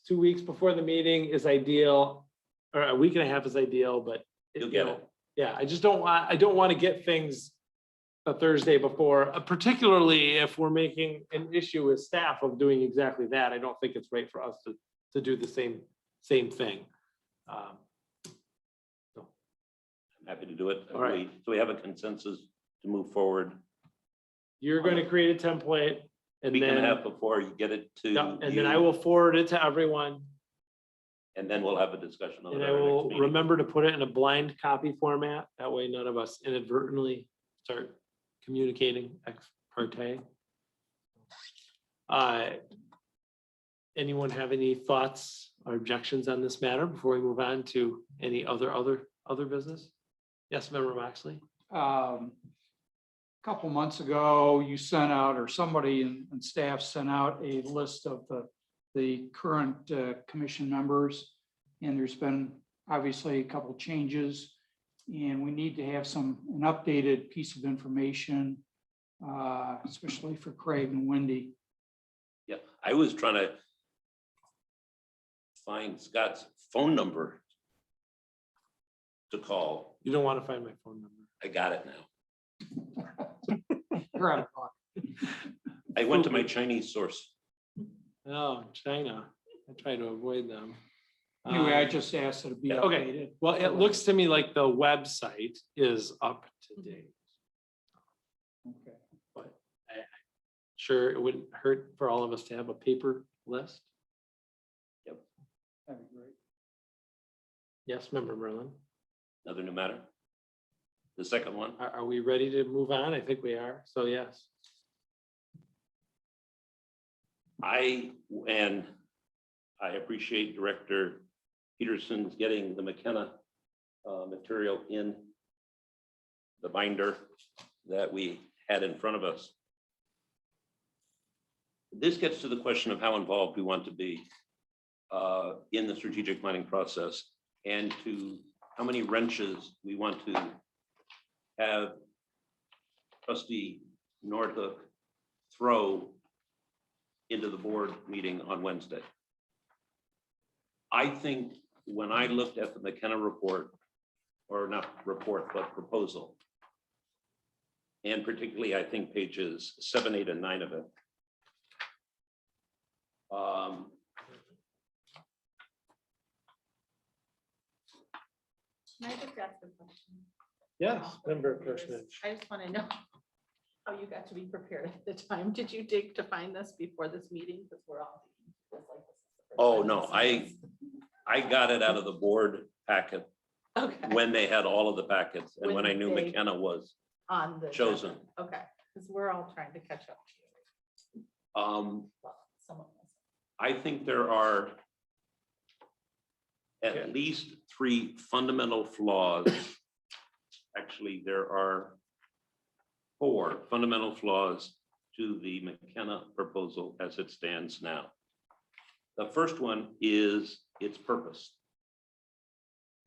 2 weeks before the meeting is ideal, or a week and a half is ideal, but. You'll you get know, it. Yeah, I don't want to get things the Thursday before, particularly if we're making an issue with staff of doing exactly that. I don't think it's right for us to do the same thing. I'm happy to do it. All right. So we have a consensus to move forward. You're going to create a template and Week and a then, half before you get it to yeah, and then I you, will forward it to everyone. and then we'll have a discussion on it. And at I our will next meeting. remember to put it in a blind copy format. That way none of us inadvertently start communicating ex parte. Anyone have any thoughts or objections on this matter before we move on to any other business? Yes, Member Moxley? Couple months ago, you sent out, or somebody in staff sent out a list of the current commission members. And there's been obviously a couple changes. And we need to have an updated piece of information, especially for Craig and Wendy. Yeah, I was trying to find Scott's phone number to call. You don't want to find my phone number. I got it now. You're out of luck. I went to my Chinese source. Oh, China. I try to avoid them. Anyway, I just asked that it be Okay. updated. Well, it looks to me like the website is up to date. Okay. But I'm sure it wouldn't hurt for all of us to have a paper list. That'd be great. Yes, Member Merlin. Another new matter. The second one. Are we ready to move on? I think we are. So yes. I appreciate Director Peterson's getting the Mckenna material in the binder that we had in front of us. This gets to the question of how involved we want to be in the strategic planning process, and to how many wrenches we want to have Trustee Northup throw into the board meeting on Wednesday. I think when I looked at the McKenna report, or not report, but proposal, and particularly, I think pages 7, 8, and 9 of it. Can I just ask a question? Yes, Oh, member okay, Kirschner. I just want to know how you got to be prepared at the time. Did you dig to find this before this meeting? Because we're all. digging. It's like this is the first Oh, time no, we've seen I got it out of the board packet this. Okay. when they had all of the packets and when I knew When they- McKenna was On the. chosen. agenda. Okay, because we're all trying to catch up. to you. Um, Well, some of us. I think there are Okay. at least 3 fundamental flaws. Actually, there are 4 fundamental flaws to the McKenna proposal as it stands now. The first one is its purpose.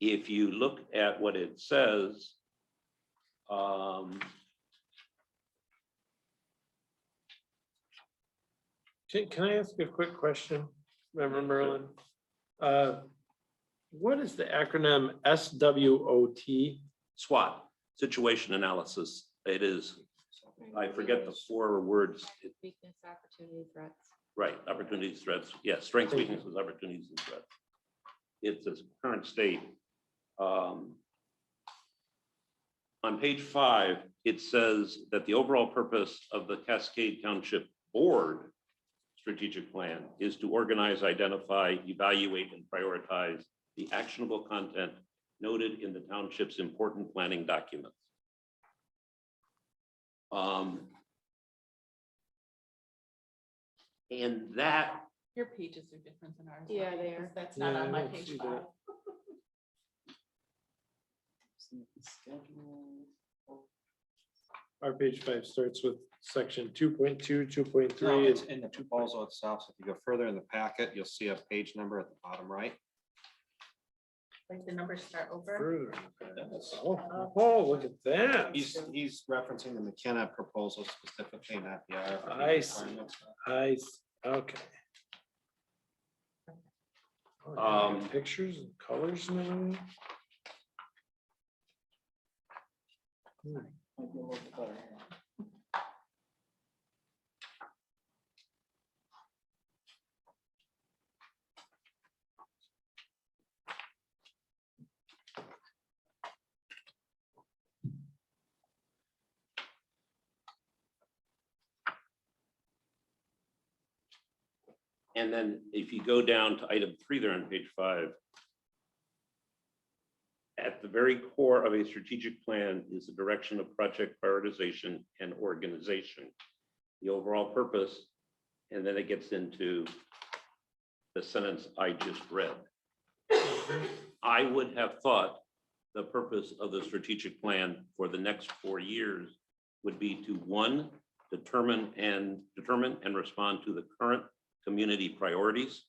If you look at what it says, Can I ask you a quick question, Member Merlin? What is the acronym SWOT? SWOT, situation analysis. It is, I forget the 4 words. Weakness, opportunity, threats. Right, opportunities, threats, yes, strengths, weaknesses, opportunities, and threats. It's its current state. On page 5, it says that the overall purpose of the Cascade Township Board strategic plan is to organize, identify, evaluate, and prioritize the actionable content noted in the township's important planning documents. And that, Your pages are different than ours. Yeah, right? they Because are. That's not Yeah, I on my don't page see 5. that. Our page 5 starts with section 2.2, 2.3. No, it's in the proposal itself. So if you go further in the packet, you'll see a page number at the bottom right. Like the numbers start over. Further. Oh, look at that. He's referencing the McKenna proposal specifically, not the RFP I see. requirements. Okay. Oh, pictures and colors and everything. and then if you go down to item 3 there on page 5, at the very core of a strategic plan is the direction of project prioritization and organization, the overall purpose, and then it gets into the sentence I just read. I would have thought the purpose of the strategic plan for the next 4 years would be to, 1, determine and respond to the current community priorities.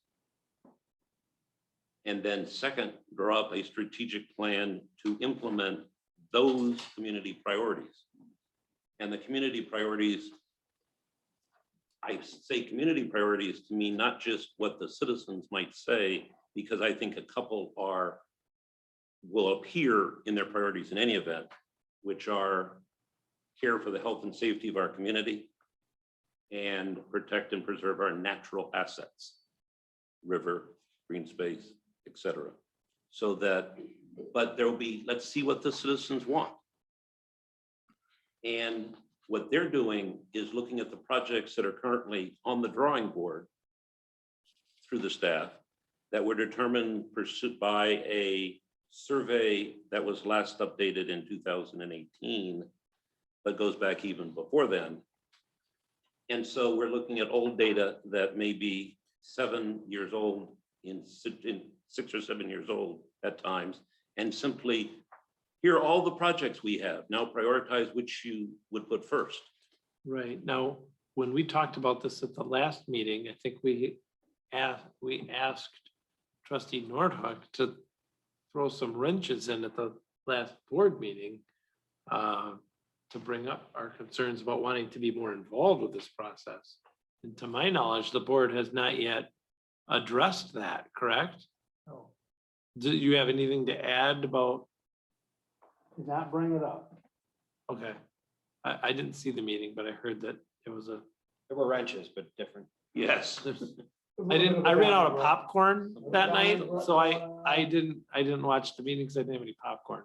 And then 2nd, draw up a strategic plan to implement those community priorities. And the community priorities, I say community priorities to mean not just what the citizens might say, because I think a couple will appear in their priorities in any event, which are care for the health and safety of our community and protect and preserve our natural assets, river, green space, etc. So that, but there'll be, let's see what the citizens want. And what they're doing is looking at the projects that are currently on the drawing board through the staff that were determined pursued by a survey that was last updated in 2018, but goes back even before then. And so we're looking at old data that may be 7 years old, in 6 or 7 years old at times, and simply here are all the projects we have. Now prioritize which you would put first. Right. Now, when we talked about this at the last meeting, I think we asked trustee Nordhook to throw some wrenches in at the last board meeting to bring up our concerns about wanting to be more involved with this process. And to my knowledge, the board has not yet addressed that, correct? Do you have anything to add about, Did not bring it up. okay. I didn't see the meeting, but I heard that it was a, There were wrenches, but different. Yes. I ran out of popcorn that night, so I didn't watch the meeting because I didn't have any popcorn.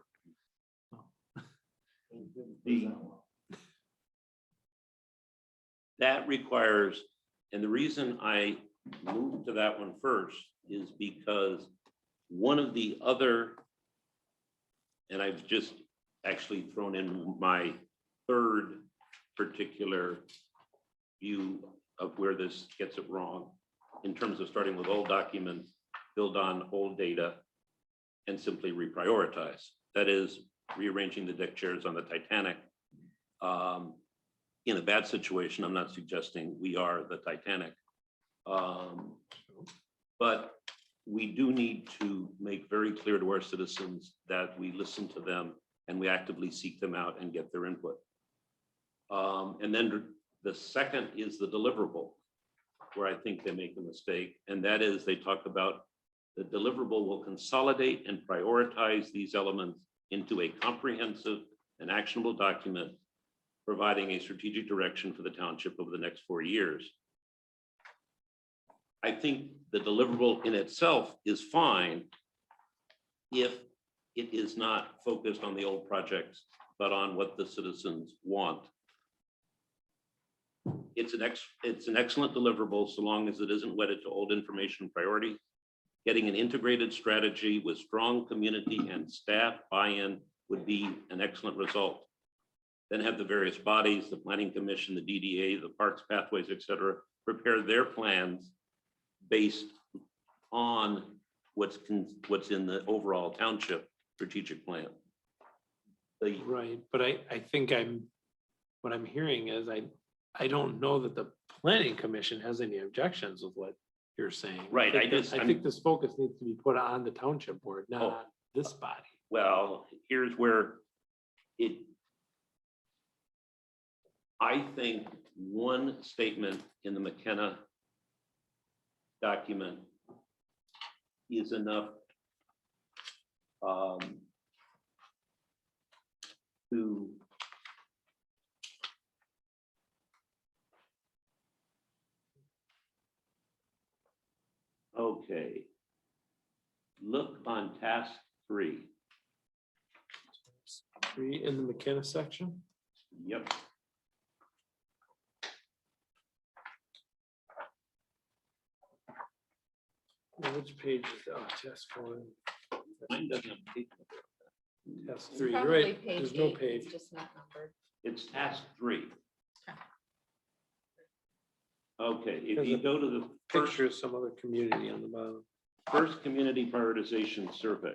That requires, and the reason I moved to that one first is because one of the other, and I've just actually thrown in my third particular view of where this gets it wrong in terms of starting with old documents, build on old data, and simply reprioritize. That is rearranging the deck chairs on the Titanic. In a bad situation, I'm not suggesting we are the Titanic. But we do need to make very clear to our citizens that we listen to them and we actively seek them out and get their input. And then the second is the deliverable, where I think they make a mistake. And that is they talk about the deliverable will consolidate and prioritize these elements into a comprehensive and actionable document, providing a strategic direction for the township over the next 4 years. I think the deliverable in itself is fine if it is not focused on the old projects, but on what the citizens want. It's an excellent deliverable so long as it isn't wedded to old information priority. Getting an integrated strategy with strong community and staff buy-in would be an excellent result. Then have the various bodies, the Planning Commission, the DDA, the Parks, Pathways, et cetera, prepare their plans based on what's in the overall township strategic plan. Right, but I think what I'm hearing is I don't know that the planning commission has any objections with what you're saying. Right, I think this focus needs to be put on the township board, not on this body. Well, here's where I think one statement in the Mckenna document is enough to okay. Look on task 3. 3 in the McKenna section. Yep. Which page is that? Task 1, Mine doesn't have a page. task 3, you're Probably right, page there's no 8, page. it's just not numbered. It's task 3. Okay. Okay, if There's you a go to the first Picture of some other community on the bottom. community prioritization survey.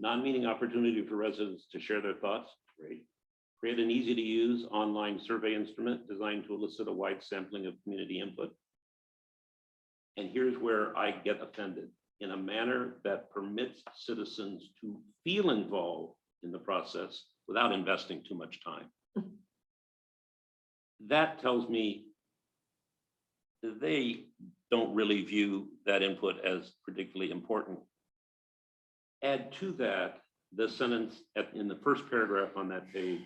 Non-meeting opportunity for residents to share their thoughts. Great. Create an easy to use online survey instrument designed to elicit a wide sampling of community input. And here's where I get offended. In a manner that permits citizens to feel involved in the process without investing too much time. That tells me that they don't really view that input as particularly important. Add to that the sentence in the first paragraph on that page.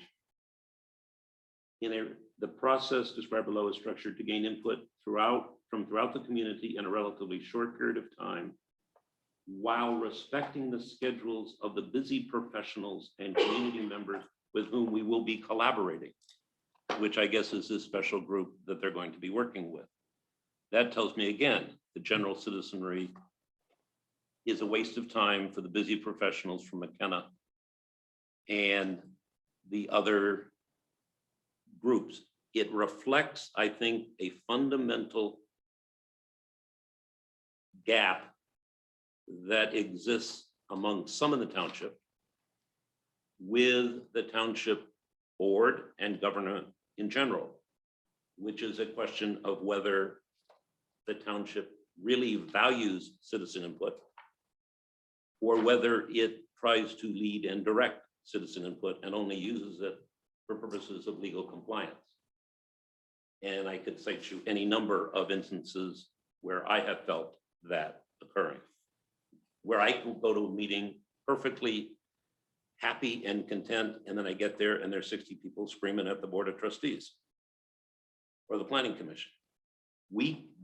The process described below is structured to gain input from throughout the community in a relatively short period of time, while respecting the schedules of the busy professionals and community members with whom we will be collaborating, which I guess is this special group that they're going to be working with. That tells me again, the general citizenry is a waste of time for the busy professionals from Mckenna and the other groups. It reflects, I think, a fundamental gap that exists among some in the township with the township board and government in general, which is a question of whether the township really values citizen input or whether it tries to lead and direct citizen input and only uses it for purposes of legal compliance. And I could cite you any number of instances where I have felt that occurring. Where I can go to a meeting perfectly happy and content, and then I get there and there's 60 people screaming at the Board of Trustees or the Planning Commission.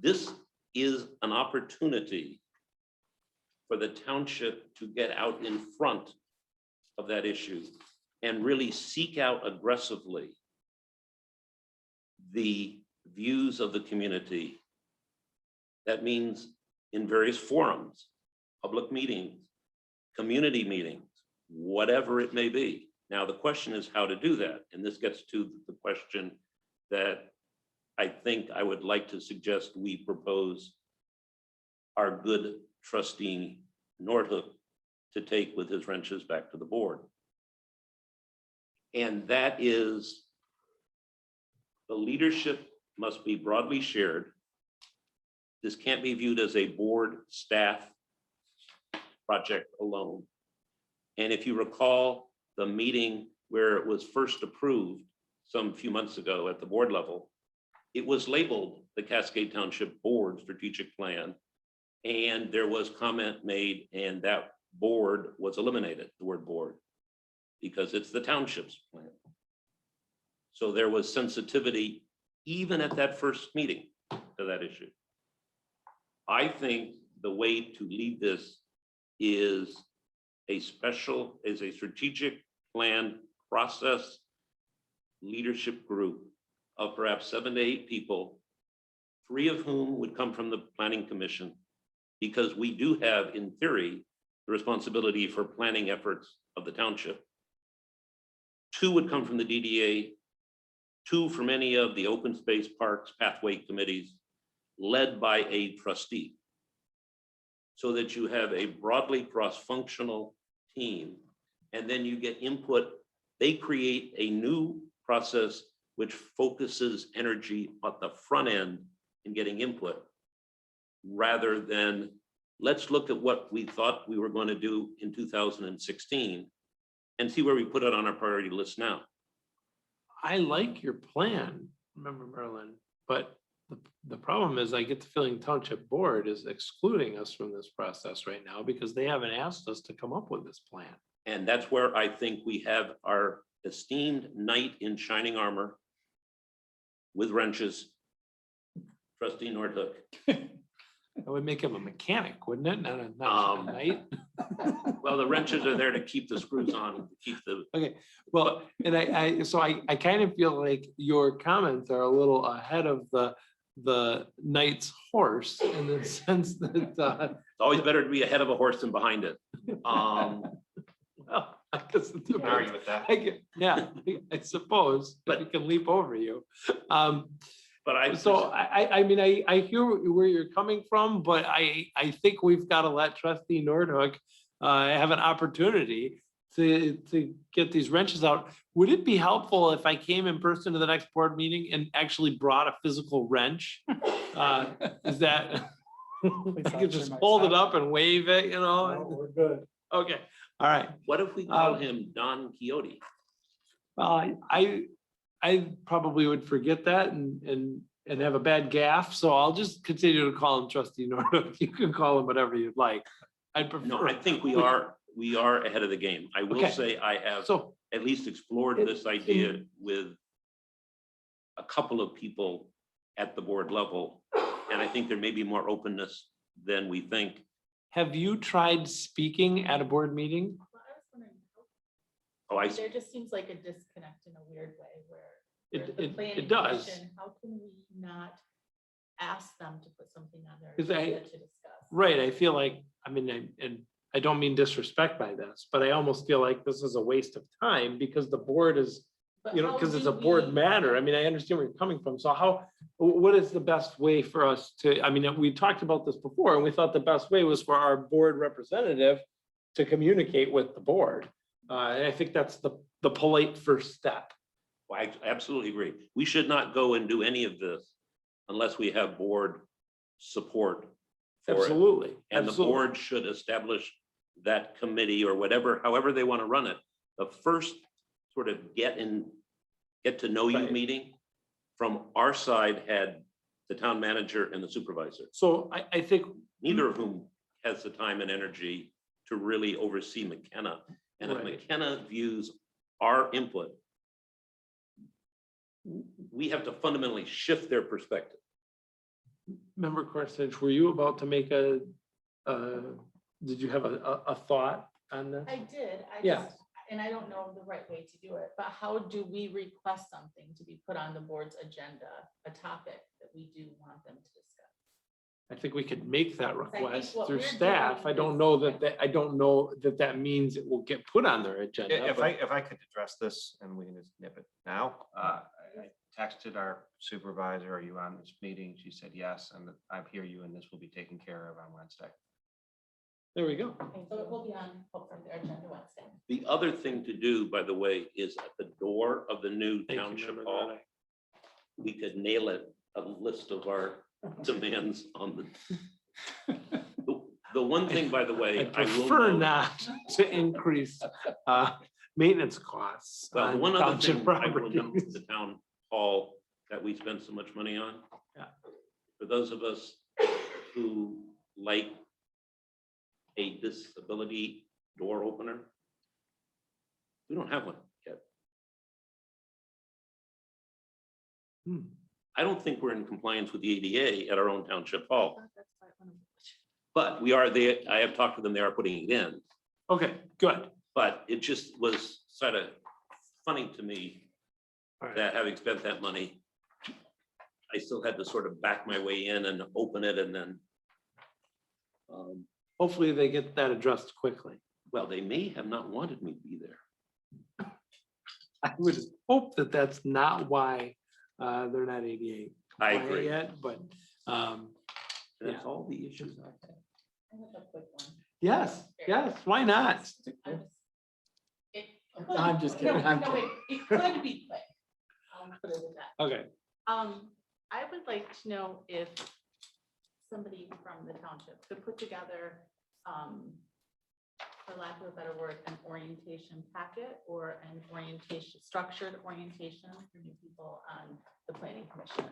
This is an opportunity for the township to get out in front of that issue and really seek out aggressively the views of the community. That means in various forums, public meetings, community meetings, whatever it may be. Now, the question is how to do that. And this gets to the question that I think I would like to suggest we propose our good trustee Nordhook to take with his wrenches back to the board. And that is, the leadership must be broadly shared. This can't be viewed as a board staff project alone. And if you recall the meeting where it was first approved some few months ago at the board level, it was labeled the Cascade Township Board Strategic Plan. And there was comment made, and that board was eliminated, the word board, because it's the township's plan. So there was sensitivity even at that first meeting to that issue. I think the way to lead this is a strategic plan process leadership group of perhaps 7 to 8 people, 3 of whom would come from the Planning Commission, because we do have, in theory, the responsibility for planning efforts of the township. 2 would come from the DDA, 2 from any of the open space, parks, pathway committees, led by a trustee, so that you have a broadly cross-functional team, and then you get input. They create a new process which focuses energy at the front end in getting input, rather than let's look at what we thought we were going to do in 2016 and see where we put it on our priority list now. I like your plan, remember Merlin, but the problem is I get the feeling Township Board is excluding us from this process right now because they haven't asked us to come up with this plan. And that's where I think we have our esteemed knight in shining armor with wrenches, trustee Nordhook. That would make him a mechanic, wouldn't it? Not a knight. Well, the wrenches are there to keep the screws on, keep the. Okay, well, and I kind of feel like your comments are a little ahead of the knight's horse in the sense that It's always better to be ahead of a horse than behind it. well, I guess it's Can't argue with that. yeah, I suppose, but it can leap over you. But I mean, I hear where you're coming from, but I think we've got to let trustee Nordhook have an opportunity to get these wrenches out. Would it be helpful if I came in person to the next board meeting and actually brought a physical wrench? Is that, I could just hold it up and wave it, you know? We're good. Okay, all right. what if we call him Don Quixote? Well, I probably would forget that and have a bad gaffe, so I'll just continue to call him trustee Nordhook. You can call him whatever you'd like. I'd prefer. No, I think we are ahead of the game. I will Okay. say I have So, at least explored this idea with a couple of people at the board level. And I think there may be more openness than we think. have you tried speaking at a board meeting? Well, I was wondering, Oh, I, there just seems like a disconnect in a weird way where. It- the it- planning it does. commission, how can we not ask them to put something on their 'Cause I- agenda to discuss? Right, I feel like, I mean, and I don't mean disrespect by this, but I almost feel like this is a waste of time because the board is, But you know, how because it's do a board we- matter. I mean, I understand where you're coming from. So what is the best way for us to, I mean, we talked about this before and we thought the best way was for our board representative to communicate with the board. And I think that's the polite first step. I absolutely agree. We should not go and do any of this unless we have board support for it. Absolutely. And the absolutely. board should establish that committee or whatever, however they want to run it. The first sort of get to know you Right. meeting from our side had the town manager and the supervisor, So I think, neither of whom has the time and energy to really oversee Mckenna. And if Right. McKenna views our input, we have to fundamentally shift their perspective. Member Corsage, were you about to make did you have a thought on this? I did, Yeah. and I don't know the right way to do it, but how do we request something to be put on the board's agenda, a topic that we do want them to discuss? I think we could make that think request what through we're staff. doing I don't is- know I don't know that means it will get put on their agenda. If but- I could address this and we can just nip it now. I texted our supervisor, are you on this meeting? She said yes, and I hear you and this will be taken care of on Wednesday. There we go. Okay, so it will be on, hopefully, their agenda Wednesday. The other thing to do, by the way, is at the door of the new Thank you, township Member hall, Granite. we could nail it, a list of our demands on the one thing, by the I way, I will prefer note- not to increase maintenance costs Well, the on one other township thing I will note properties. with the town hall that we spend so much money on. Yeah. For those of us who like a disability door opener, we don't have one yet. Hmm. I don't think we're in compliance with the ADA at our own township hall, That's why I wanna- but we are there. I have talked to them. They are putting it in. Okay, good. But it just was sort of funny to me All right. that having spent that money, I still had to sort of back my way in and open it and then, Hopefully they get that addressed quickly. well, they may have not wanted me to be there. I would hope that that's not why they're not ADA I compliant agree. yet, but That's all the issues I had. I have a quick one. yes, why not? I'm just- it could- I'm just kidding, no, I'm no, it could be quick. I'll put it at that. Okay, I would like to know if somebody from the township could put together, for lack of a better word, an orientation packet or an orientation, structured orientation for new people on the planning commission.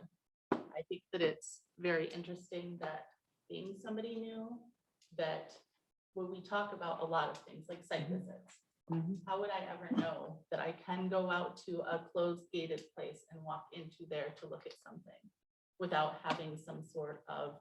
I think that it's very interesting that being somebody new, that when we talk about a lot of things like site visits, how would I ever know that I can go out to a closed gated place and walk into there to look at something without having some sort of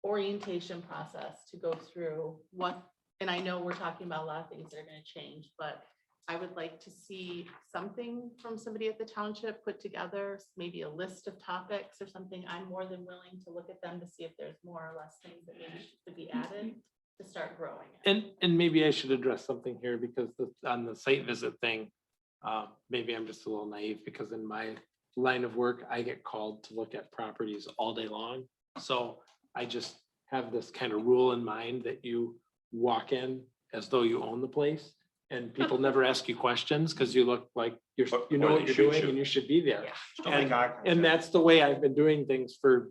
orientation process to go through what, and I know we're talking about a lot of things that are going to change, but I would like to see something from somebody at the township put together, maybe a list of topics or something. I'm more than willing to look at them to see if there's more or less things that maybe should be added to start growing it. and maybe I should address something here because on the site visit thing, maybe I'm just a little naive because in my line of work, I get called to look at properties all day long. So I just have this kind of rule in mind that you walk in as though you own the place and people never ask you questions because you look like you know Or what they you're shoot doing you. and you should be there. Yeah. And that's the way I've been doing things for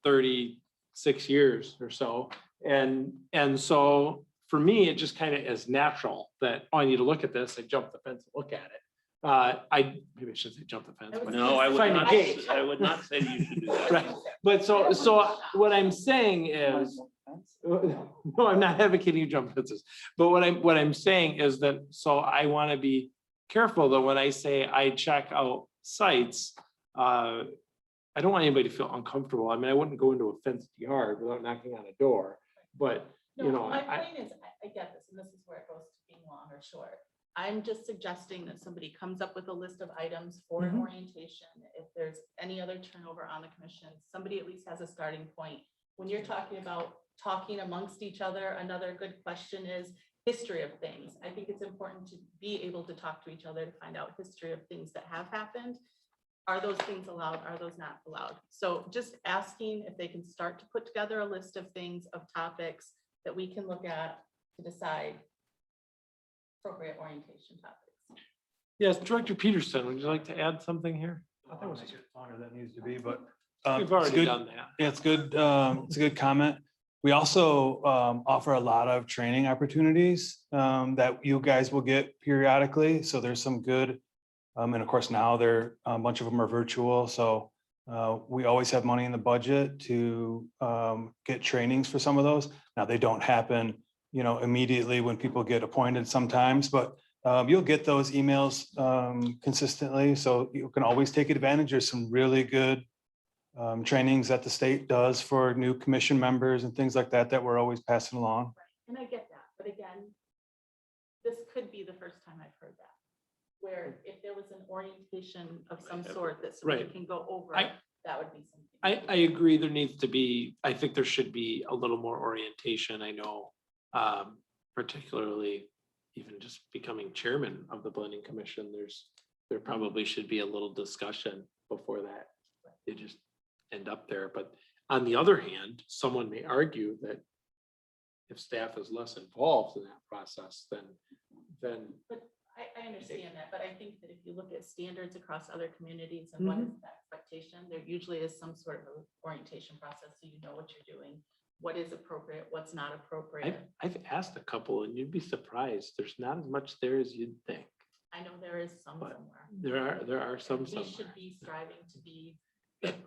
36 years or so. And so for me, it just kind of is natural that, oh, I need to look at this. I jump the fence and look at it. Maybe I should say jump the fence. but- No, I would Find a not, gate. I would not say you should do that. Right. But so what I'm saying is, no, I'm not advocating you jump fences. But what I'm saying is that, so I want to be careful that when I say I check out sites, I don't want anybody to feel uncomfortable. I mean, I wouldn't go into a fenced yard without knocking on a door, but you know, My I, point is, I get this, and this is where it goes to being long or short. I'm just suggesting that somebody comes up with a list of items for an Mhm. orientation. If there's any other turnover on the commission, somebody at least has a starting point. When you're talking about talking amongst each other, another good question is history of things. I think it's important to be able to talk to each other to find out history of things that have happened. Are those things allowed? Are those not allowed? So just asking if they can start to put together a list of things, of topics that we can look at to decide appropriate orientation topics. yes, Director Peterson, would you like to add something here? Longer than it needs to be, but. We've it's already good- done that. Yeah, it's good. It's a good comment. We also offer a lot of training opportunities that you guys will get periodically. So there's some good, and of course now a bunch of them are virtual. So We always have money in the budget to get trainings for some of those. Now, they don't happen, immediately when people get appointed sometimes, but you'll get those emails consistently. So you can always take advantage of some really good trainings that the state does for new commission members and things like that, that we're always passing along. And I get that, but again, this could be the first time I've heard that. Where if there was an orientation of some sort that somebody Right. can go over, I- that would be something. I agree, there needs to be, I think there should be a little more orientation. I know, particularly even just becoming chairman of the planning commission, there probably should be a little discussion before that. They just end up there. But on the other hand, someone may argue that if staff is less involved in that process, then But I understand that, but I think that if you look at standards across other communities and what is the expectation, there usually is some sort of orientation process, so you know what you're doing, what is appropriate, what's not appropriate. I've asked a couple and you'd be surprised. There's not as much there as you'd think. I know there is some But somewhere. There are some We somewhere. should be striving to be.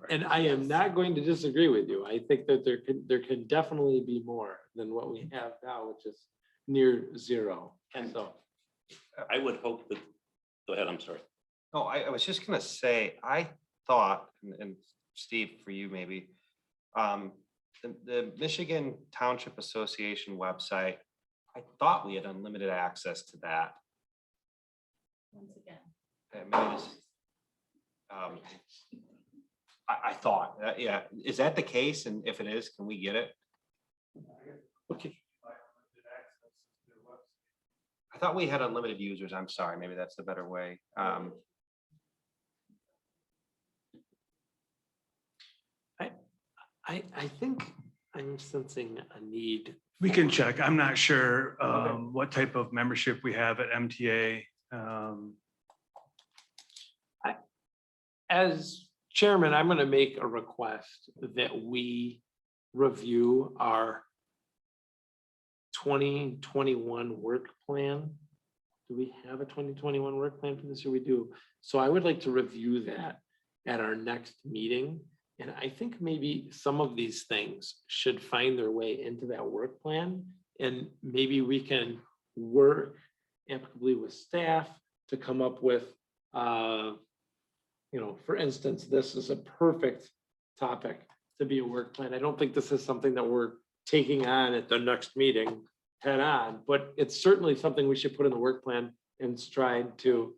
And I am Yes. not going to disagree with you. I think that there can definitely be more than what we have now, which is near zero. And so, I would hope that, go ahead, I'm sorry. No, I was just gonna say, I thought, and Steve, for you maybe, the Michigan Township Association website, I thought we had unlimited access to that. Once again. Maybe this, I thought, yeah, is that the case? And if it is, can we get it? okay, I thought we had unlimited users. I'm sorry, maybe that's the better way. I think I'm sensing a need. We can check. I'm not sure what type of membership we have at MTA. As chairman, I'm going to make a request that we review our 2021 work plan. Do we have a 2021 work plan for this year? We do. So I would like to review that at our next meeting. And I think maybe some of these things should find their way into that work plan. And maybe we can work amicably with staff to come up with, for instance, this is a perfect topic to be a work plan. I don't think this is something that we're taking on at the next meeting head on, but it's certainly something we should put in the work plan and strive to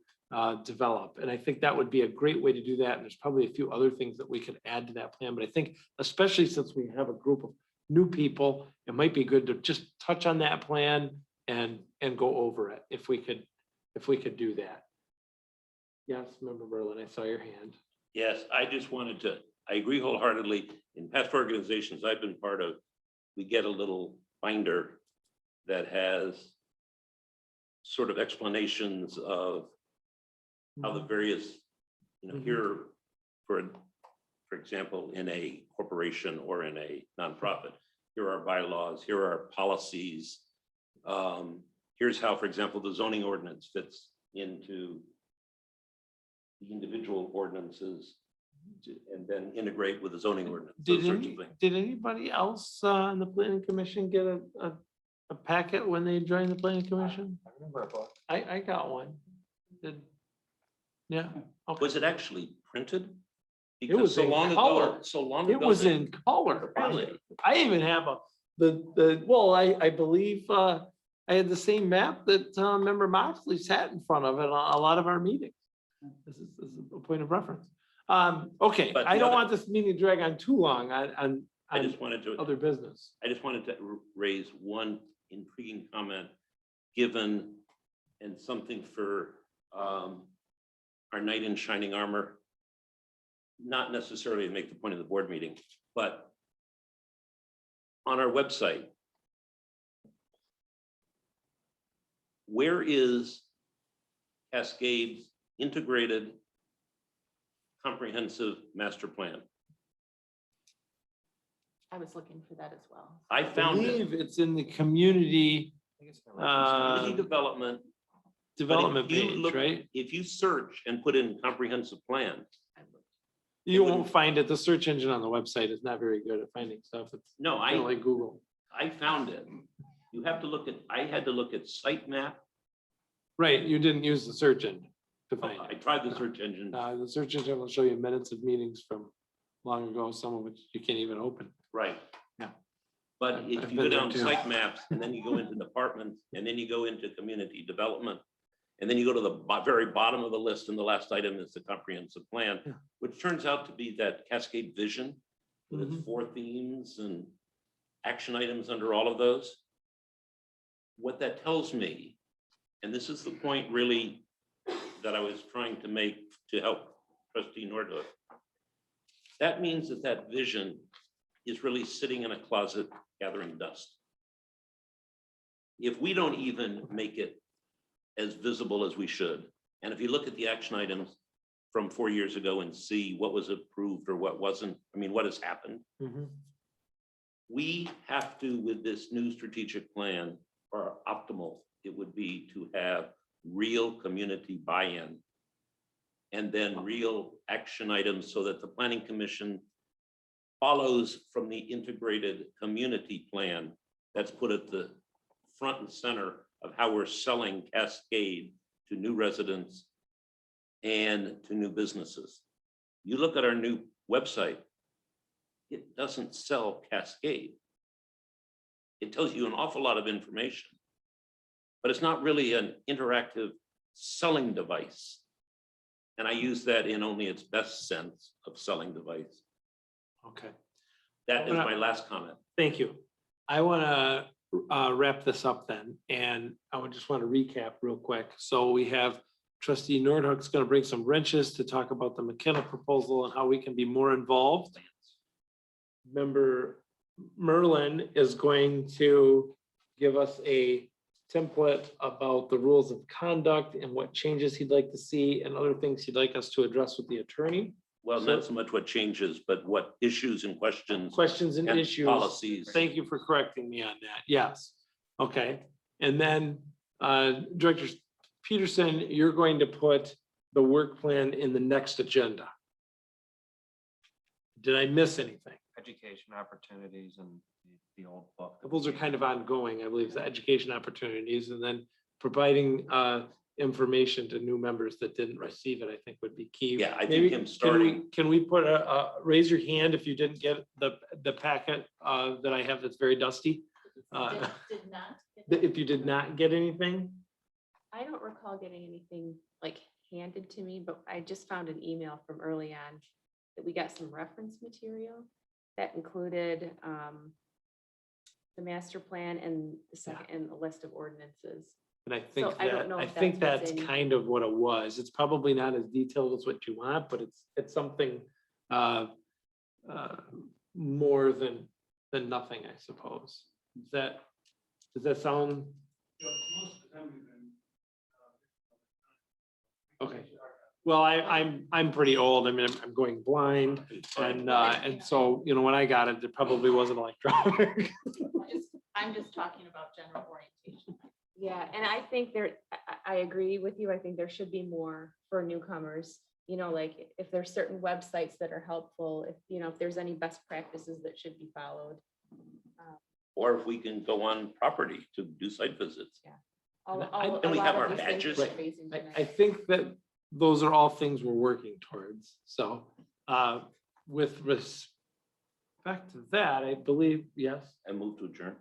develop. And I think that would be a great way to do that. And there's probably a few other things that we could add to that plan. But I think especially since we have a group of new people, it might be good to just touch on that plan and go over it if we could do that. Yes, Member Berlin, I saw your hand. Yes, I just wanted to, I agree wholeheartedly. In past organizations I've been part of, we get a little binder that has sort of explanations of how the various, here, for example, in a corporation or in a nonprofit, here are bylaws, here are policies. Here's how, for example, the zoning ordinance fits into the individual ordinances and then integrate with the zoning ordinance. Those sorts of things. Did anybody else on the planning commission get a packet when they joined the planning commission? I remember a book. I got one. Yeah. Okay. Was it actually printed? It Because was so in long ago, color. so long It ago. was that- in color. Really? I even have I believe I had the same map that Member Moxley sat in front of at a lot of our meetings. This is a point of reference. Okay, But I the don't other- want this meeting to drag on too long on I just wanted to. other business. I just wanted to raise one intriguing comment, given, and something for our knight in shining armor. Not necessarily to make the point of the board meeting, but on our website, where is Cascade's integrated comprehensive master plan? I was looking for that as well. I I found it. believe it's in the community Community development. but development if you page, look- right? If you search and put in comprehensive plan, You won't find it. The search engine on the website is not very good at finding stuff. It's No, kind of like Google. I found it. You have to look at, I had to look at sitemap. Right, you didn't use the search engine to find I it. tried the search engine. The search engine will show you minutes of meetings from long ago, some of which you can't even open. Right. Yeah. But I've if you been go there down too. site maps and then you go into departments and then you go into community development. And then you go to the very bottom of the list and the last item is the comprehensive plan, Yeah. which turns out to be that Cascade vision. With its Mhm. 4 themes and action items under all of those. What that tells me, and this is the point really that I was trying to make to help trustee Nordhook. That means that that vision is really sitting in a closet gathering dust. If we don't even make it as visible as we should, and if you look at the action items from 4 years ago and see what was approved or what wasn't, I mean, what has happened, Mhm. we have to, with this new strategic plan, or optimal, it would be to have real community buy-in. And then real action items so that the planning commission follows from the integrated community plan that's put at the front and center of how we're selling Cascade to new residents and to new businesses. You look at our new website, it doesn't sell Cascade. It tells you an awful lot of information, but it's not really an interactive selling device. And I use that in only its best sense of selling device. Okay, That is my last comment. thank you. I want to wrap this up then, and I would just want to recap real quick. So we have trustee Nordhook's going to bring some wrenches to talk about the Mckenna proposal and how we can be more involved. Member Merlin is going to give us a template about the rules of conduct and what changes he'd like to see and other things he'd like us to address with the attorney. Well, So- not so much what changes, but what issues and questions Questions and and issues. policies. Thank you for correcting me on that. Yes. Okay. And then Director Peterson, you're going to put the work plan in the next agenda. Did I miss anything? Education opportunities and the old book. Those are kind of ongoing, I believe, the education opportunities, and then providing information to new members that didn't receive it, I think would be key. Yeah, I Maybe think him can we- starting, Can we put raise your hand if you didn't get the packet that I have that's very dusty? Did not. get If you did not get anything? I don't recall getting anything like handed to me, but I just found an email from early on that we got some reference material that included the master plan and the second, and a list of ordinances. And I think So I don't that, know I if think that's that's what's in- kind of what it was. It's probably not as detailed as what you want, but it's something more than nothing, I suppose. Does that sound? Okay. Well, I'm pretty old. I mean, I'm going blind and so, you know, when I got it, it probably wasn't electronic. I'm just talking about general orientation. Yeah, and I think I agree with you. I think there should be more for newcomers. You know, like if there's certain websites that are helpful, if, you know, if there's any best practices that should be followed. or if we can go on property to do site visits. And we have our badges? I think that those are all things we're working towards. So with respect to that, I believe, yes. And move to adjourn.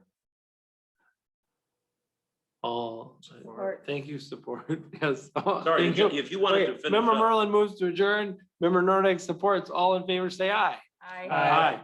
All, Support. thank you, support, yes. Sorry, Thank you. if you wanted to Wait, finish Member up. Merlin moves to adjourn, member Nordic supports, all in favor, say aye. I. Aye.